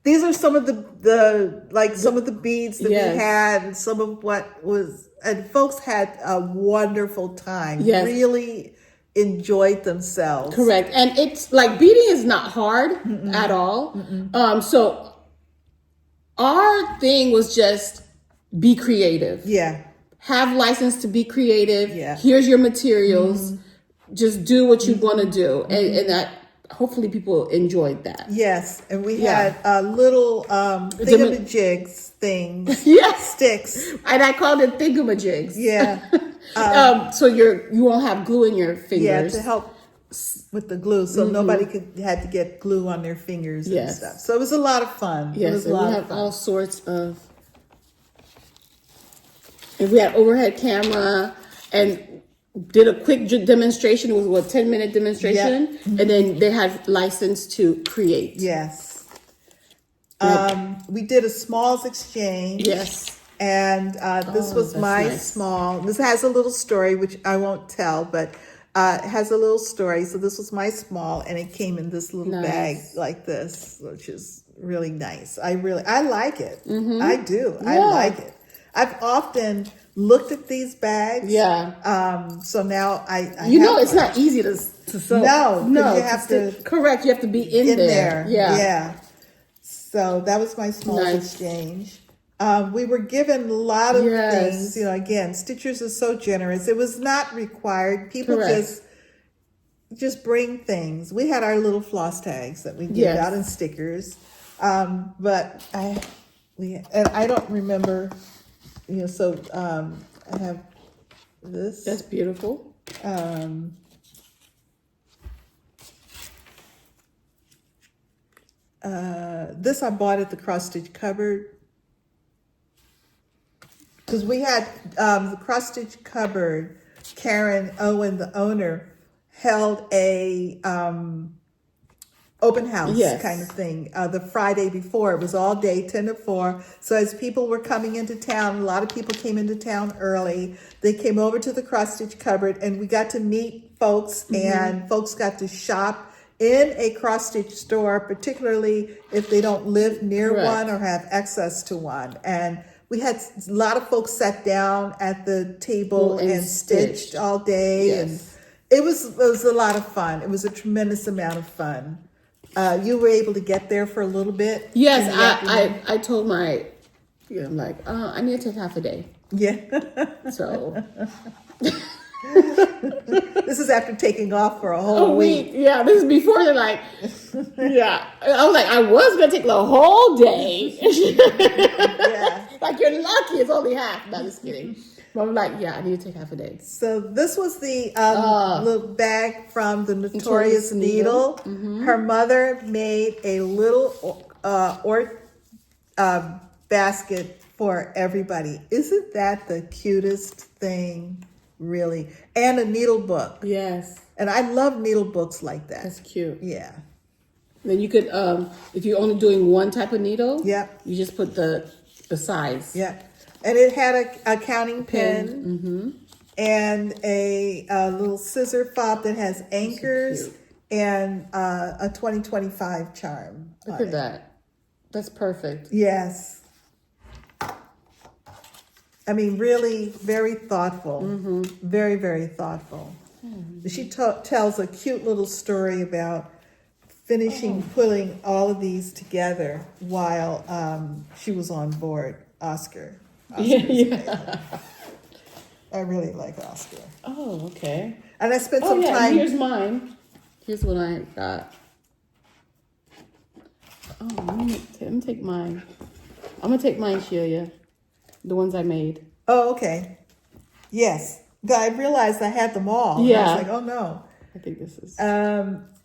S2: these are some of the beads that we had, and some of what was, and folks had a wonderful time. Yes. Really enjoyed themselves. Correct. And it's like beading is not hard at all. So our thing was just be creative. Yeah. Have license to be creative. Yeah. Here's your materials. Just do what you want to do. And that hopefully people enjoyed that. Yes. And we had little thingamajigs things. Sticks. And I called it thingamajigs. Yeah. So you won't have glue in your fingers. Yeah, to help with the glue. So nobody had to get glue on their fingers and stuff. So it was a lot of fun. Yes. And we have all sorts of, and we had overhead camera and did a quick demonstration. It was 10-minute demonstration, and then they had license to create. Yes. We did a smalls exchange. Yes. And this was my small. This has a little story, which I won't tell, but it has a little story. So this was my small, and it came in this little bag like this, which is really nice. I like it. I do. I like it. I've often looked at these bags. Yeah. So now I it's not easy to sew. No. You have to correct. You have to be in there. Yeah. Yeah. So that was my small exchange. We were given a lot of things. Again, Stitchers is so generous. It was not required. People just bring things. We had our little floss tags that we give out in stickers. But I don't remember. So I have this. That's beautiful. This I bought at the cross stitch cupboard because we had the cross stitch cupboard. Karen Owen, the owner, held a open house kind of thing the Friday before. It was all day, 10 to 4. So as people were coming into town, a lot of people came into town early. They came over to the cross stitch cupboard, and we got to meet folks, and folks got to shop in a cross stitch store, particularly if they don't live near one or have access to one. And we had a lot of folks sat down at the table and stitched all day, and it was a lot of fun. It was a tremendous amount of fun. You were able to get there for a little bit. Yes, I told my, I need to take half a day. Yeah. So. This is after taking off for a whole week. Yeah, this is before they're I was like, I was going to take the whole day. Like, you're lucky it's only half. No, just kidding. But I'm like, I need to take half a day. So this was the little bag from the Notorious Needle. Her mother made a little basket for everybody. Isn't that the cutest thing? Really? And a needle book. Yes. And I love needle books like that. That's cute. Yeah. Then you could, if you're only doing one type of needle, you just put the size. Yeah. And it had a counting pin and a little scissor fob that has anchors and a 2025 charm. Look at that. That's perfect. Yes. I mean, really very thoughtful. Very, very thoughtful. She tells a cute little story about finishing putting all of these together while she was on board. Oscar.
S1: Yeah.
S2: I really like Oscar.
S1: Oh, okay.
S2: And I spent some time.
S1: Here's mine. Here's what I got. Oh, let me take mine. I'm gonna take mine, Shelia. The ones I made.
S2: Oh, okay. Yes. I realized I had them all.
S1: Yeah.
S2: I was like, oh no.
S1: I think this is.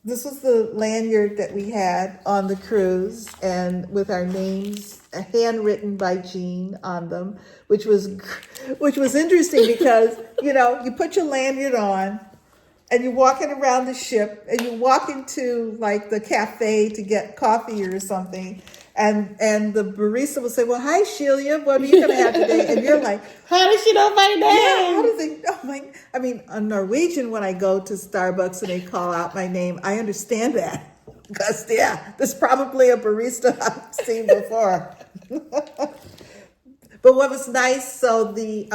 S2: This was the lanyard that we had on the cruise, and with our names handwritten by Jeanne on them, which was interesting because you put your lanyard on, and you're walking around the ship, and you walk into like the cafe to get coffee or something, and the barista will say, "Well, hi Shelia, what are you gonna have today?" And you're like,
S1: "How does she know my name?"
S2: Yeah, how does they know my? I mean, on Norwegian, when I go to Starbucks and they call out my name, I understand that because there's probably a barista I've seen before. But what was nice, so the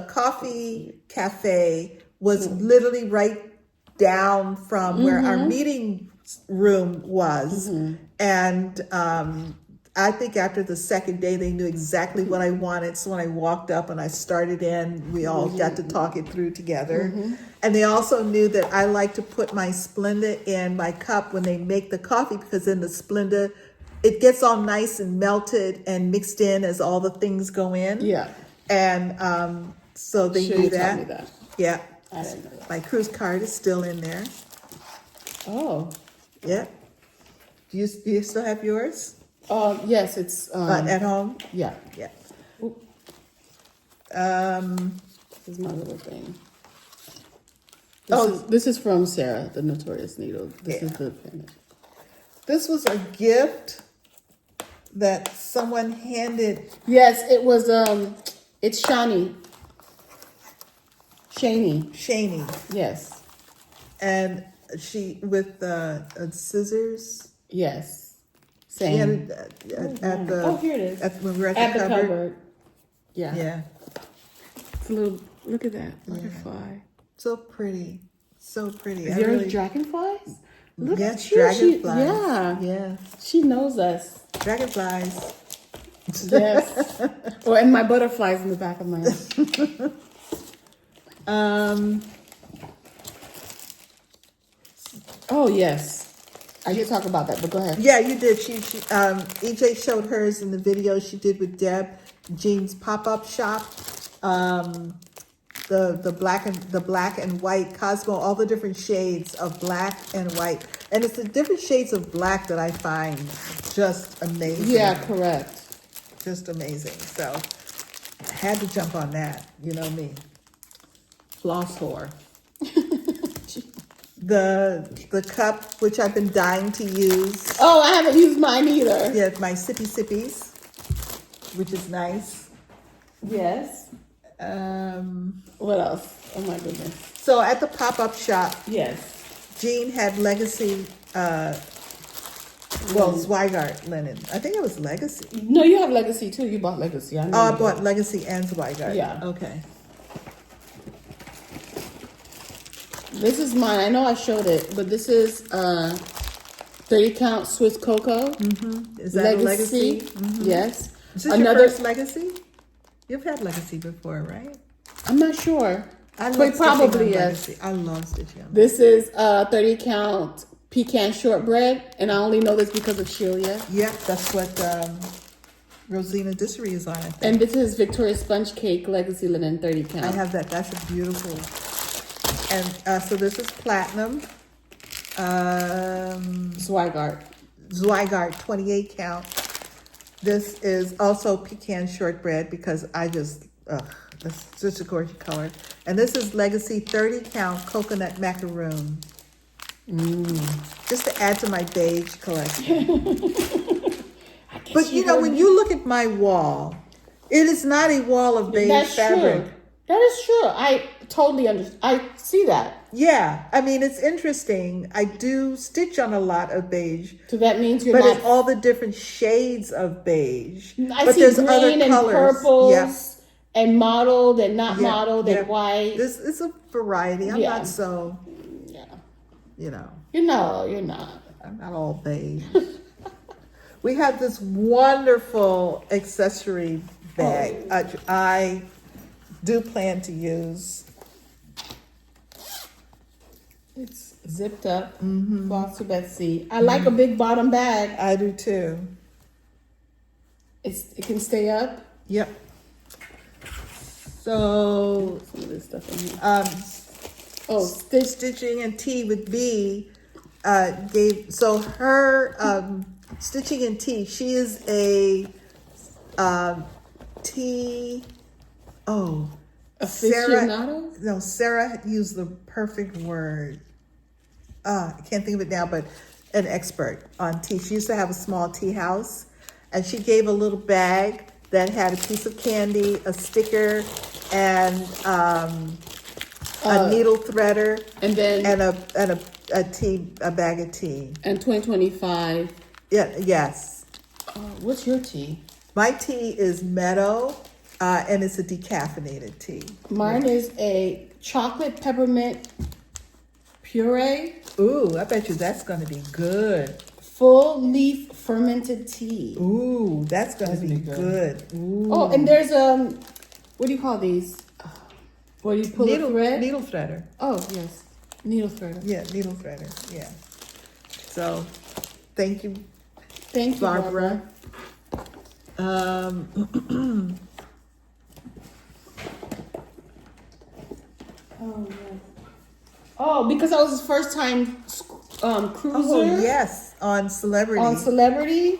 S2: coffee cafe was literally right down from where our meeting room was, and I think after the second day they knew exactly what I wanted. So when I walked up and I started in, we all got to talk it through together. And they also knew that I like to put my Splenda in my cup when they make the coffee, because in the Splenda it gets all nice and melted and mixed in as all the things go in. Yeah. And so they knew that.
S1: Told me that.
S2: Yeah.
S1: I didn't know that.
S2: My cruise card is still in there.
S1: Oh.
S2: Yeah. Do you still have yours?
S1: Yes, it's
S2: at home.
S1: Yeah.
S2: Yeah.
S1: This is my little thing. This is from Sarah, the Notorious Needle. This is the finish.
S2: This was a gift that someone handed.
S1: Yes, it was. It's Shani. Shani. Yes.
S2: And she with scissors.
S1: Yes.
S2: Same. She had it at the.
S1: Here it is.
S2: When we were at the cupboard.
S1: Yeah.
S2: Yeah.
S1: It's a little. Look at that butterfly.
S2: So pretty. So pretty.
S1: Is yours dragonflies? Look
S2: yes,
S1: at you.
S2: dragonflies. Yeah.
S1: She knows us.
S2: Dragonflies.
S1: Yes. And my butterflies in the back of my head. Oh yes. I did talk about that, but go ahead.
S2: Yeah, you did. She EJ showed hers in the video she did with Deb, Jeanne's pop-up shop. The black and white Cosmo, all the different shades of black and white. And it's the different shades of black that I find just amazing.
S1: Yeah, correct.
S2: Just amazing. So I had to jump on that. You know me.
S1: Floss whore.
S2: The cup, which I've been dying to use.
S1: Oh, I haven't used mine either.
S2: Yeah, my sippy sippies, which is nice.
S1: Yes. What else? Oh my goodness.
S2: So at the pop-up shop,
S1: yes,
S2: Jeanne had Legacy, Zweigart linen. I think it was Legacy.
S1: No, you have Legacy too. You bought Legacy.
S2: I bought Legacy and Zweigart.
S1: Yeah.
S2: Okay.
S1: This is mine. I know I showed it, but this is 30 count Swiss cocoa.
S2: Is that
S1: Legacy?
S2: Is
S1: Yes.
S2: this your first Legacy? You've had Legacy before, right?
S1: I'm not sure.
S2: But
S1: probably yes.
S2: Legacy. I love Stitchy.
S1: This is 30 count pecan shortbread, and I only know this because of Shelia.
S2: Yep, that's what Rosina Dissery is on, I think.
S1: And this is Victoria Sponge Cake Legacy Linen 30 count.
S2: I have that. That's a beautiful. And so this is platinum.
S1: Zweigart
S2: 28 count. This is also pecan shortbread because I just, that's such a gorgeous color. And this is Legacy 30 count coconut macaroon. Just to add to my beige collection. But when you look at my wall, it is not a wall of beige fabric.
S1: True. That is true. I totally understand. I see that.
S2: Yeah, I mean, it's interesting. I do stitch on a lot of beige.
S1: So that means
S2: but it's all the different shades of beige.
S1: I see green and purples and mottled and not mottled and white.
S2: This is a variety. I'm not so, you know.
S1: You're not.
S2: I'm not all beige. We have this wonderful accessory bag. I do plan to use.
S1: It's zipped up. Flosstube Betsy. I like a big bottom bag.
S2: I do too.
S1: It can stay up.
S2: Yep. So
S1: some of this stuff in here.
S2: Stitching and Tea with B gave her Stitching and Tea. She is a tea. Oh,
S1: aficionado?
S2: Sarah used the perfect word. I can't think of it now, but an expert on tea. She used to have a small tea house, and she gave a little bag that had a piece of candy, a sticker, and a needle threader,
S1: and then
S2: a bag of tea.
S1: And 2025.
S2: Yeah. Yes.
S1: What's your tea?
S2: My tea is Meadow, and it's a decaffeinated tea.
S1: Mine is a chocolate peppermint puree.
S2: Ooh, I bet you that's going to be good.
S1: Full leaf fermented tea.
S2: Ooh, that's going to be good. Ooh.
S1: Oh, and there's what do you call these? Where you pull a thread?
S2: Needle threader.
S1: Oh yes, needle threader.
S2: Yeah, needle threader. Yeah. So, thank you,
S1: Barbara. Oh, because I was his first time cruiser.
S2: Oh yes, on Celebrity.
S1: On Celebrity,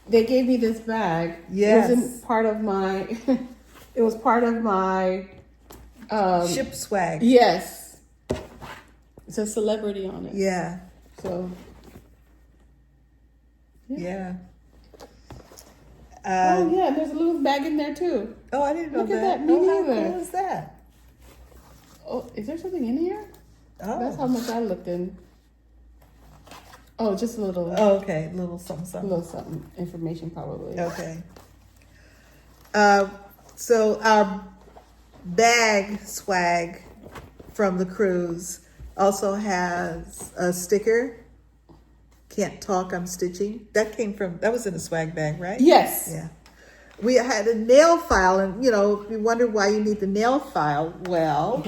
S1: they gave me this bag.
S2: Yes.
S1: It wasn't part of my. It was part of my
S2: ship swag.
S1: Yes. It says Celebrity on it.
S2: Yeah.
S1: So.
S2: Yeah.
S1: Oh yeah, there's a little bag in there too.
S2: Oh, I didn't know
S1: Look
S2: that.
S1: at that. Me neither.
S2: How cool is that?
S1: Oh, is there something in here?
S2: Oh.
S1: That's how much I looked in. Oh, just a little.
S2: Oh, okay. Little something, something.
S1: A little something. Information probably.
S2: Okay. So our bag swag from the cruise also has a sticker. Can't talk, I'm stitching. That was in a swag bag, right?
S1: Yes.
S2: Yeah. We had a nail file, and if you wonder why you need the nail file, well,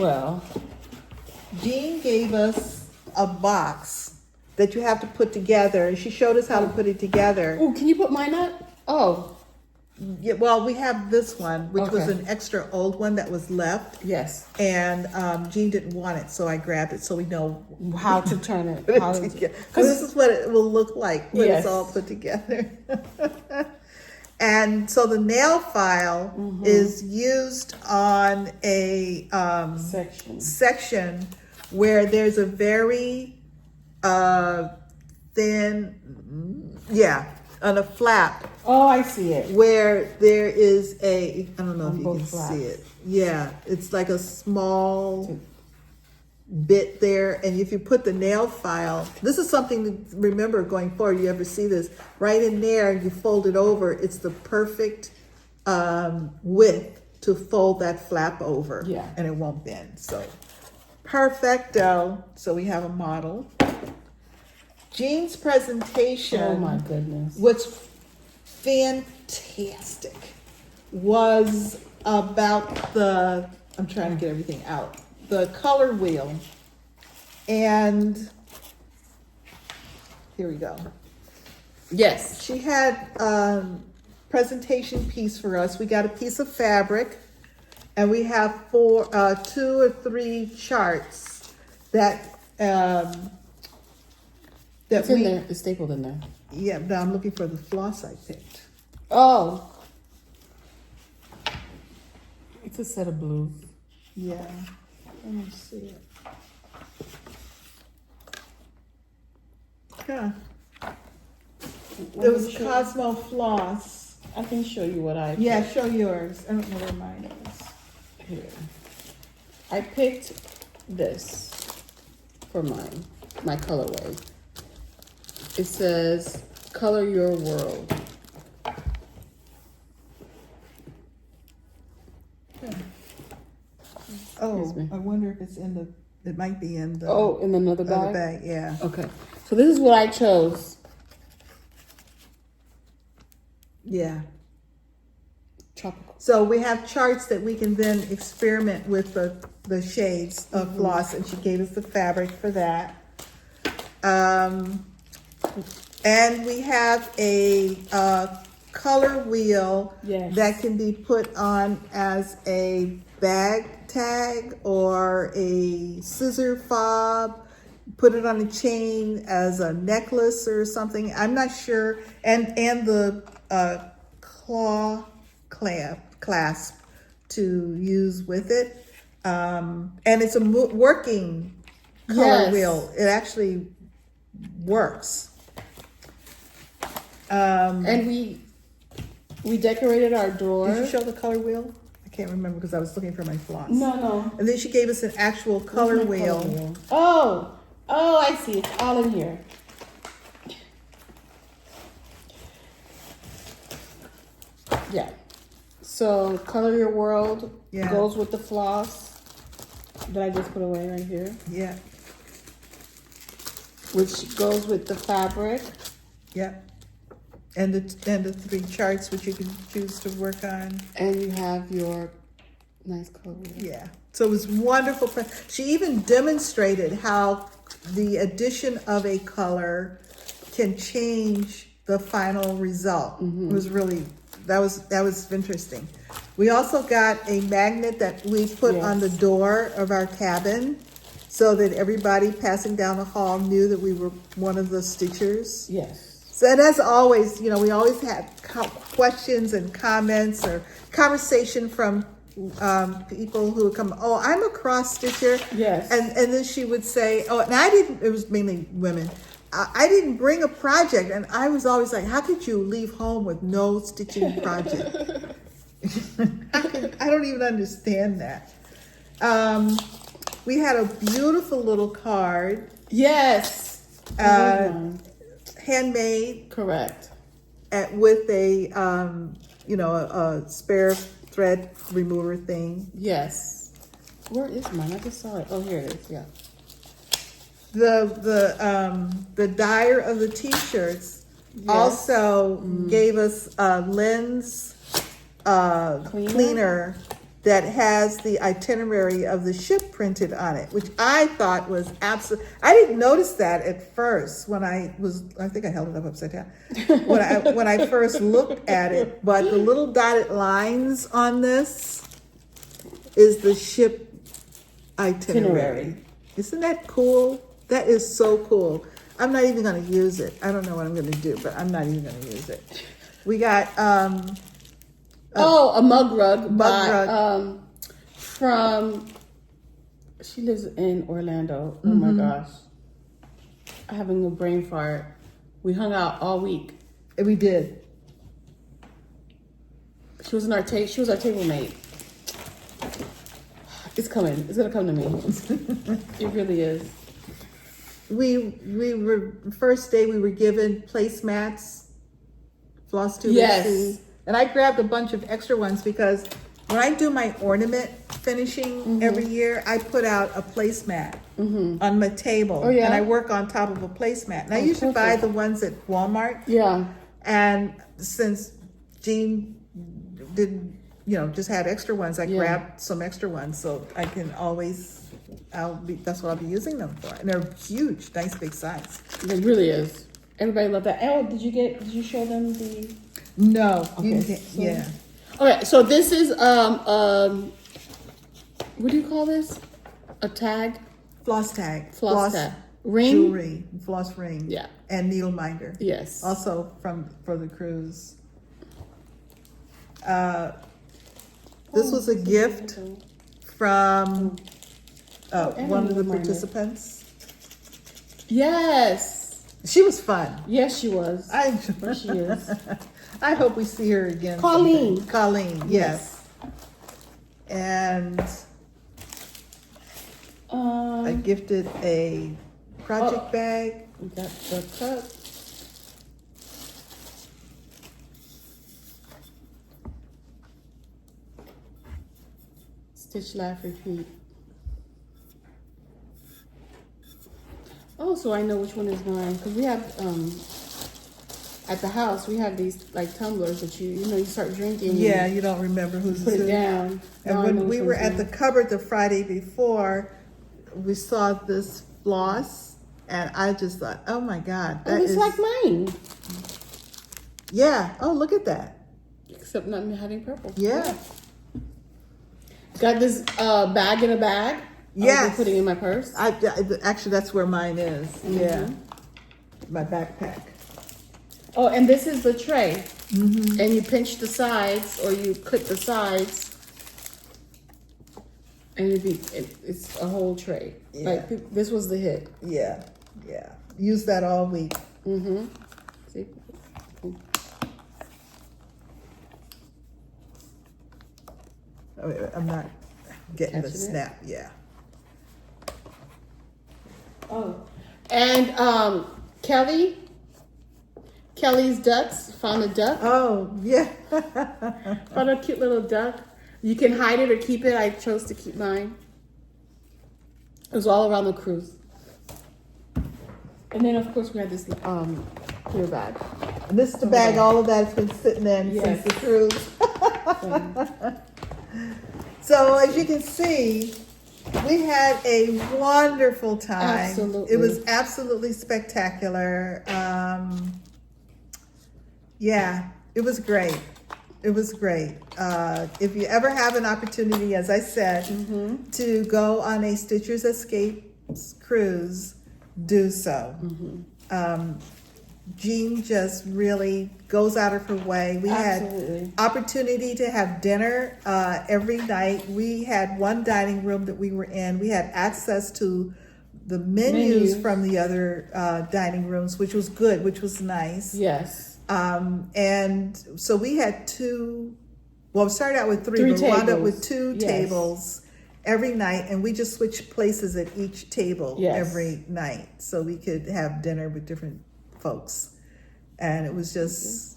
S2: Jeanne gave us a box that you have to put together, and she showed us how to put it together.
S1: Oh, can you put mine up? Oh.
S2: Yeah, well, we have this one, which was an extra old one that was left.
S1: Yes.
S2: And Jeanne didn't want it, so I grabbed it so we know
S1: how to turn it.
S2: Because this is what it will look like when it's all put together. And so the nail file is used on a section where there's a very thin, on a flap.
S1: Oh, I see it.
S2: Where there is I don't know if you can
S1: flaps.
S2: see it. Yeah, it's like a small bit there. And if you put the nail file, this is something to remember going forward. You ever see this? Right in there, you fold it over. It's the perfect width to fold that flap over.
S1: Yeah.
S2: And it won't bend. So, perfecto. So we have a model. Jeanne's presentation.
S1: Oh my goodness.
S2: Was fantastic. Was about I'm trying to get everything out. The color wheel. And here we go.
S1: Yes.
S2: She had presentation piece for us. We got a piece of fabric, and we have 2 or 3 charts that
S1: it's in there. It's stapled in there.
S2: Yeah, but I'm looking for the floss I picked.
S1: Oh. It's a set of blues.
S2: Yeah. Let me see it. Yeah. There was Cosmo floss.
S1: I can show you what I picked.
S2: Yeah, show yours. I don't know where mine is.
S1: Here. I picked this for my colorway. It says, color your world. Yeah.
S2: it's in the. It might be in the.
S1: Oh, in another bag.
S2: Other bag, yeah.
S1: Okay, so this is what I chose.
S2: Yeah.
S1: Tropical.
S2: So we have charts that we can then experiment with the shades of floss, and she gave us the fabric for that. And we have a color wheel that can be put on as a bag tag or a scissor fob, put it on a chain as a necklace or something. I'm not sure. And the claw clasp to use with it. And it's a working color wheel. It actually works.
S1: And we decorated our door.
S2: Did you show the color wheel? I can't remember because I was looking for my floss.
S1: No.
S2: And then she gave us an actual color wheel.
S1: Oh, I see. It's all in here. Yeah. So color your world goes with the floss that I just put away right here.
S2: Yeah.
S1: Which goes with the fabric.
S2: Yeah. And the 3 charts which you can choose to work on.
S1: And you have your nice color wheel.
S2: Yeah. So it was wonderful. She even demonstrated how the addition of a color can change the final result. It was really, that was interesting. We also got a magnet that we put on the door of our cabin so that everybody passing down the hall knew that we were one of the stitchers.
S1: Yes.
S2: So, and as always, we always had questions and comments or conversation from people who would come, oh, I'm a cross stitcher.
S1: Yes.
S2: And then she would say, oh, and it was mainly women. I didn't bring a project. And I was always like, how could you leave home with no stitching project? I don't even understand that. We had a beautiful little card.
S1: Yes.
S2: Handmade.
S1: Correct.
S2: With a, a spare thread remover thing.
S1: Yes. Where is mine? I just saw it. Oh, here it is. Yeah.
S2: The dyer of the t-shirts also gave us a lens cleaner that has the itinerary of the ship printed on it, which I thought was absolutely. I didn't notice that at first when I think I held it up upside down when I first looked at it. But the little dotted lines on this is the ship itinerary. Isn't that cool? That is so cool. I'm not even going to use it. I don't know what I'm going to do, but I'm not even going to use it. We got
S1: a mug rug from, she lives in Orlando. Oh my gosh. I'm having a brain fart. We hung out all week.
S2: And we did.
S1: She was our table mate. It's coming. It's gonna come to me. It really is.
S2: We were first day we were given placemats, Flosstube.
S1: Yes.
S2: And I grabbed a bunch of extra ones because when I do my ornament finishing every year, I put out a placemat on my table.
S1: Oh, yeah?
S2: And I work on top of a placemat. And I usually buy the ones at Walmart.
S1: Yeah.
S2: And since Jeanne didn't, just had extra ones, I grabbed some extra ones so I can always, that's what I'll be using them for. And they're huge, nice big size.
S1: It really is. Everybody loved that. Oh, did you show them the?
S2: No.
S1: Okay.
S2: Yeah.
S1: Okay, so this is what do you call this? A tag?
S2: Floss tag.
S1: Floss tag. Ring?
S2: Jewelry. Floss ring.
S1: Yeah.
S2: And needle minder.
S1: Yes.
S2: Also for the cruise. This was a gift from one of the participants.
S1: Yes.
S2: She was fun.
S1: Yes, she was. She is.
S2: I hope we see her again.
S1: Colleen.
S2: Someday. Colleen, yes. And I gifted a project bag.
S1: We got the cup. Stitch, laugh, repeat. Oh, so I know which one is mine. Because we have, at the house, we have these like tumblers that you start drinking.
S2: Yeah, you don't remember who's
S1: put it down.
S2: And when we were at the cupboard the Friday before, we saw this floss, and I just thought, oh my God, that is
S1: like mine.
S2: Yeah. Oh, look at that.
S1: Except not having purple.
S2: Yeah.
S1: Got this bag in a bag.
S2: Yes.
S1: I'm putting in my purse.
S2: Actually, that's where mine is.
S1: Mm-hmm.
S2: Yeah. My backpack.
S1: Oh, and this is the tray. Mm-hmm. And you pinch the sides, or you clip the sides, and it's a whole tray.
S2: Yeah.
S1: Like this was the hit.
S2: Yeah. Yeah. Use that all week.
S1: Mm-hmm. See?
S2: Oh, wait, I'm not getting the
S1: Catching
S2: snap. Yeah.
S1: Oh, and Kelly's ducks, found a duck.
S2: Oh, yeah.
S1: Found a cute little duck. You can hide it or keep it. I chose to keep mine. It was all around the cruise. And then, of course, we had this clear bag.
S2: And this is the bag all of that's been sitting in since the cruise. So, as you can see, we had a wonderful time.
S1: Absolutely.
S2: It was absolutely spectacular. Yeah, it was great. It was great. If you ever have an opportunity, as I said,
S1: mm-hmm.
S2: to go on a Stitcher's Escapes cruise, do so.
S1: Mm-hmm.
S2: Jeanne just really goes out of her way. We
S1: Absolutely.
S2: had opportunity to have dinner every night. We had one dining room that we were in. We had access to the menus from the other dining rooms, which was good, which was nice.
S1: Yes.
S2: And so we had we started out with three but we wound up with two tables every night, and we just switched places at each table every night so we could have dinner with different folks. And it was just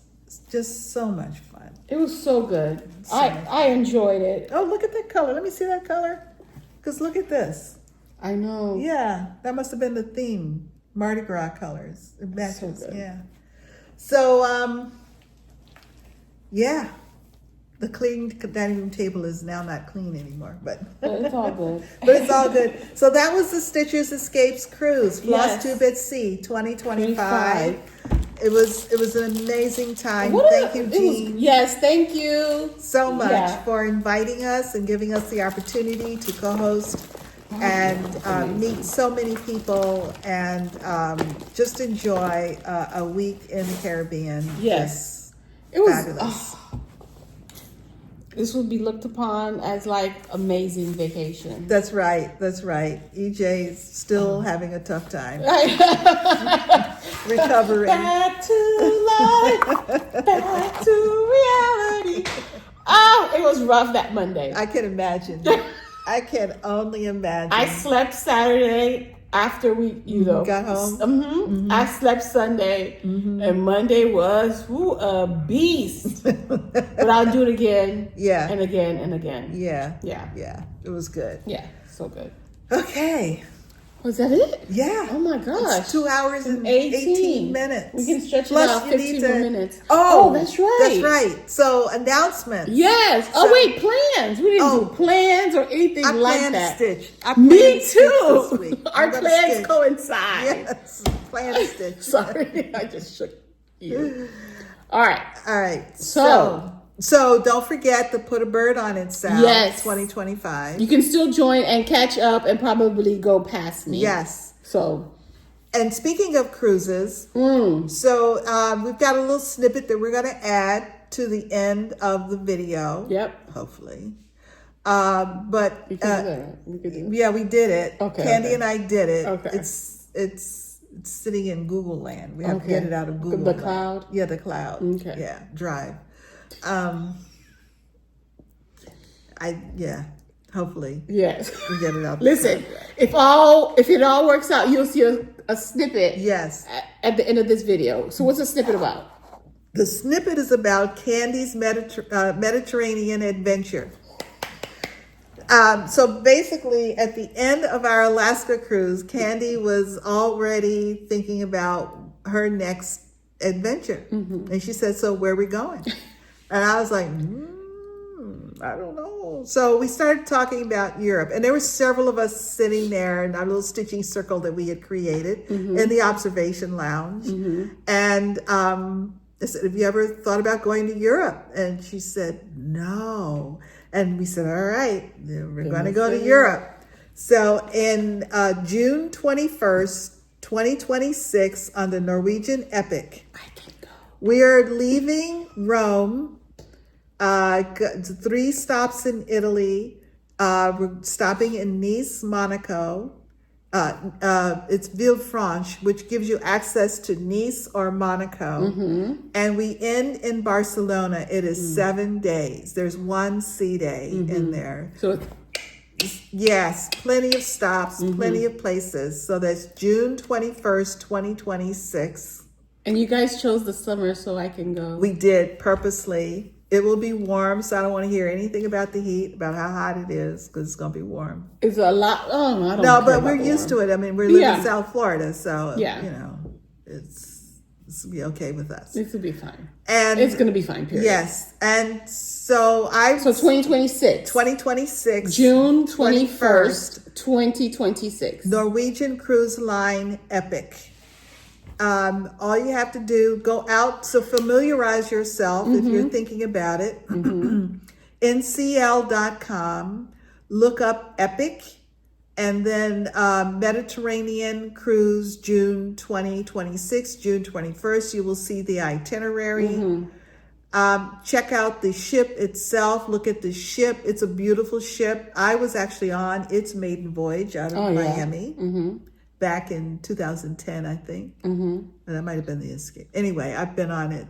S2: so much fun.
S1: It was so good. I enjoyed it.
S2: Oh, look at that color. Let me see that color. Because look at this.
S1: I know.
S2: Yeah, that must have been the theme. Mardi Gras colors. It matches.
S1: So good.
S2: Yeah. So, yeah. The clean dining room table is now not clean anymore, but
S1: it's all good.
S2: But it's all good. So that was the Stitcher's Escapes cruise, Flosstube at Sea 2025. It was an amazing time. Thank you, Jeanne.
S1: Yes, thank you
S2: so much for inviting us and giving us the opportunity to co-host and meet so many people and just enjoy a week in the Caribbean.
S1: Yes, it was
S2: fabulous.
S1: This would be looked upon as like amazing vacation.
S2: That's right. That's right. EJ's still having a tough time. Recovering.
S1: Back to life. Back to reality. Oh, it was rough that Monday.
S2: I can imagine. I can only imagine.
S1: I slept Saturday after we,
S2: got home.
S1: Mm-hmm. I slept Sunday, and Monday was a beast. But I'll do it again.
S2: Yeah.
S1: And again and again.
S2: Yeah.
S1: Yeah.
S2: Yeah. It was good.
S1: Yeah. So good.
S2: Okay.
S1: Was that it?
S2: Yeah.
S1: Oh my gosh.
S2: It's 2 hours and 18 minutes.
S1: We can stretch
S2: Plus
S1: it out 15 more minutes.
S2: Oh,
S1: that's right.
S2: That's right. So announcements.
S1: Yes. Oh wait, plans. We didn't do plans or anything like that.
S2: Stitch.
S1: Me too.
S2: This week.
S1: Our plans coincide.
S2: Yes. Plan Stitch.
S1: Sorry, I just shook you. All right.
S2: All right. So don't forget to Put a Bird on It Sound 2025.
S1: You can still join and catch up and probably go past me.
S2: Yes.
S1: So.
S2: And speaking of cruises, so we've got a little snippet that we're going to add to the end of the video.
S1: Yep.
S2: Hopefully. But
S1: we did
S2: yeah, we did it.
S1: Okay.
S2: Candy and I did it.
S1: Okay.
S2: It's sitting in Google land. We have to get it out of Google.
S1: The cloud?
S2: Yeah, the cloud.
S1: Okay.
S2: Yeah, Drive. Hopefully.
S1: Yes.
S2: We get it out.
S1: Listen, if it all works out, you'll see a snippet.
S2: Yes.
S1: At the end of this video. So what's the snippet about?
S2: The snippet is about Candy's Mediterranean adventure. So basically, at the end of our Alaska cruise, Candy was already thinking about her next adventure. And she said, so where are we going? And I was like, I don't know. So we started talking about Europe. And there were several of us sitting there in our little stitching circle that we had created in the observation lounge. And I said, have you ever thought about going to Europe? And she said, no. And we said, all right, we're going to go to Europe. So in June 21st, 2026, on the Norwegian Epic,
S1: I can go.
S2: we are leaving Rome, 3 stops in Italy. We're stopping in Nice, Monaco. It's Villefranche, which gives you access to Nice or Monaco. And we end in Barcelona. It is 7 days. There's 1 sea day in there.
S1: So
S2: yes, plenty of stops, plenty of places. So that's June 21st, 2026.
S1: And you guys chose the summer so I can go.
S2: We did purposely. It will be warm, so I don't want to hear anything about the heat, about how hot it is, because it's going to be warm.
S1: It's a lot. Oh, I don't
S2: No,
S1: care
S2: but
S1: about
S2: we're
S1: the
S2: used
S1: warm.
S2: to it. I mean, we're living in South Florida, so, you know, it's be okay with us.
S1: This will be fine.
S2: And
S1: it's going to be fine, period.
S2: Yes. And so
S1: So 2026.
S2: 2026.
S1: June 21st, 2026.
S2: Norwegian Cruise Line Epic. All you have to do, go out, so familiarize yourself if you're thinking about it. ncl.com, look up Epic, and then Mediterranean Cruise June 2026, June 21st. You will see the itinerary. Check out the ship itself. Look at the ship. It's a beautiful ship. I was actually on its maiden voyage out of Miami. Back in 2010, I think. And that might have been the Escape. Anyway, I've been on it.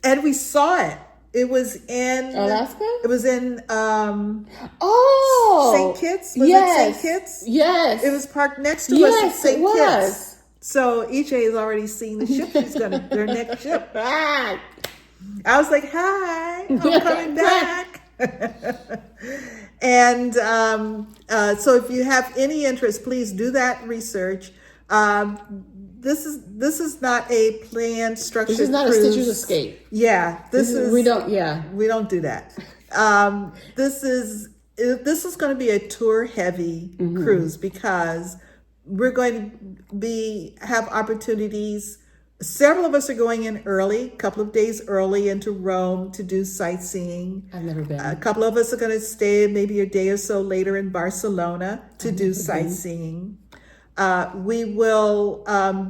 S2: And we saw it. It was in...
S1: Alaska?
S2: It was in...
S1: Oh!
S2: St. Kitts? Was it St. Kitts?
S1: Yes.
S2: It was parked next to us at St.
S1: Kitts.
S2: Kitts. So EJ has already seen the ship. She's going to... their next ship. I was like, hi, I'm coming back. And so if you have any interest, please do that research. This is not a planned structured
S1: This is not
S2: cruise.
S1: a Stitcher's Escape.
S2: Yeah, this is
S1: we don't
S2: do that. This is going to be a tour heavy cruise, because we're going to have opportunities. Several of us are going in early, a couple of days early, into Rome to do sightseeing.
S1: I've never been.
S2: A couple of us are going to stay maybe a day or so later in Barcelona to do sightseeing. We will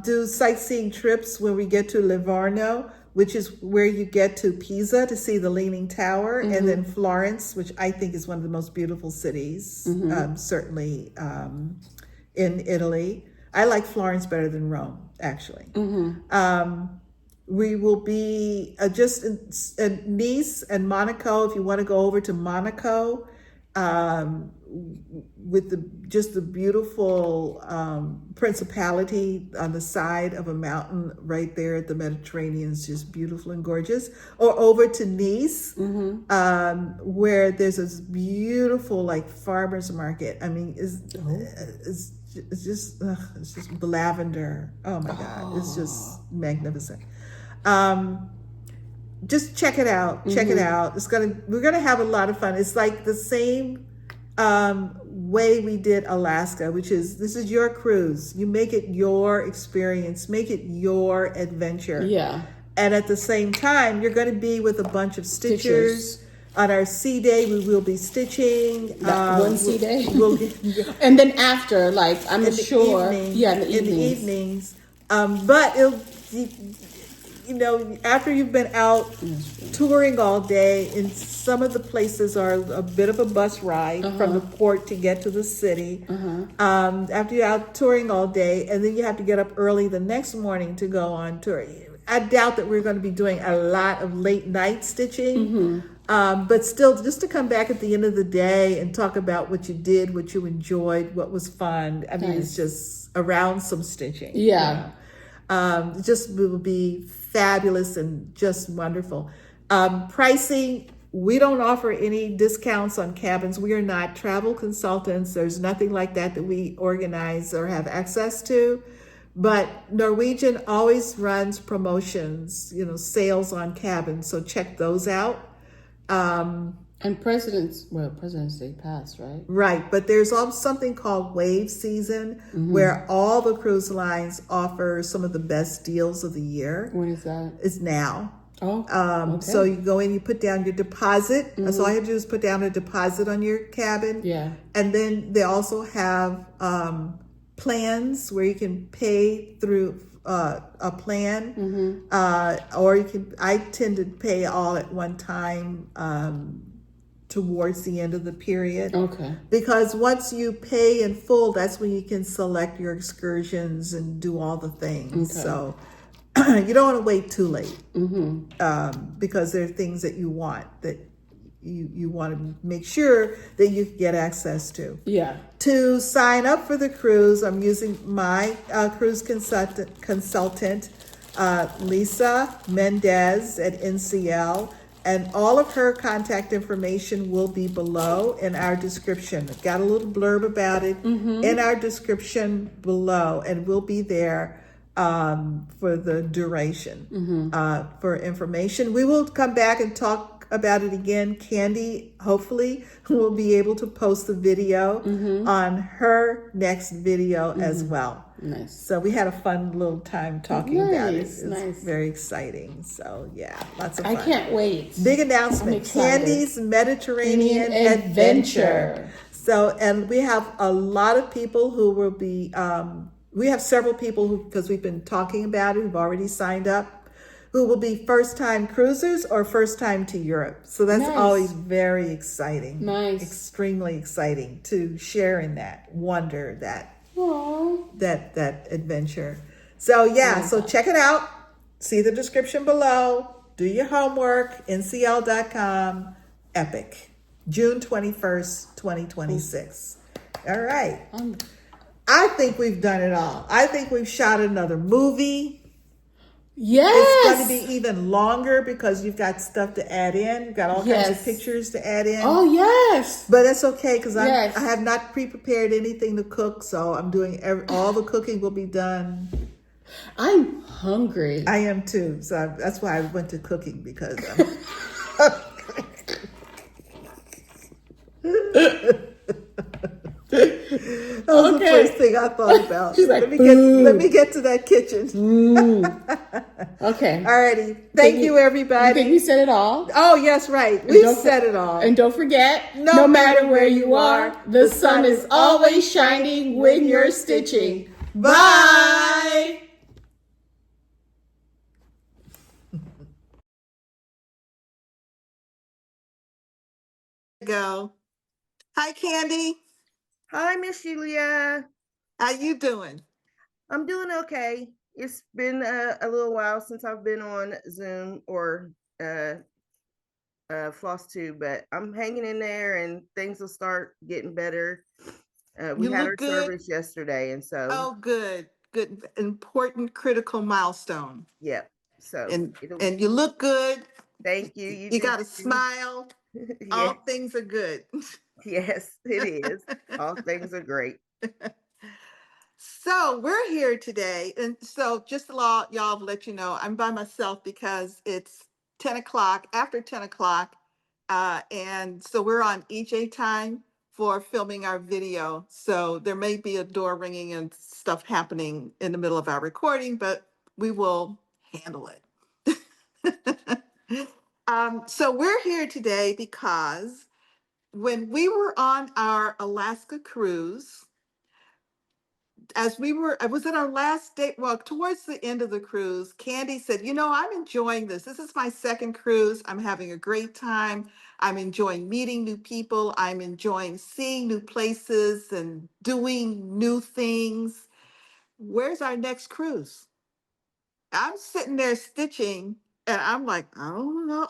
S2: do sightseeing trips when we get to Livorno, which is where you get to Pisa to see the Leaning Tower, and then Florence, which I think is one of the most beautiful cities, certainly in Italy. I like Florence better than Rome, actually. We will be just in Nice and Monaco. If you want to go over to Monaco, with the beautiful principality on the side of a mountain right there at the Mediterranean, is just beautiful and gorgeous. Or over to Nice, where there's this beautiful like farmers market. I mean, it's just the lavender. Oh my God, it's just magnificent. Just check it out. Check it out. We're gonna have a lot of fun. It's like the same way we did Alaska, which is, this is your cruise. You make it your experience, make it your adventure.
S1: Yeah.
S2: And at the same time, you're going to be with a bunch of stitchers. On our sea day, we will be stitching.
S1: One sea day?
S2: We'll
S1: and then after, like, I'm
S2: in
S1: sure.
S2: The
S1: Yeah, in
S2: the evenings. But it'll, you know, after you've been out touring all day, and some of the places are a bit of a bus ride from the port to get to the city. After you're out touring all day, and then you have to get up early the next morning to go on tour. I doubt that we're going to be doing a lot of late night stitching. But still, just to come back at the end of the day and talk about what you did, what you enjoyed, what was fun. I mean, it's just around some stitching.
S1: Yeah.
S2: It just will be fabulous and just wonderful. Pricing, We don't offer any discounts on cabins. We are not travel consultants. There's nothing like that that we organize or have access to. But Norwegian always runs promotions, sales on cabins. So check those out.
S1: And President's Day passed, right?
S2: Right, but there's also something called Wave Season, where all the cruise lines offer some of the best deals of the year.
S1: When is that?
S2: It's now.
S1: Oh, okay.
S2: So you go in, you put down your deposit. That's all you have to do is put down a deposit on your cabin.
S1: Yeah.
S2: And then they also have plans where you can pay through a plan, or you can. I tend to pay all at one time towards the end of the period.
S1: Okay.
S2: Because once you pay in full, that's when you can select your excursions and do all the things. Okay. So you don't want to wait too late, because there are things that you want that you want to make sure that you get access to.
S1: Yeah.
S2: To sign up for the cruise, I'm using my cruise consultant, Lisa Mendez at NCL, and all of her contact information will be below in our description. I've got a little blurb about it in our description below, and we'll be there for the duration for information. We will come back and talk about it again. Candy, hopefully, will be able to post the video on her next video as well.
S1: Nice.
S2: So we had a fun little time talking about it. It's
S1: nice.
S2: Very exciting. So yeah, lots of fun.
S1: I can't wait.
S2: Big announcement. Candy's Mediterranean Adventure. So, and we have a lot of people who will be, we have several people who, because we've been talking about it, who've already signed up, who will be first-time cruisers or first-time to Europe. So that's always very exciting.
S1: Nice.
S2: Extremely exciting to share in that wonder, that adventure. So yeah, so check it out. See the description below. Do your homework. ncl.com. Epic. June 21st, 2026. All right. I think we've done it all. I think we've shot another movie.
S1: Yes.
S2: It's going to be even longer because you've got stuff to add in. You've got all kinds of pictures to add in.
S1: Oh, yes.
S2: But that's okay because I have not pre-prepared anything to cook. So I'm doing all the cooking will be done.
S1: I'm hungry.
S2: I am too. So that's why I went to cooking because that was the first thing I thought about.
S1: She's like,
S2: let me get to that kitchen.
S1: Okay.
S2: Alrighty. Thank you, everybody.
S1: You think we said it all?
S2: Oh, yes, right. We said it all.
S1: And don't forget, no matter where you are, the sun is always shining when you're stitching. Bye.
S2: Go. Hi, Candy.
S3: Hi, Miss Shelia.
S2: How you doing?
S3: I'm doing okay. It's been a little while since I've been on Zoom or Flosstube, but I'm hanging in there and things will start getting better. We had our service yesterday, and so.
S2: Oh, good. Important, critical milestone.
S3: Yeah. So.
S2: And you look good.
S3: Thank you.
S2: You got a smile. All things are good.
S3: Yes, it is. All things are great.
S2: So we're here today. And so just to y'all let you know, I'm by myself because it's 10 o'clock, after 10 o'clock. And so we're on EJ time for filming our video. So there may be a door ringing and stuff happening in the middle of our recording, but we will handle it. So we're here today because when we were on our Alaska cruise, I was in our last day, well, towards the end of the cruise, Candy said, I'm enjoying this. This is my second cruise. I'm having a great time. I'm enjoying meeting new people. I'm enjoying seeing new places and doing new things. Where's our next cruise? I'm sitting there stitching and I'm like, I don't know.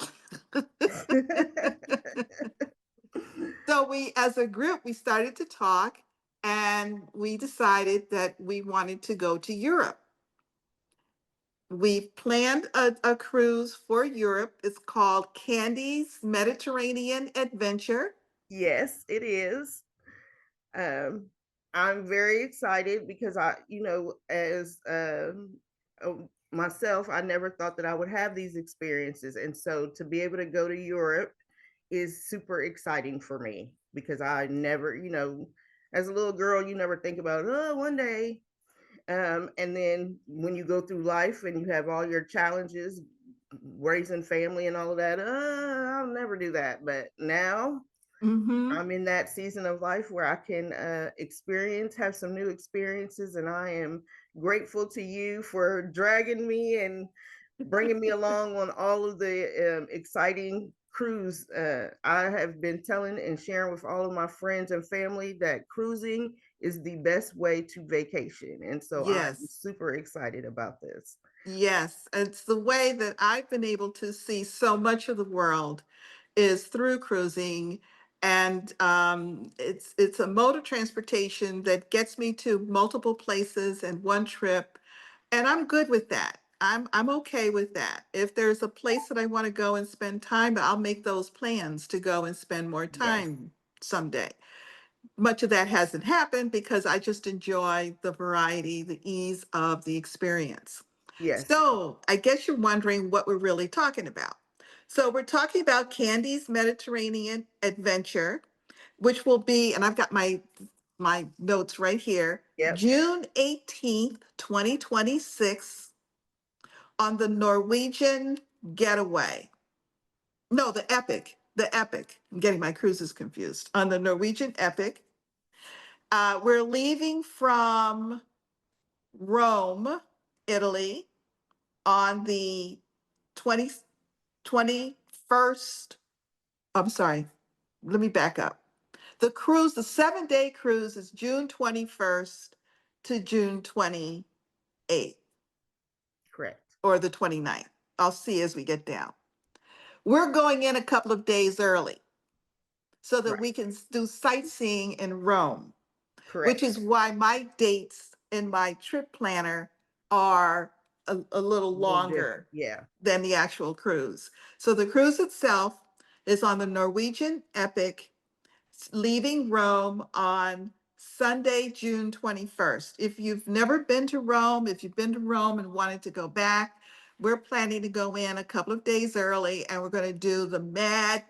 S2: So we, as a group, we started to talk and we decided that we wanted to go to Europe. We've planned a cruise for Europe. It's called Candy's Mediterranean Adventure.
S3: Yes, it is. Um, I'm very excited because as myself, I never thought that I would have these experiences, and so to be able to go to Europe is super exciting for me because I never, as a little girl, you never think about, oh, one day. And then when you go through life and you have all your challenges, raising family and all of that, I'll never do that. But now I'm in that season of life where I can have some new experiences, and I am grateful to you for dragging me and bringing me along on all of the exciting cruise. I have been telling and sharing with all of my friends and family that cruising is the best way to vacation, and so I'm super excited about this.
S2: Yes, it's the way that I've been able to see so much of the world is through cruising, and it's a mode of transportation that gets me to multiple places in one trip, and I'm good with that. I'm okay with that. If there's a place that I want to go and spend time, I'll make those plans to go and spend more time someday. Much of that hasn't happened because I just enjoy the variety, the ease of the experience.
S3: Yes.
S2: So I guess you're wondering what we're really talking about. So we're talking about Candy's Mediterranean Adventure, which will be, and I've got my notes right here, June 18th, 2026, on the Norwegian Getaway. No, the Epic. The Epic. I'm getting my cruises confused. On the Norwegian Epic. We're leaving from Rome, Italy, on the 21st. I'm sorry, let me back up. The cruise, the 7-day cruise is June 21st to June 28th.
S3: Correct.
S2: Or the 29th. I'll see as we get down. We're going in a couple of days early so that we can do sightseeing in Rome.
S3: Correct.
S2: Which is why my dates in my trip planner are a little longer than the actual cruise. So the cruise itself is on the Norwegian Epic, leaving Rome on Sunday, June 21st. If you've never been to Rome, if you've been to Rome and wanted to go back, we're planning to go in a couple of days early, and we're going to do the mad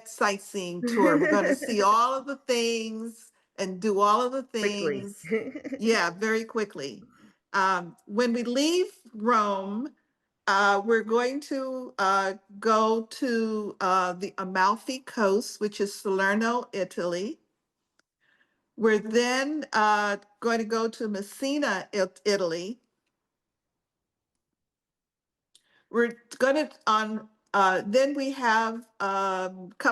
S2: sightseeing tour. We're going to see all of the things and do all of the things. Yeah, very quickly. When we leave Rome, we're going to go to the Amalfi Coast, which is Salerno, Italy. We're then going to go to Messina, Italy. We're going to then we have there's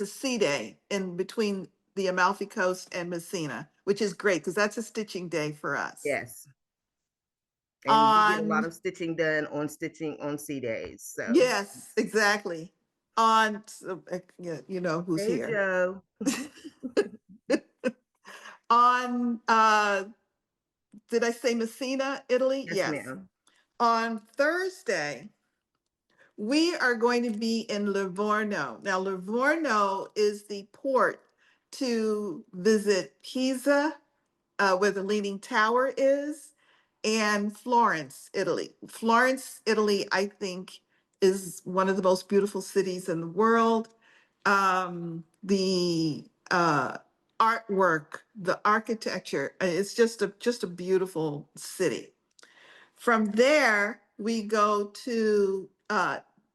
S2: a sea day in between the Amalfi Coast and Messina, which is great because that's a stitching day for us.
S3: Yes. And you get a lot of stitching done on sea days. So
S2: yes, exactly. On you know who's
S3: hey,
S2: here.
S3: Joe.
S2: On did I say Messina, Italy?
S3: Yes, ma'am.
S2: On Thursday, we are going to be in Livorno. Now, Livorno is the port to visit Pisa, where the Leaning Tower is, and Florence, Italy. Florence, Italy, I think, is one of the most beautiful cities in the world. The artwork, the architecture, it's just a beautiful city. From there, we go to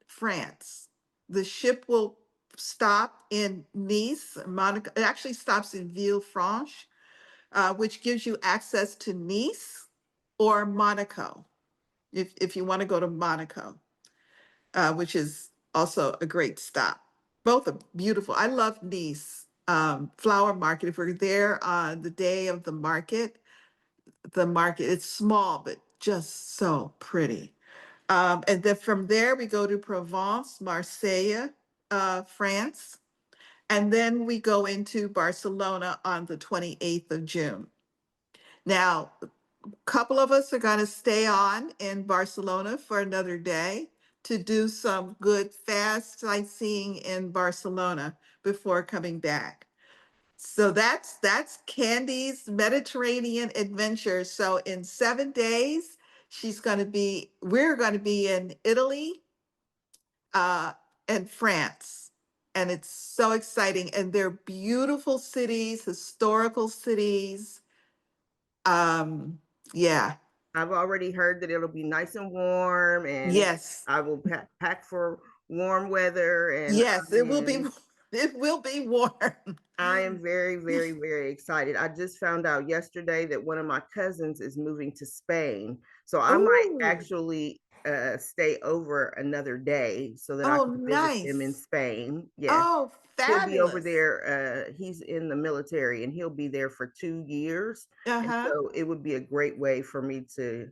S2: France. The ship will stop in Nice, Monaco. It actually stops in Villefranche, which gives you access to Nice or Monaco, if you want to go to Monaco, which is also a great stop. Both are beautiful. I love Nice flower market. If we're there on the day of the market, it's small, but just so pretty. And then from there, we go to Provence, Marseille, France. And then we go into Barcelona on the 28th of June. Now, couple of us are going to stay on in Barcelona for another day to do some good fast sightseeing in Barcelona before coming back. So that's Candy's Mediterranean adventure. So in 7 days, we're going to be in Italy, uh, and France. And it's so exciting. And they're beautiful cities, historical cities. Yeah.
S3: I've already heard that it'll be nice and warm, and
S2: Yes.
S3: I will pack for warm weather. And
S2: Yes, it will be it will be warm.
S3: I am very, very, very excited. I just found out yesterday that one of my cousins is moving to Spain. So I might
S2: Ooh.
S3: actually stay over another day so that I
S2: Oh,
S3: can visit them in
S2: nice.
S3: Spain. Yes.
S2: Oh,
S3: He'll be over
S2: fabulous.
S3: there. He's in the military and he'll be there for 2 years. And
S2: Uh-huh.
S3: so it would be a great way for me to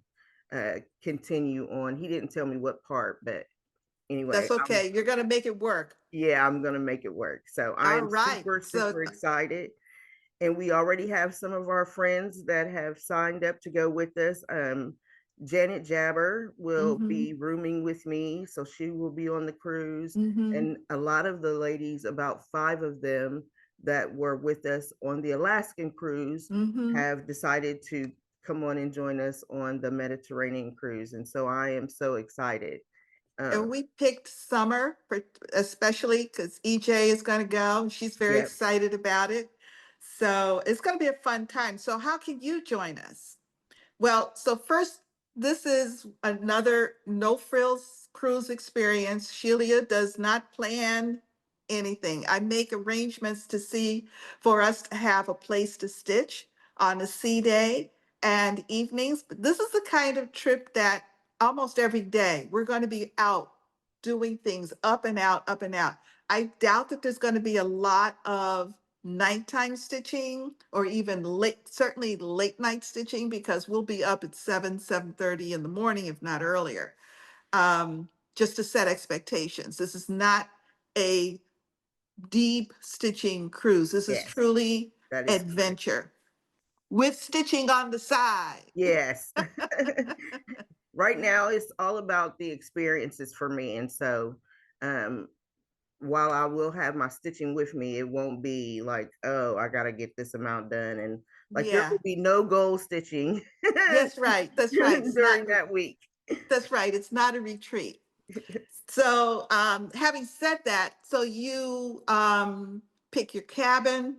S3: continue on. He didn't tell me what part, but anyway,
S2: That's okay. You're going to make it work.
S3: yeah, I'm going to make it work. So I
S2: All
S3: am
S2: right.
S3: super,
S2: So,
S3: super excited. And we already have some of our friends that have signed up to go with us. Janet Jabber will
S2: mm-hmm,
S3: be rooming with me, so she will be on the cruise.
S2: mm-hmm,
S3: And a lot of the ladies, about 5 of them that were with us on the Alaskan cruise,
S2: mm-hmm.
S3: have decided to come on and join us on the Mediterranean cruise. And so I am so excited.
S2: And we picked summer for especially because EJ is going to go. She's very
S3: Yep.
S2: excited about it. So it's going to be a fun time. So how can you join us? Well, so first, this is another no frills cruise experience. Shelia does not plan anything. I make arrangements to see for us to have a place to stitch on a sea day and evenings. But this is the kind of trip that almost every day we're going to be out doing things up and out, up and out. I doubt that there's going to be a lot of nighttime stitching or even certainly late night stitching because we'll be up at 7:30 in the morning, if not earlier. Just to set expectations. This is not a deep stitching cruise. This is
S3: Yes,
S2: truly
S3: that is correct.
S2: adventure with stitching on the side.
S3: Yes. Right now, it's all about the experiences for me. And so, um, while I will have my stitching with me, it won't be like, oh, I got to get this amount done. And like, there
S2: Yeah,
S3: will be no goal stitching
S2: that's right. That's right. It's not,
S3: during that week.
S2: that's right. It's not a retreat. So, having said that, so you pick your cabin,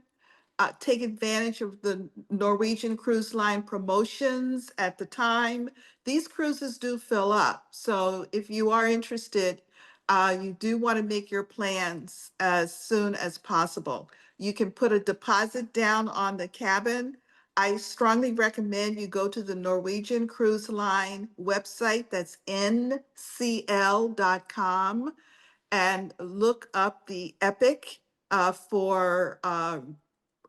S2: take advantage of the Norwegian Cruise Line promotions at the time. These cruises do fill up. So if you are interested, you do want to make your plans as soon as possible. You can put a deposit down on the cabin. I strongly recommend you go to the Norwegian Cruise Line website, that's ncl.com, and look up the Epic for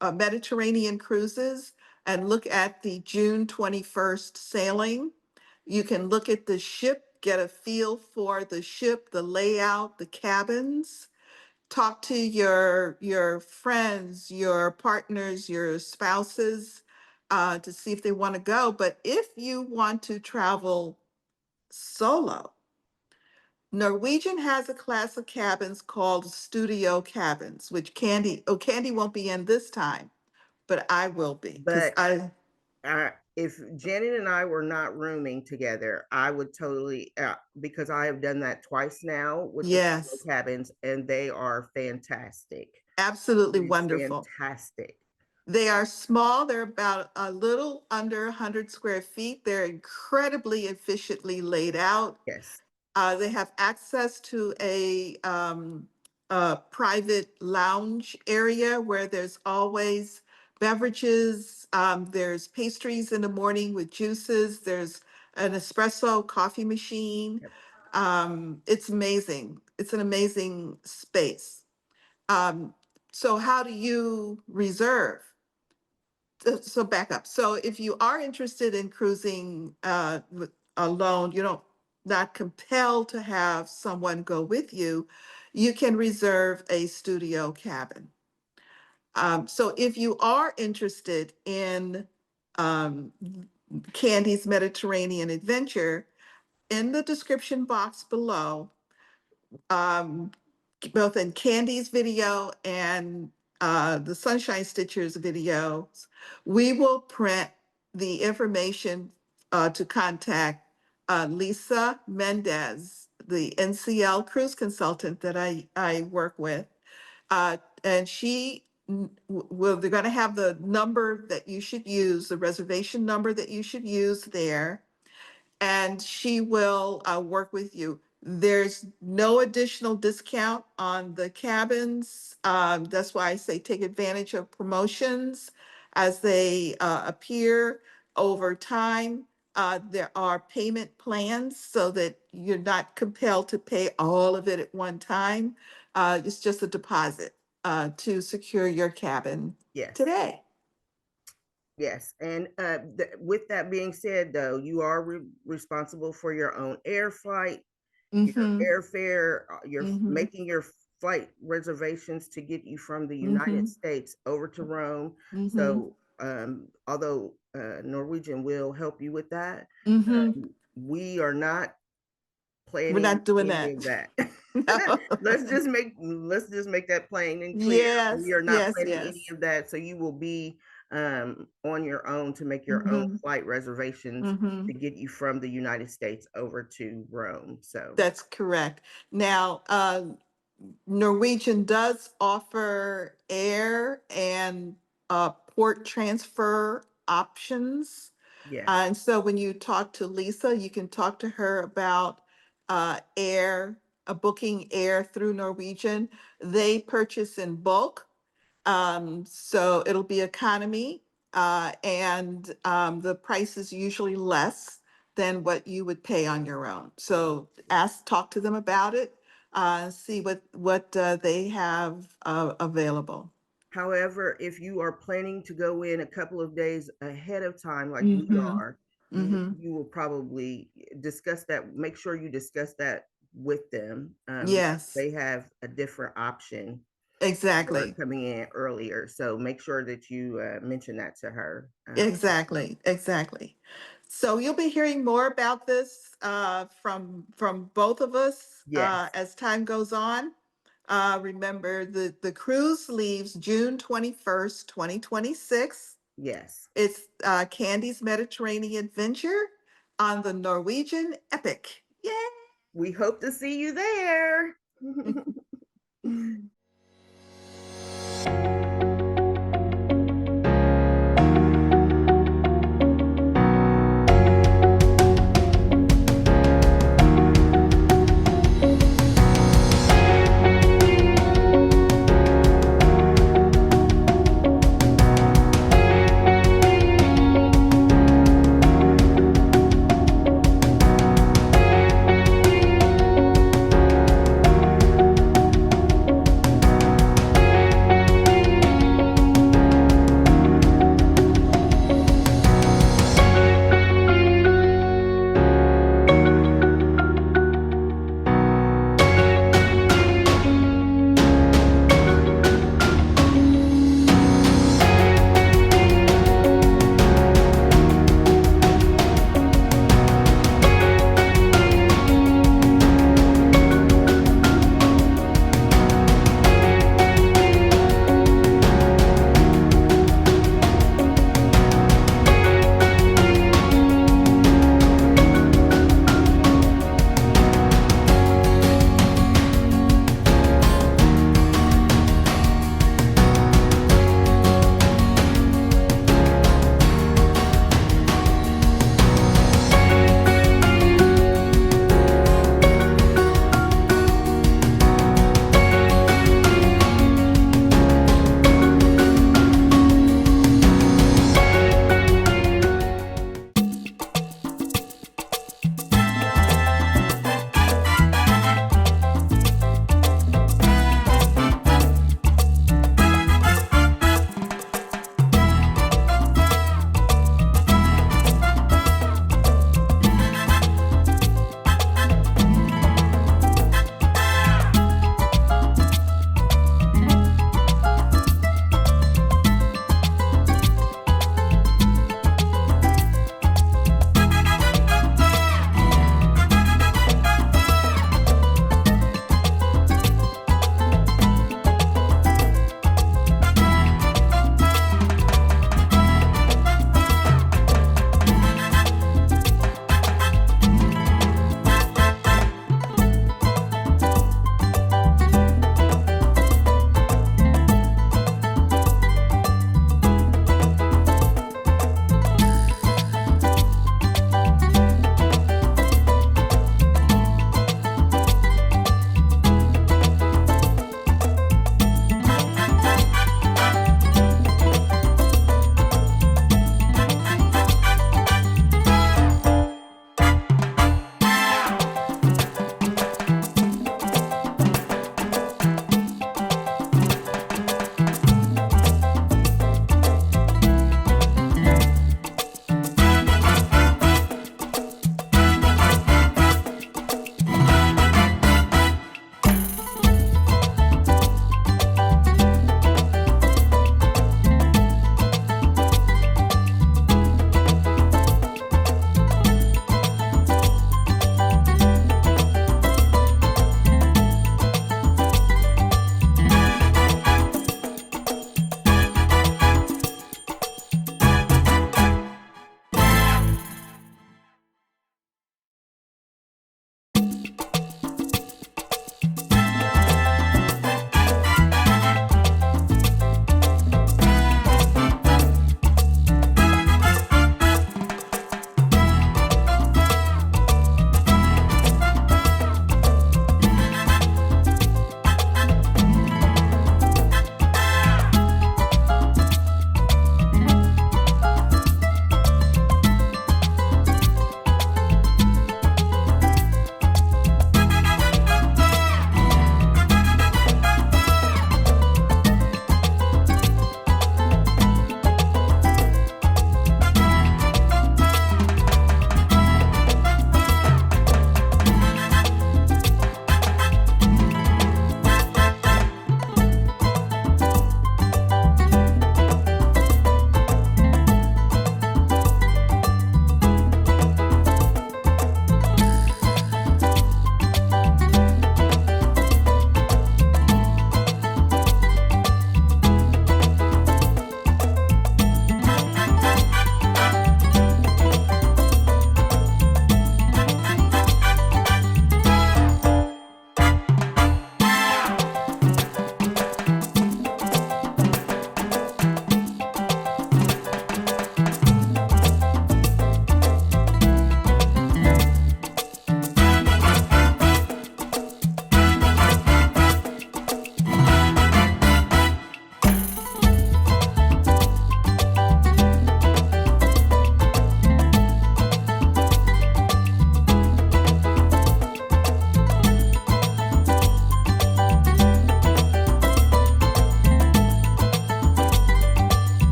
S2: Mediterranean cruises and look at the June 21st sailing. You can look at the ship, get a feel for the ship, the layout, the cabins. Talk to your friends, your partners, your spouses to see if they want to go. But if you want to travel solo, Norwegian has a class of cabins called studio cabins, which Candy won't be in this time, but I will be because
S3: But if Janet and I were not rooming together, I would totally, because I have done that twice now with the studio
S2: yes,
S3: cabins, and they are fantastic.
S2: absolutely
S3: It is
S2: wonderful.
S3: fantastic.
S2: They are small. They're about a little under 100 square feet. They're incredibly efficiently laid out.
S3: Yes.
S2: They have access to a private lounge area where there's always beverages. There's pastries in the morning with juices. There's an espresso coffee machine.
S3: Yep.
S2: It's amazing. It's an amazing space. Um, so how do you reserve? So back up. So if you are interested in cruising alone, you don't not compelled to have someone go with you, you can reserve a studio cabin. So if you are interested in um, Candy's Mediterranean Adventure, in the description box below, both in Candy's video and the Sunshine Stitchers videos, we will print the information to contact Lisa Mendez, the NCL cruise consultant that I work with. And they're going to have the number that you should use, the reservation number that you should use there, and she will work with you. There's no additional discount on the cabins. That's why I say take advantage of promotions as they appear over time. There are payment plans so that you're not compelled to pay all of it at one time. It's just a deposit to secure your cabin today.
S3: Yes, and with that being said, though, you are responsible for your own air flight, your airfare, you're making your flight reservations to get you from the United States over to Rome. So, although Norwegian will help you with that, we are not planning.
S2: We're not doing
S3: any
S2: that.
S3: of that. No. let's just make that plain and clear.
S2: Yes,
S3: we are not
S2: yes,
S3: planning
S2: yes.
S3: any of that. So you will be on your own to make your own flight reservations to get you from the United States over to Rome. So
S2: that's correct. Now, Norwegian does offer air and port transfer options.
S3: yes,
S2: And so when you talk to Lisa, you can talk to her about booking air through Norwegian. They purchase in bulk. So it'll be economy, and the price is usually less than what you would pay on your own. So talk to them about it, see what they have available.
S3: however, if you are planning to go in a couple of days ahead of time, like we are, you will probably discuss that. Make sure you discuss that with them.
S2: Yes,
S3: They have a different option
S2: exactly.
S3: coming in earlier. So make sure that you mention that to her.
S2: Exactly. So you'll be hearing more about this from both of us
S3: Yes.
S2: as time goes on. Remember, the cruise leaves June 21st, 2026.
S3: Yes.
S2: It's Candy's Mediterranean Adventure on the Norwegian Epic. Yay!
S3: We hope to see you there.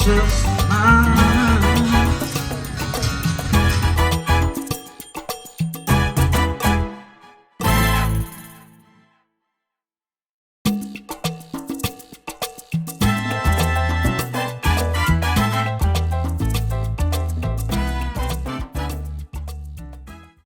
S4: just